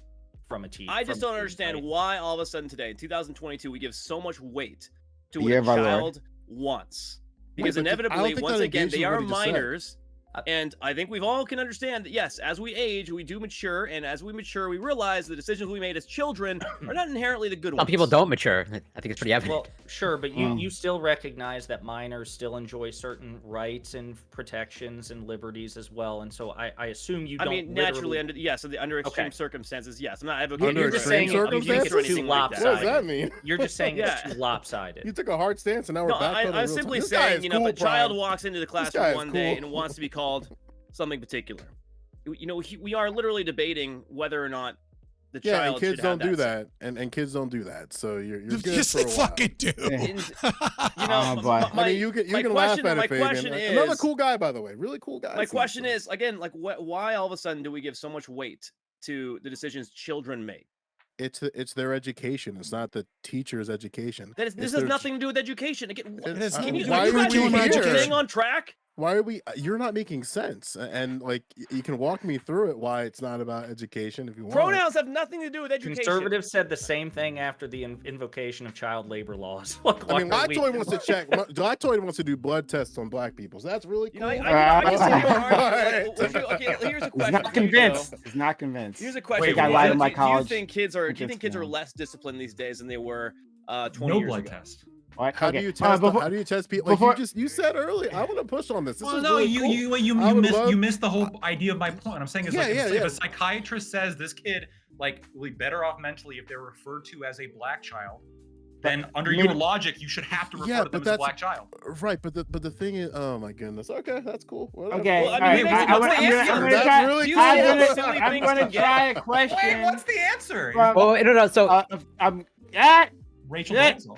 from a teacher. I just don't understand why all of a sudden today, in 2022, we give so much weight to what a child wants. Because inevitably, once again, they are minors. And I think we've all can understand that, yes, as we age, we do mature. And as we mature, we realize the decisions we made as children are not inherently the good ones. Some people don't mature. I think it's pretty evident. Well, sure, but you still recognize that minors still enjoy certain rights and protections and liberties as well. And so I assume you don't. I mean, naturally, under extreme circumstances, yes. I'm not advocating under extreme circumstances. It's too lopsided. What does that mean? You're just saying it's too lopsided. You took a hard stance, and now we're back. I'm simply saying, if a child walks into the classroom one day and wants to be called something particular, we are literally debating whether or not the child and kids should don't have do that, and kids don't do that. So you're good yes, for a they while. fucking do. I mean, you can laugh at it, Fabian. Another cool guy, by the way, really cool guy. My question is, again, why all of a sudden do we give so much weight to the decisions children make? It's their education. It's not the teacher's education. This has nothing to do with education. Again, can you guys staying on track? Why are we? You're not making sense, and like you can walk me through it. Why it's not about education? If you want, Pronouns have nothing to do with education. Conservatives said the same thing after the invocation of child labor laws. Look, I mean, Lactoid wants to check. Lactoid wants to do blood tests on black people. So that's really cool. I can see your argument. Okay, here's a question. He's not convinced. He's not convinced. Here's a question. Wait, I lied in my Do you college. think kids are less disciplined these days than they were 20 No years blood ago? test. What? How Okay. do you test? Before- How do you test people? Like you said earlier. I want to push on this. This Well, is no, really cool. you missed the whole idea of my point. I'm saying is Yeah, if yeah. a psychiatrist says this kid like will be better off mentally if they're referred to as a black child, then under your logic, you should have to refer to them as a black child. Right, but the thing is, oh my goodness. Okay, that's cool. Whatever. Okay, Well, all I mean, right. what's the answer? I'm That's gonna really try. cool. I'm gonna try a question. Wait, what's the answer? Oh, no. So Rachel Yeah. Dolezal.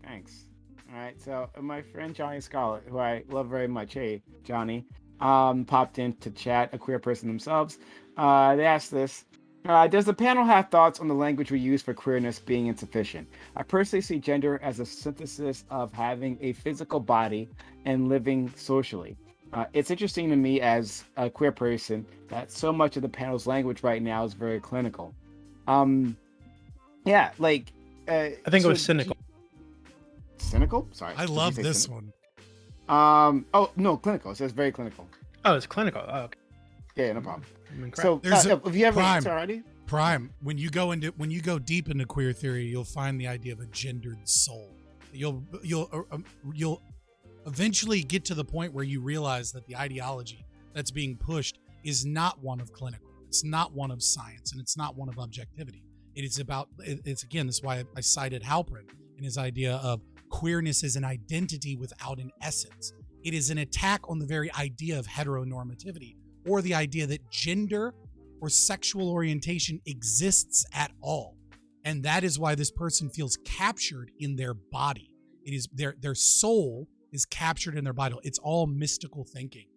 Thanks. All right, so my friend Johnny Scarlett, who I love very much, hey Johnny, popped into chat, a queer person themselves. They asked this: does the panel have thoughts on the language we use for queerness being insufficient? I personally see gender as a synthesis of having a physical body and living socially. It's interesting to me as a queer person that so much of the panel's language right now is very clinical. Yeah, like I think it was cynical. Cynical? Sorry. I did you love say this cynical? one. Oh no, clinical. It says very clinical. Oh, it's clinical. Oh, okay. Yeah, no problem. I mean, So, There's if you ever Prime. already, Prime, when you go deep into queer theory, you'll find the idea of a gendered soul. You'll eventually get to the point where you realize that the ideology that's being pushed is not one of clinical. It's not one of science, and it's not one of objectivity. It is about. It's again. This is why I cited Halprin and his idea of queerness as an identity without an essence. It is an attack on the very idea of heteronormativity, or the idea that gender or sexual orientation exists at all. And that is why this person feels captured in their body. It is their soul is captured in their body. It's all mystical thinking.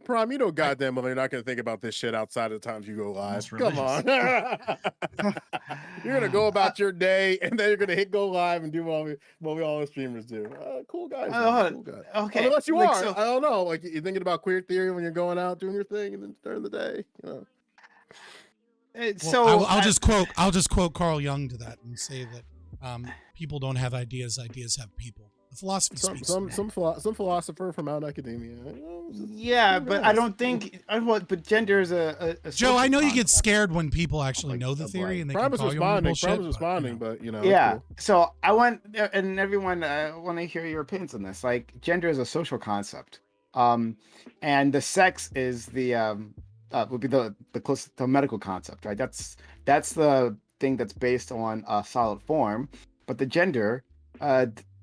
Prime, you know goddamn well you're not going to think about this shit outside of the times you go live. That's Come on. You're going to go about your day, and then you're going to hit go live and do what we all the streamers do. Cool guys. Cool guys. okay. Unless you like, are. so- I don't know. Like, you're thinking about queer theory when you're going out doing your thing, and then during the day, you know. Well, so I'll just quote Carl Jung to that and say that people don't have ideas; ideas have people. The philosophy speaks. Some philosopher from out academia. yeah, but I don't think. But gender is a Joe, I know you get concept. scared when people actually know the theory and they Prime can is call you on responding. bullshit. Prime is but, responding, you know. but you know. Yeah. Cool. So I want, and everyone, want to hear your opinions on this. Like, gender is a social concept, and the sex is the would be the closest to a medical concept, right? That's the thing that's based on a solid form, but the gender,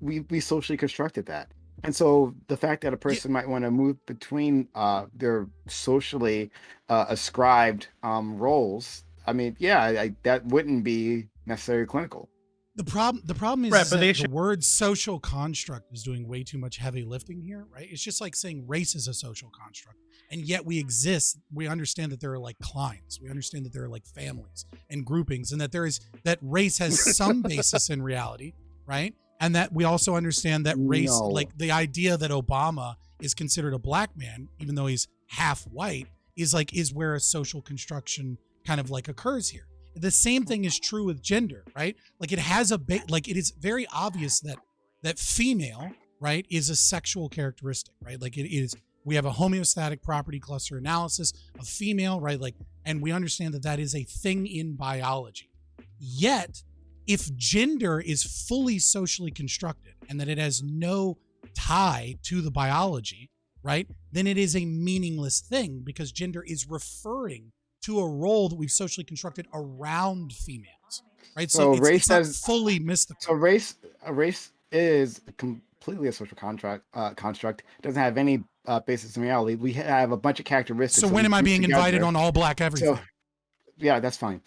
we socially constructed that. And so the fact that a person might want to move between their socially ascribed roles, I mean, yeah, that wouldn't be necessarily clinical. The problem is, Right, is but that they the should- word social construct is doing way too much heavy lifting here, right? It's just like saying race is a social construct. And yet we exist. We understand that there are like clines. We understand that there are like families and groupings, and that that race has some basis in reality, right? And that we also understand that race, No. like the idea that Obama is considered a black man, even though he's half white, is where a social construction kind of like occurs here. The same thing is true with gender, right? Like it has it is very obvious that female, right, is a sexual characteristic, right? Like it is. We have a homeostatic property cluster analysis of female, right? Like, and we understand that is a thing in biology. Yet, if gender is fully socially constructed and that it has no tie to the biology, right, then it is a meaningless thing because gender is referring to a role that we've socially constructed around females, right? So it's, race it's not has- fully mystical. So a race is completely a social construct. It doesn't have any basis in reality. We have a bunch of characteristics. So that when we am I group being invited together. on All Black Everything? So, yeah, that's fine.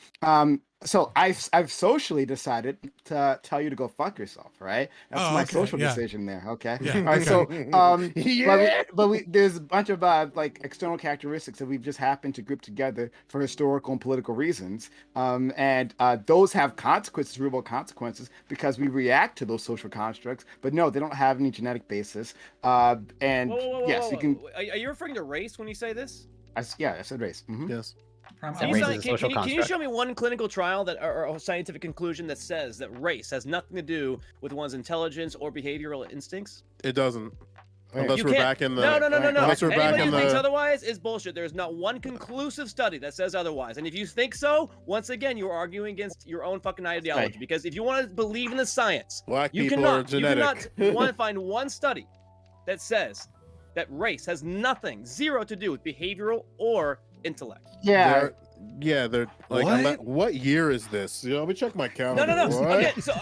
So I've socially decided to tell you to go fuck yourself, right? That's Oh, my okay, social yeah. decision there. Okay. Yeah, All right. okay. So Yeah. but we there's a bunch of like external characteristics that we've just happened to group together for historical and political reasons. And those have consequences, real world consequences, because we react to those social constructs. But no, they don't have any genetic basis. And yes, you can. Are you referring to race when you say this? I said race. Mhm. Yes. Prime, That I raises wanna- a social can you construct. show me one clinical trial that or a scientific conclusion that says that race has nothing to do with one's intelligence or behavioral instincts? It doesn't. Wait. Unless You we're can't. back in the. No. Unless we're back Anybody in who thinks the. otherwise is bullshit. There's not one conclusive study that says otherwise. And if you think so, once again, you're arguing against your own fucking ideology. Right. Because if you want to believe in the science, Black you people are cannot. You cannot genetic. want to find one study that says that race has nothing, zero to do with behavioral or intellect. Yeah. They're like. What year is this? Let me check my calendar. No. What? Okay, so,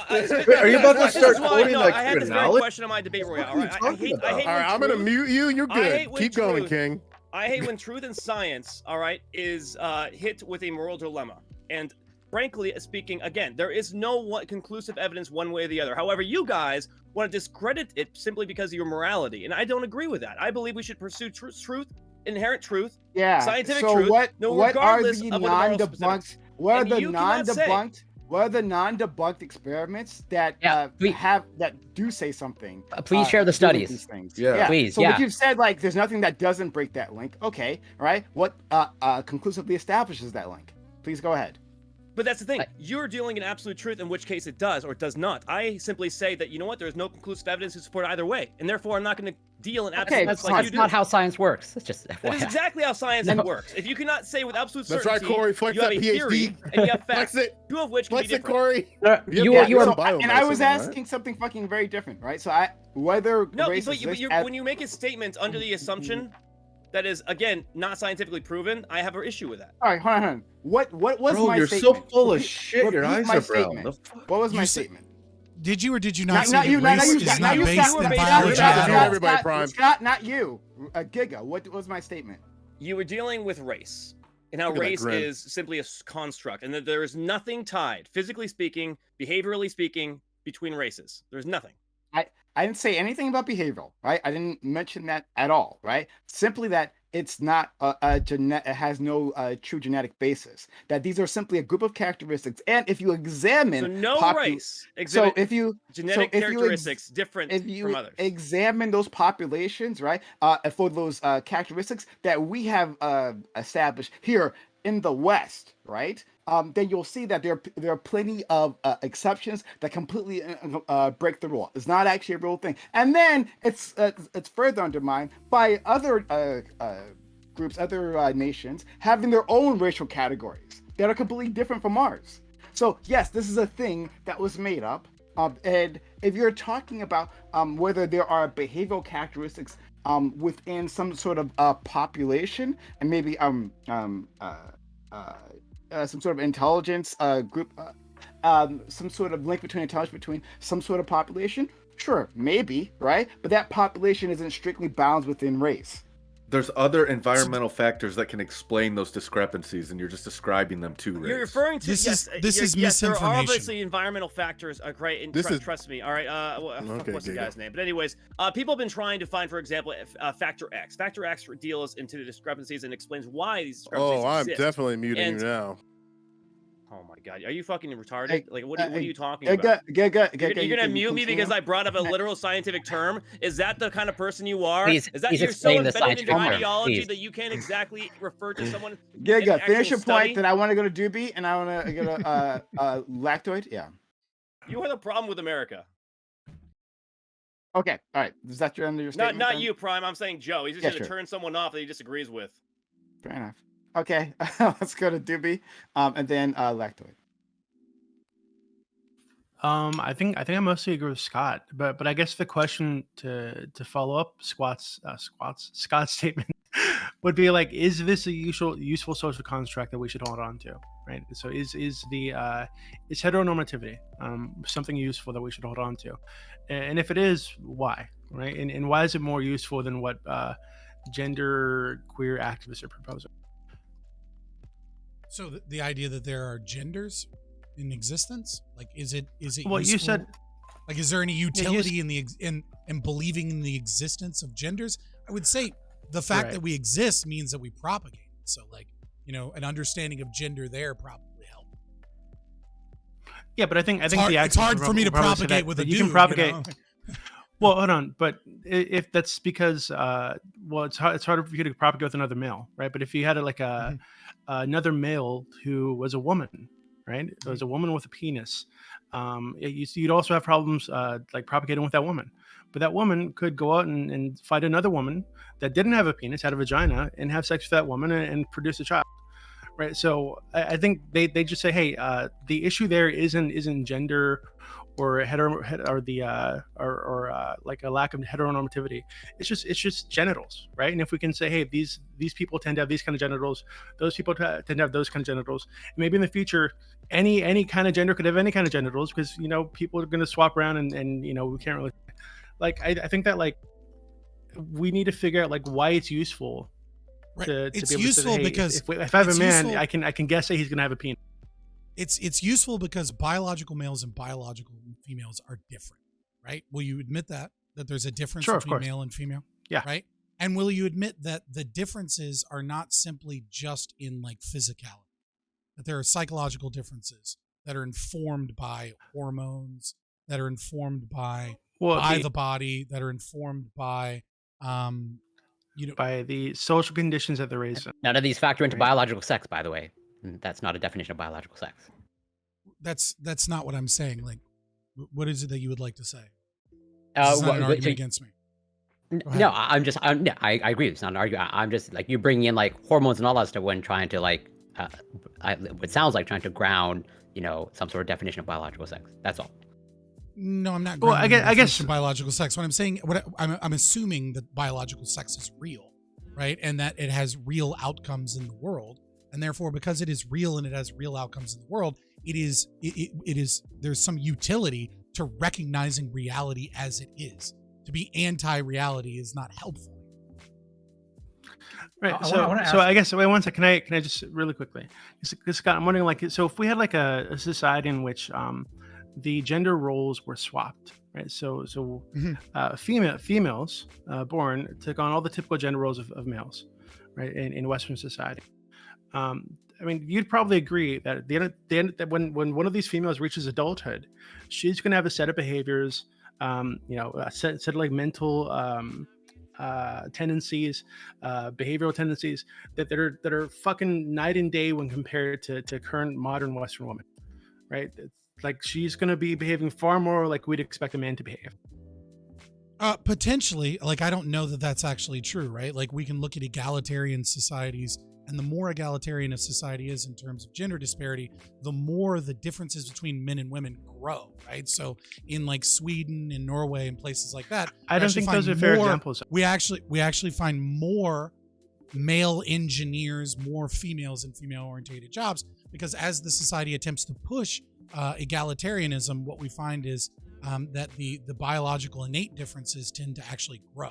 Are you about to this is start why- quoting, no, like, I had this very knowledge? question on my debate royale. What are you I talking hate about? when All right, I'm gonna truth- mute you. You're I good. hate when Keep going, truth- King. I hate when truth and science, all right, is hit with a moral dilemma. And frankly speaking, again, there is no conclusive evidence one way or the other. However, you guys want to discredit it simply because of your morality, and I don't agree with that. I believe we should pursue truth, inherent truth, Yeah. scientific so truth, what are regardless the of what the moral non-debunked? specifics. What are And the you cannot say- non-debunked? What are the non-debunked experiments that do say something? Please share the doing these studies. things? Yeah. Please, So yeah. what you've said, like, there's nothing that doesn't break that link. Okay, all right. What conclusively establishes that link? Please go ahead. But that's the thing. I- You're dealing in absolute truth, in which case it does or it does not. I simply say that, you know what, there's no conclusive evidence to support either way. And therefore, I'm not going to deal in absolute that's truth like you That's do. not how science works. It's just That is FYI. exactly how science No. works. If you cannot say with absolute That's certainty, right, Corey. Flex you have that a theory PhD. and you have Flex facts, it. two of which can be Flex it, different. Corey. You Yeah, are you're And I was biomedicine, right? asking something fucking very different, right? So whether No, race but exists when you make a statement under the assumption that is, again, not scientifically proven, I have an issue with that. all right, hold on. What was Bro, my you're statement? so full of Repeat- shit. Your repeat eyes my are brown. statement. The fuck? What was my You said- statement? Did you or did you not Not say you, that not race you, is not not you, based Scott. in Not biology Scott. at Scott. all? Everybody, Scott, Prime. Scott, not you. Giga, what was my statement? You were dealing with race and how Look at that race grin. is simply a construct and that there is nothing tied, physically speaking, behaviorally speaking, between races. There's nothing. I didn't say anything about behavioral, right? I didn't mention that at all, right? Simply that it's not it has no true genetic basis. That these are simply a group of characteristics, and if you examine, So no race so exhibit if you genetic so if you characteristics different if you from others. examine those populations, right, for those characteristics that we have established here in the West, right, then you'll see that there are plenty of exceptions that completely break the rule. It's not actually a real thing, and then it's further undermined by other groups, other nations having their own racial categories that are completely different from ours. So yes, this is a thing that was made up. And if you're talking about whether there are behavioral characteristics within some sort of population, and maybe some sort of intelligence group, some sort of link between intelligence between some sort of population, sure, maybe, right? But that population isn't strictly bound within race. There's other environmental factors that can explain those discrepancies, and you're just describing them to race. You're referring to This is yes, this is yes, there are misinformation. obviously environmental factors. Great, and This is- trust me. All right, Okay, what's the Giga. guy's name? But anyways, people have been trying to find, for example, factor X. Factor X deals into the discrepancies and explains why these discrepancies Oh, I'm exist. definitely muting And- you now. Oh my god, are you fucking retarded? Hey, Like, what are you talking about? You're gonna mute me because I brought up a literal scientific term? Is that the kind of person you are? Please- Is that please you're so explain the embedded in your scientific term, ideology please. that you can't exactly refer to someone? Giga, finish actual your study? point that I want to go to Doobie and I want to go to Lactoid. Yeah. You are the problem with America. Okay. All right. Is that your end of your statement? Not then? you, Prime. I'm saying Joe. He's just Yeah, gonna sure. turn someone off that he disagrees with. Fair enough. Okay. Let's go to Doobie, and then Lactoid. I think I mostly agree with Scott, but I guess the question to follow up Scott's statement would be like, is this a useful social construct that we should hold on to, right? So is heteronormativity something useful that we should hold on to, and if it is, why, right? And why is it more useful than what gender queer activists are proposing? So the idea that there are genders? in existence? Like, is it Well, useful? you said, like, is there any utility in believing in the existence of genders? I would say the fact that we exist means that we propagate. So, like, an understanding of gender there probably help. yeah, but I think It's hard for me to propagate with a dude. You can propagate. Well, hold on, but if that's because, it's harder for you to propagate with another male, right? But if you had another male who was a woman, right? It was a woman with a penis. You'd also have problems like propagating with that woman. But that woman could go out and find another woman that didn't have a penis, had a vagina, and have sex with that woman and produce a child, right? So I think they just say, hey, the issue there isn't gender or like a lack of heteronormativity. It's just genitals, right? And if we can say, hey, these people tend to have these kind of genitals, those people tend to have those kind of genitals, and maybe in the future any kind of gender could have any kind of genitals, because people are going to swap around and we can't really, like, I think that, like, we need to figure out, like, why it's useful to It's be able useful to say, hey, because if I have a man, useful. I can guess that he's going to have a penis. It's useful because biological males and biological females are different, right? Will you admit that there's a difference between male and female? Yeah. Right. And will you admit that the differences are not simply just in, like, physicality, that there are psychological differences that are informed by hormones, that are informed by the body, that are informed by by the social conditions that they're raised in. None of these factor into biological sex, by the way. That's not a definition of biological sex. That's not what I'm saying. Like, what is it that you would like to say? This is not an argument against me. No, I agree. It's not an argument. I'm just, like, you're bringing in, like, hormones and all that stuff when trying to, like, it sounds like trying to ground, some sort of definition of biological sex. That's all. No, I'm not. Well, I guess biological sex. What I'm saying, I'm assuming that biological sex is real, right, and that it has real outcomes in the world, and therefore, because it is real and it has real outcomes in the world, it is. There's some utility to recognizing reality as it is. To be anti-reality is not helpful. Right. I guess, wait one second. Can I just really quickly? Scott, I'm wondering, like, so if we had, like, a society in which the gender roles were swapped, right? So females born took on all the typical gender roles of males, right? In Western society. I mean, you'd probably agree that at the end that when one of these females reaches adulthood, she's going to have a set of behaviors, a set of, like, mental tendencies, behavioral tendencies that are fucking night and day when compared to current modern Western women, right? It's like, she's going to be behaving far more like we'd expect a man to behave. Potentially. Like, I don't know that that's actually true, right? Like, we can look at egalitarian societies, and the more egalitarian a society is in terms of gender disparity, the more the differences between men and women grow, right? So in, like, Sweden and Norway and places like that, I don't think those are fair examples. We actually find more male engineers, more females in female-oriented jobs, because as the society attempts to push egalitarianism, what we find is that the biological innate differences tend to actually grow.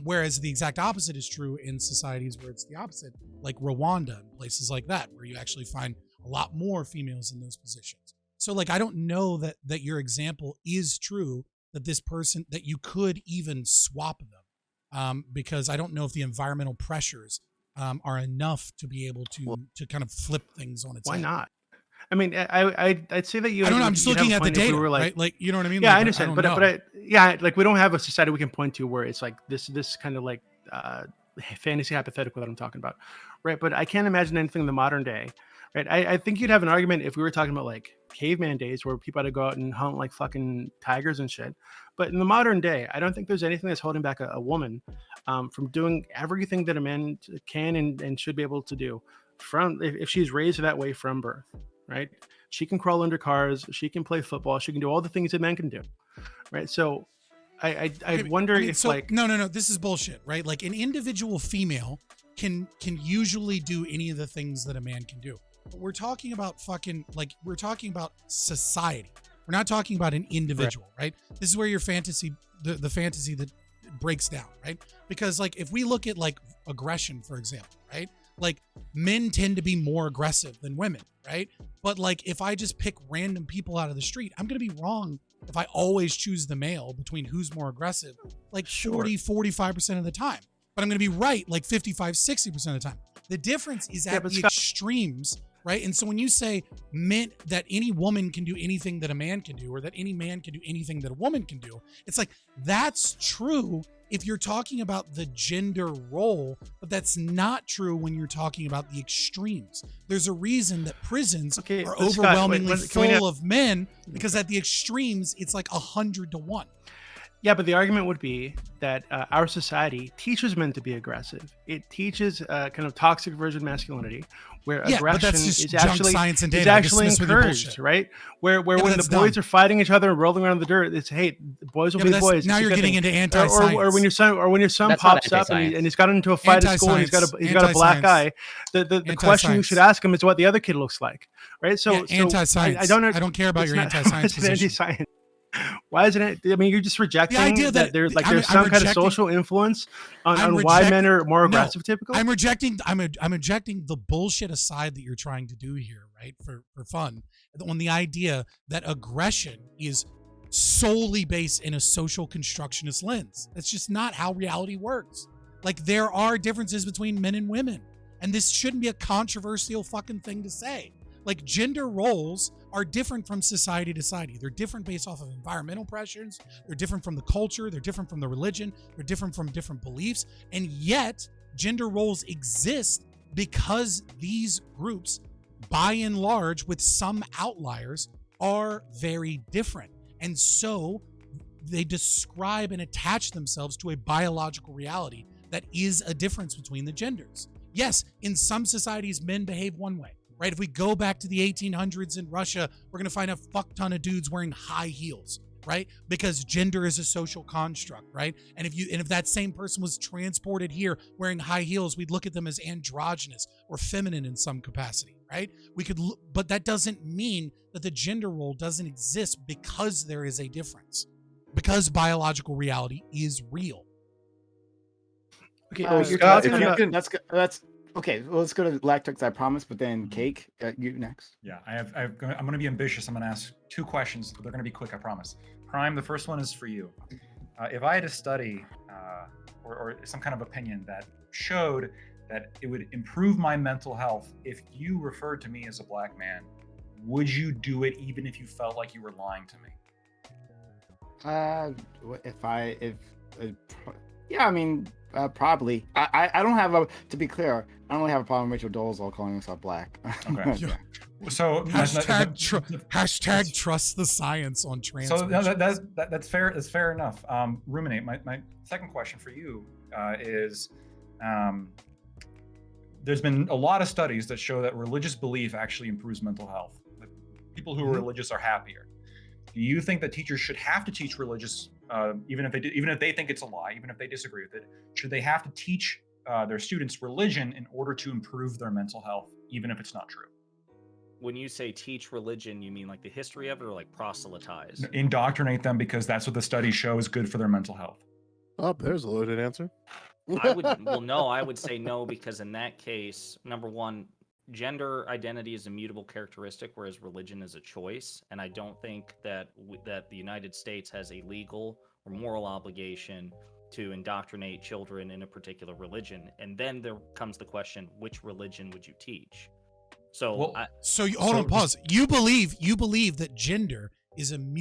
Whereas the exact opposite is true in societies where it's the opposite, like Rwanda and places like that, where you actually find a lot more females in those positions. So, like, I don't know that your example is true, that this person, that you could even swap them, because I don't know if the environmental pressures are enough to be able to kind of flip things on its head. Why not? I mean, I'd say that you. I don't know. I'm just looking at the data, right? Like, you know what I mean? Yeah, like, I understand, like, we don't have a society we can point to where it's like this kind of, like, fantasy hypothetical that I'm talking about, right? But I can't imagine anything in the modern day, right? I think you'd have an argument if we were talking about, like, caveman days where people had to go out and hunt, like, fucking tigers and shit. But in the modern day, I don't think there's anything that's holding back a woman from doing everything that a man can and should be able to do if she's raised that way from birth. Right? She can crawl under cars. She can play football. She can do all the things that men can do. Right? So I wonder if, like... No. This is bullshit, right? Like, an individual female can usually do any of the things that a man can do. But we're talking about we're talking about society. We're not talking about an individual, right? This is where your fantasy, the fantasy that breaks down, right? Because, like, if we look at, like, aggression, for example, right? Like, men tend to be more aggressive than women, right? But like, if I just pick random people out of the street, I'm going to be wrong if I always choose the male between who's more aggressive, like 40-45% of the time. But I'm going to be right like 55-60% of the time. The difference is at the extremes, right? And so when you say men, that any woman can do anything that a man can do, or that any man can do anything that a woman can do, it's like, that's true if you're talking about the gender role, but that's not true when you're talking about the extremes. There's a reason that prisons are overwhelmingly full of men, because at the extremes, it's like 100-1. Yeah, but the argument would be that our society teaches men to be aggressive. It teaches kind of toxic version of masculinity, where aggression is actually encouraged, right? Where when the boys are fighting each other and rolling around in the dirt, it's, hey, the boys will be boys. Now you're getting into anti-science. Or when your son pops up and he's got into a fight at school and he's got a black eye, the question you should ask him is what the other kid looks like, right? So anti-science. I don't care about your anti-science position. Anti-science. Why isn't it? I mean, you're just rejecting that there's some kind of social influence on why men are more aggressive. Typically, I'm rejecting the bullshit aside that you're trying to do here, right? For fun, on the idea that aggression is solely based in a social constructionist lens. That's just not how reality works. Like, there are differences between men and women, and this shouldn't be a controversial fucking thing to say. Like, gender roles are different from society to society. They're different based off of environmental pressures. They're different from the culture. They're different from the religion. They're different from different beliefs. And yet, gender roles exist because these groups, by and large, with some outliers, are very different. And so they describe and attach themselves to a biological reality that is a difference between the genders. Yes, in some societies, men behave one way. Right? If we go back to the 1800s in Russia, we're going to find a fuck ton of dudes wearing high heels, right? Because gender is a social construct, right? And if that same person was transported here wearing high heels, we'd look at them as androgynous or feminine in some capacity, right? But that doesn't mean that the gender role doesn't exist, because there is a difference, because biological reality is real. Okay, that's okay. Well, let's go to Lactix, I promise, but then Cake, you next. Yeah, I'm going to be ambitious. I'm going to ask 2 questions, but they're going to be quick, I promise. Prime, the first one is for you. If I had a study or some kind of opinion that showed that it would improve my mental health if you referred to me as a black man, would you do it even if you felt like you were lying to me? Yeah, I mean, probably. I don't have to be clear, I don't really have a problem with Rachel Dolezal calling herself black. Okay. Yeah. So hashtag trust the science on trans. So that's fair. That's fair enough. Ruminate. My second question for you is, there's been a lot of studies that show that religious belief actually improves mental health. People who are religious are happier. Do you think that teachers should have to teach religious, even if they think it's a lie, even if they disagree with it? Should they have to teach their students religion in order to improve their mental health, even if it's not true? When you say teach religion, you mean like the history of it, or like proselytize? Indoctrinate them, because that's what the studies show is good for their mental health. Oh, there's a loaded answer. I would say no, because in that case, number one, gender identity is a mutable characteristic, whereas religion is a choice. And I don't think that the United States has a legal or moral obligation to indoctrinate children in a particular religion. And then there comes the question, which religion would you teach? So, hold on, pause. You believe that gender is an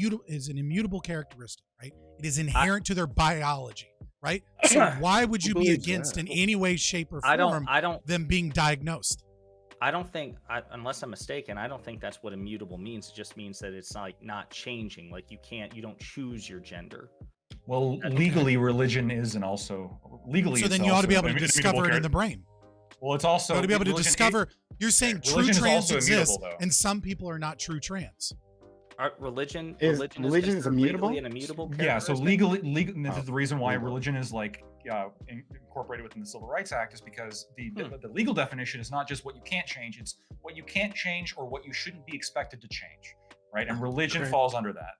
immutable characteristic, right? It is inherent to their biology, right? So why would you be against in any way, shape, or form them being diagnosed? I don't think, unless I'm mistaken, I don't think that's what immutable means. It just means that it's not changing. Like you don't choose your gender. Well, legally, religion is, and also legally. So then you ought to be able to discover it in the brain. Well, it's also you ought to be able to discover. You're saying true trans exists, and some people are not true trans. Religion is immutable. An immutable yeah. So legally, this is the reason why religion is incorporated within the Civil Rights Act, is because the legal definition is not just what you can't change; it's what you can't change or what you shouldn't be expected to change, right? And religion falls under that.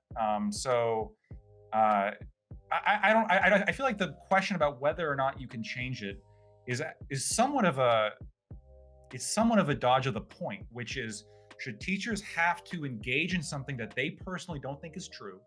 I feel like the question about whether or not you can change it is somewhat of a it's somewhat of a dodge of the point, which is, should teachers have to engage in something that they personally don't think is true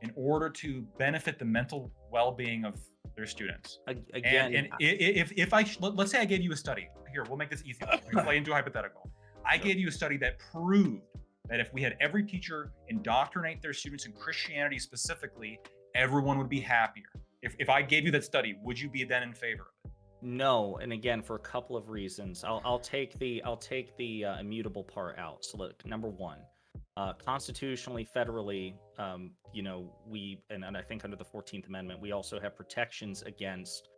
in order to benefit the mental well-being of their students? Again, and if let's say I gave you a study here, we'll make this easy. We play into a hypothetical. I gave you a study that proved that if we had every teacher indoctrinate their students in Christianity specifically, everyone would be happier. If I gave you that study, would you be then in favor of it? No, and again, for a couple of reasons. I'll take the immutable part out. So look, number one, constitutionally, federally, we and I think under the 14th Amendment, we also have protections against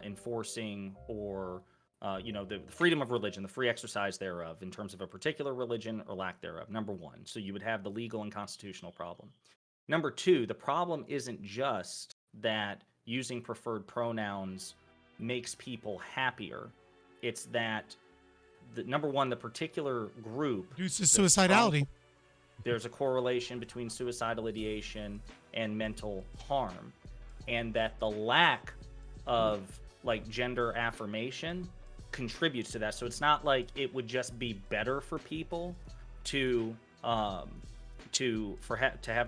enforcing or the freedom of religion, the free exercise thereof, in terms of a particular religion or lack thereof. Number one, so you would have the legal and constitutional problem. Number two, the problem isn't just that using preferred pronouns makes people happier. It's that number one, the particular group reduces suicidality. There's a correlation between suicidal ideation and mental harm, and that the lack of like gender affirmation contributes to that. So it's not like it would just be better for people to have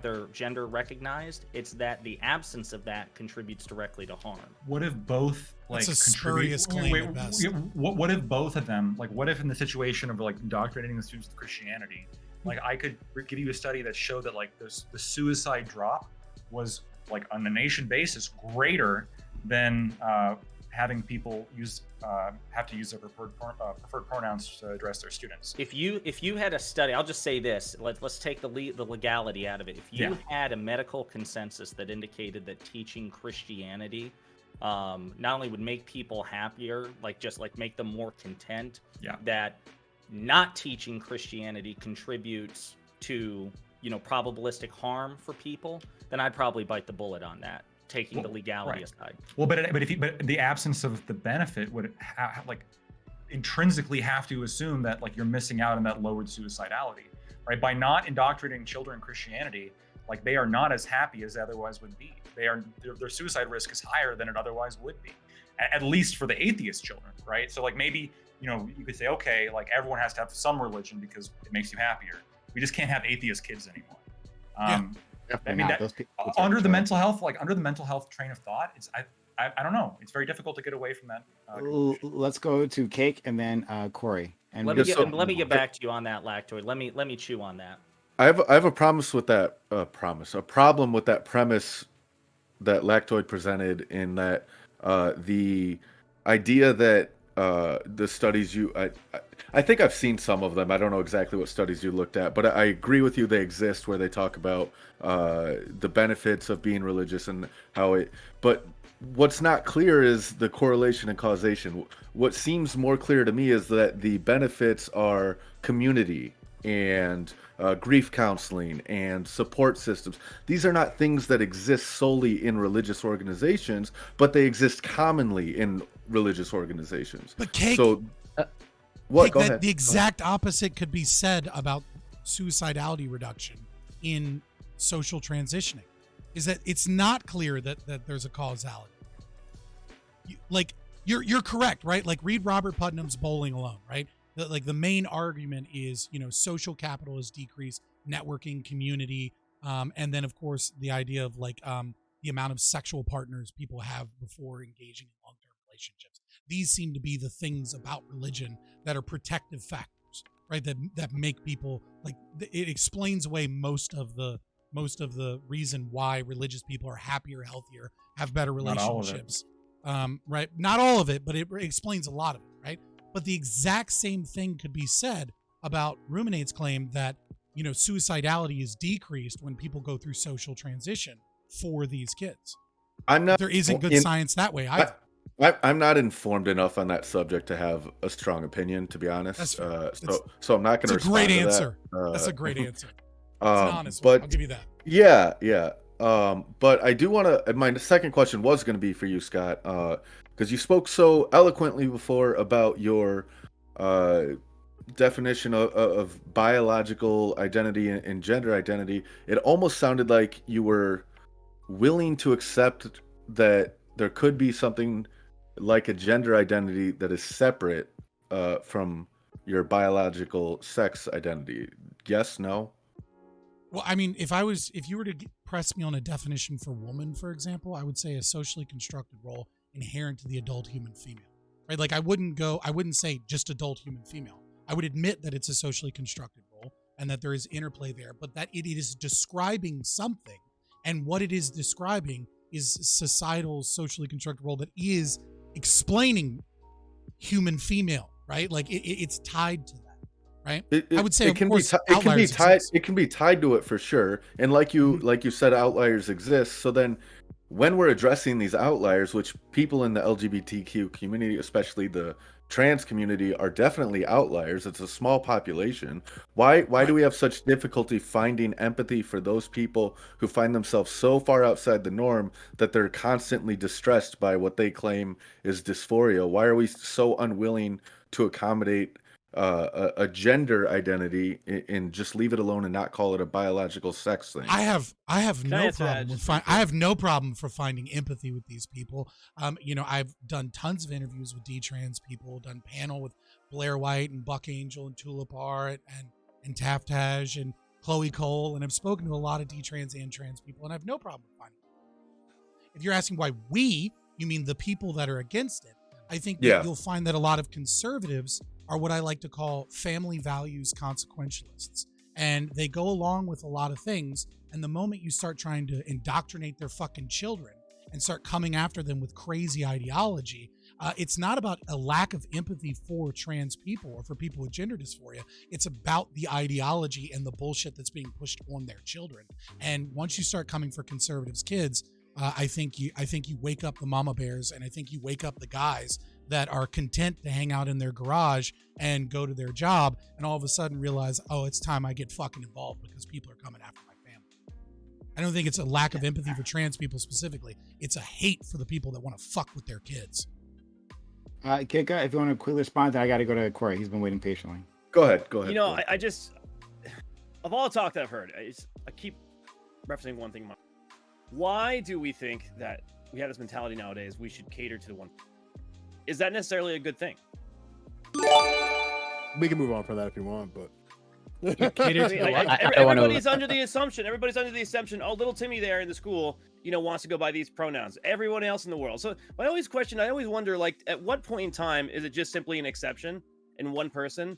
their gender recognized. It's that the absence of that contributes directly to harm. What if both That's a spurious claim at best. What if both of them, like what if in the situation of like indoctrinating the students with Christianity, like I could give you a study that showed that like the suicide drop was like on a nation basis greater than having people have to use their preferred pronouns to address their students. If you had a study, I'll just say this. Let's take the legality out of it. If you had a medical consensus that indicated that teaching Christianity not only would make people happier, like make them more content, that not teaching Christianity contributes to probabilistic harm for people, then I'd probably bite the bullet on that, taking the legality aside. Well, but the absence of the benefit would intrinsically have to assume that like you're missing out on that lowered suicidality, right? By not indoctrinating children in Christianity, like they are not as happy as they otherwise would be. Their suicide risk is higher than it otherwise would be, at least for the atheist children, right? So like maybe you could say, okay, like everyone has to have some religion because it makes you happier. We just can't have atheist kids anymore. I mean, under the mental health train of thought, I don't know. It's very difficult to get away from that. Let's go to Cake and then Corey. And let me get back to you on that, Lactoid. Let me chew on that. I have a promise with that a problem with that premise that Lactoid presented, in that the idea that the studies I think I've seen some of them. I don't know exactly what studies you looked at, but I agree with you. They exist where they talk about the benefits of being religious and how it. But what's not clear is the correlation and causation. What seems more clear to me is that the benefits are community and grief counseling and support systems. These are not things that exist solely in religious organizations, but they exist commonly in religious organizations. But Cake, so what? Go ahead. The exact opposite could be said about suicidality reduction in social transitioning. Is that it's not clear that there's a causality. You're correct, right? Like read Robert Putnam's Bowling Alone, right? The main argument is social capital has decreased, networking, community, and then of course the idea of the amount of sexual partners people have before engaging in long-term relationships. These seem to be the things about religion that are protective factors, right? That make people it explains away most of the reason why religious people are happier, healthier, have better relationships. Right? Not all of it, but it explains a lot of it, right? But the exact same thing could be said about Ruminate's claim that suicidality is decreased when people go through social transition for these kids. There isn't good science that way either. I'm not informed enough on that subject to have a strong opinion, to be honest. So I'm not going to respond to that. That's a great answer. That's a great answer. It's an honest one. I'll give you that. Yeah. But I do want to. My second question was going to be for you, Scott, because you spoke so eloquently before about your definition of biological identity and gender identity. It almost sounded like you were willing to accept that there could be something like a gender identity that is separate from your biological sex identity? Yes, no? Well, I mean, if you were to press me on a definition for woman, for example, I would say a socially constructed role inherent to the adult human female, right? Like I wouldn't say just adult human female. I would admit that it's a socially constructed role and that there is interplay there, but that it is describing something, and what it is describing is societal socially constructed role that is explaining human female, right? Like it's tied to that. Right? I would say it can be tied. It can be tied to it for sure. And like you said, outliers exist. So then, when we're addressing these outliers, which people in the LGBTQ community, especially the trans community, are definitely outliers. It's a small population. Why do we have such difficulty finding empathy for those people who find themselves so far outside the norm that they're constantly distressed by what they claim is dysphoria? Why are we so unwilling to accommodate a gender identity and just leave it alone and not call it a biological sex thing? I have no problem with I have no problem for finding empathy with these people. I've done tons of interviews with D-trans people, done panel with Blair White and Buck Angel and Tulipar and Taftage and Chloe Cole, and I've spoken to a lot of D-trans and trans people, and I have no problem with finding empathy. If you're asking why you mean the people that are against it, I think that you'll find that a lot of conservatives are what I like to call family values consequentialists. And they go along with a lot of things. And the moment you start trying to indoctrinate their fucking children and start coming after them with crazy ideology, it's not about a lack of empathy for trans people or for people with gender dysphoria. It's about the ideology and the bullshit that's being pushed on their children. And once you start coming for conservatives' kids, I think you wake up the mama bears, and I think you wake up the guys that are content to hang out in their garage and go to their job and all of a sudden realize, oh, it's time I get fucking involved because people are coming after my family. I don't think it's a lack of empathy for trans people specifically. It's a hate for the people that want to fuck with their kids. Kika, if you want to quickly respond, then I got to go to Corey. He's been waiting patiently. Go ahead. I just, of all the talk that I've heard, I keep referencing one thing. Why do we think that we have this mentality nowadays we should cater to the one? Is that necessarily a good thing? We can move on from that if you want, but everybody's under the assumption, oh, little Timmy there in the school, wants to go by these pronouns. Everyone else in the world. So I always wonder, like, at what point in time is it just simply an exception in one person?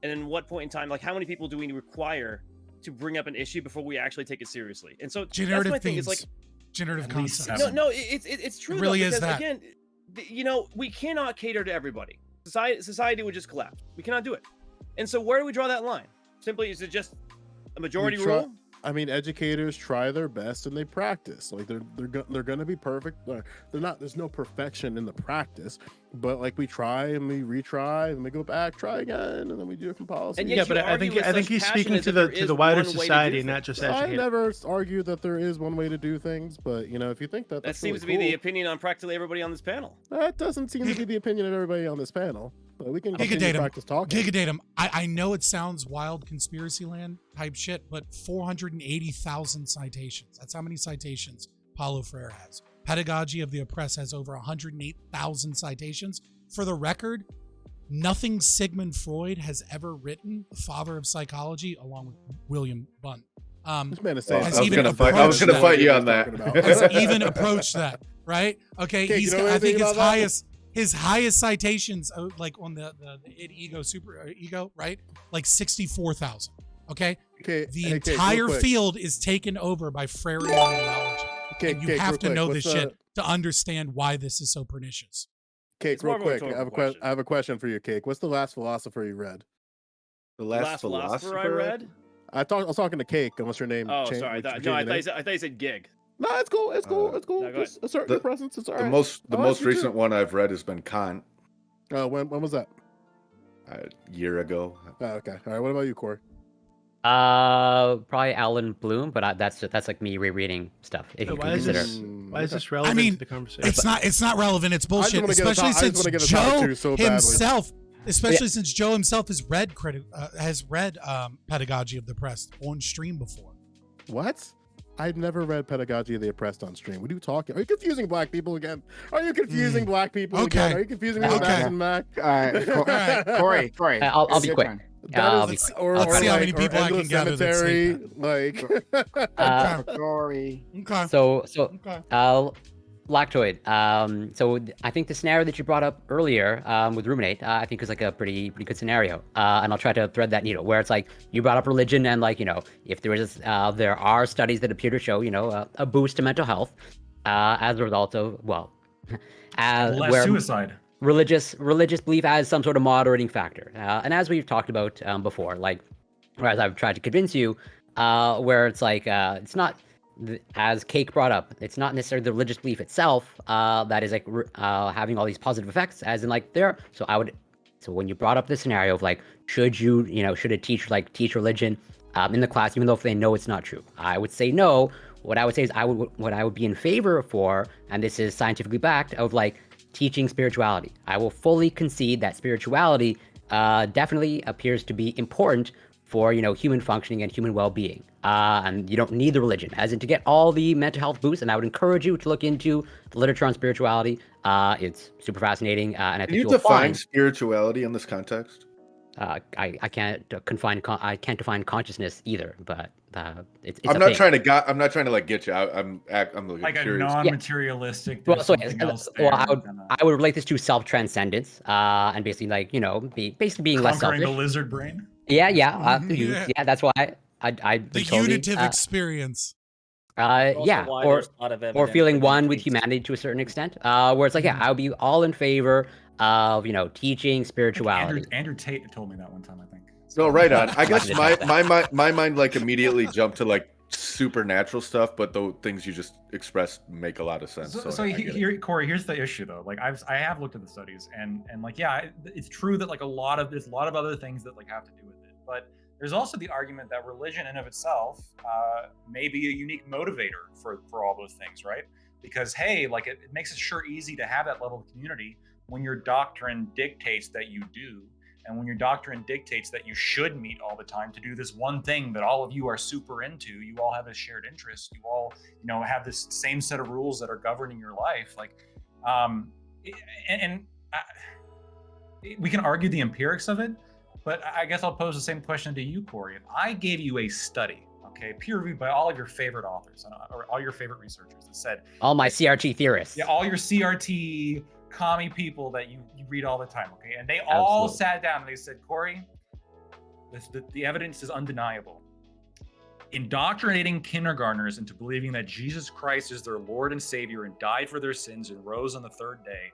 And in what point in time, like, how many people do we require to bring up an issue before we actually take it seriously? And so generative that's my thing. Is like generative concepts. No, it's true. It really though, because, is that. Again, we cannot cater to everybody. Society would just collapse. We cannot do it. And so where do we draw that line? Simply, is it just a majority rule? I mean, educators try their best and they practice. Like they're going to be perfect. They're not. There's no perfection in the practice, but like we try and we retry and we go back, try again, and then we do different policies. Yeah, but I think he's speaking to the wider society, not just educators. I never argue that there is one way to do things, but if you think that seems to be the opinion on practically everybody on this panel. That doesn't seem to be the opinion of everybody on this panel. But we can practice talking. Gigadatum. I know it sounds wild, conspiracy land type shit, but 480,000 citations. That's how many citations Paulo Freire has. Pedagogy of the Oppressed has over 108,000 citations. For the record, nothing Sigmund Freud has ever written, the father of psychology, along with William Bunt. This man is saying I was going to fight you on that. Has even approached that, right? Okay, I think his highest citations, like on the super ego, right? Like 64,000. Okay. The entire field is taken over by Freire ideology. And you have to know this shit to understand why this is so pernicious. Cake, real quick. I have a question for you, Cake. What's the last philosopher you read? The last philosopher I read? I was talking to Cake. What's your name? Oh, sorry. I thought you said Gig. No, it's cool. It's cool. Just assert your presence. It's all right. The most recent one I've read has been Kant. When was that? A year ago. Oh, okay. All right. What about you, Corey? Probably Alan Bloom, but that's like me rereading stuff. If you why is this relevant to the conversation? It's not relevant. It's bullshit. Especially since Joe himself has read Pedagogy of the Oppressed on stream before. What? I've never read Pedagogy of the Oppressed on stream. What are you talking? Are you confusing black people again? Are you confusing black people again? Are you confusing me with Max and Mac? Corey. I'll be quick. That is, let's see how many people I can gather that say that. Corey. Okay. So Okay. Lactoid. So I think the scenario that you brought up earlier with Ruminate, I think is like a pretty good scenario. And I'll try to thread that needle where it's like you brought up religion and like, if there are studies that appear to show, a boost to mental health as a result of, Less suicide. Religious belief as some sort of moderating factor. And as we've talked about before, like, or as I've tried to convince you, where it's like, it's not, as Cake brought up, it's not necessarily the religious belief itself that is like having all these positive effects, as in like there. So when you brought up the scenario of like, should a teacher like teach religion in the class, even though if they know it's not true? I would say no. What I would say is what I would be in favor for, and this is scientifically backed, of like teaching spirituality. I will fully concede that spirituality definitely appears to be important for human functioning and human well-being, and you don't need the religion as in to get all the mental health boosts. And I would encourage you to look into the literature on spirituality. It's super fascinating, and I think Can you define spirituality in this context? I can't define consciousness either, but it's I'm not trying to like get you. I'm like curious. a non-materialistic. Well, I would relate this to self-transcendence, and basically like being less selfish. Conquering the lizard brain. Yeah, that's why I the unitive experience. Or feeling one with humanity to a certain extent, where it's like, I would be all in favor of teaching spirituality. Andrew Tate told me that one time, I think. No, right on. I guess my mind like immediately jumped to like supernatural stuff, but the things you just expressed make a lot of sense. So here, Corey, here's the issue though. Like I have looked at the studies, and like it's true that like there's a lot of other things that like have to do with it, but there's also the argument that religion in of itself may be a unique motivator for all those things, right? Because hey, like it makes it sure easy to have that level of community when your doctrine dictates that you do. And when your doctrine dictates that you should meet all the time to do this one thing that all of you are super into, you all have a shared interest, you all, have this same set of rules that are governing your life. Like, we can argue the empirics of it, but I guess I'll pose the same question to you, Corey. If I gave you a study, okay, peer-reviewed by all of your favorite authors or all your favorite researchers that said, all my CRT theorists, all your CRT commie people that you read all the time, okay? And they all sat down and they said, Corey, the evidence is undeniable. Indoctrinating kindergartners into believing that Jesus Christ is their Lord and Savior and died for their sins and rose on the third day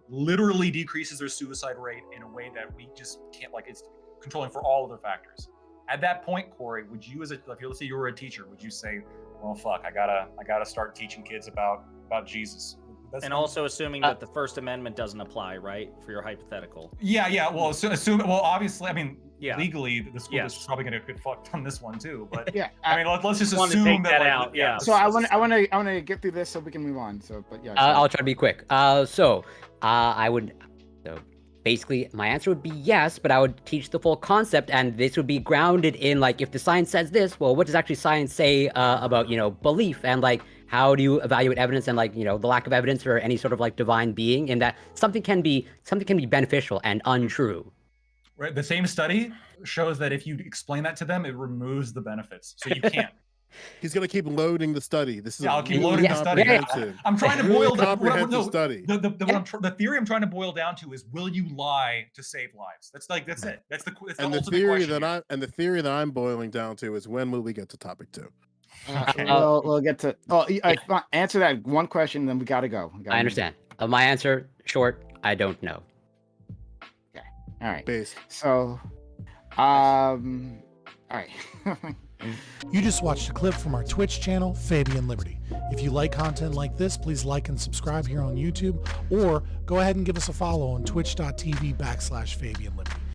literally decreases their suicide rate in a way that we just can't, like, it's controlling for all other factors. At that point, Corey, would you, let's say you were a teacher, would you say, well, fuck, I gotta start teaching kids about Jesus? And also assuming that the First Amendment doesn't apply, right? For your hypothetical. Yeah. Well, obviously, I mean, legally, the school is probably going to get fucked on this one too. But I mean, let's just assume that out. Yeah. So I want to get through this so we can move on. So, but yeah. I'll try to be quick. Basically, my answer would be yes, but I would teach the full concept, and this would be grounded in, like, if the science says this, well, what does actually science say about, belief, and, like, how do you evaluate evidence, and, like, the lack of evidence for any sort of, like, divine being, in that something can be beneficial and untrue. Right. The same study shows that if you explain that to them, it removes the benefits, so you can't. He's gonna keep loading the study. This is I'll keep loading the study. I'm trying to boil down study. The theory I'm trying to boil down to is: will you lie to save lives? That's it. That's the theory question. The theory that I'm boiling down to is: when will we get to topic 2? Okay. We'll get to. Answer that one question, then we gotta go. I understand. My answer, short: I don't know. Okay. All right. Base. So, all right. You just watched a clip from our Twitch channel, Fabian Liberty. If you like content like this, please like and subscribe here on YouTube, or go ahead and give us a follow on twitch.tv/Fabian Liberty.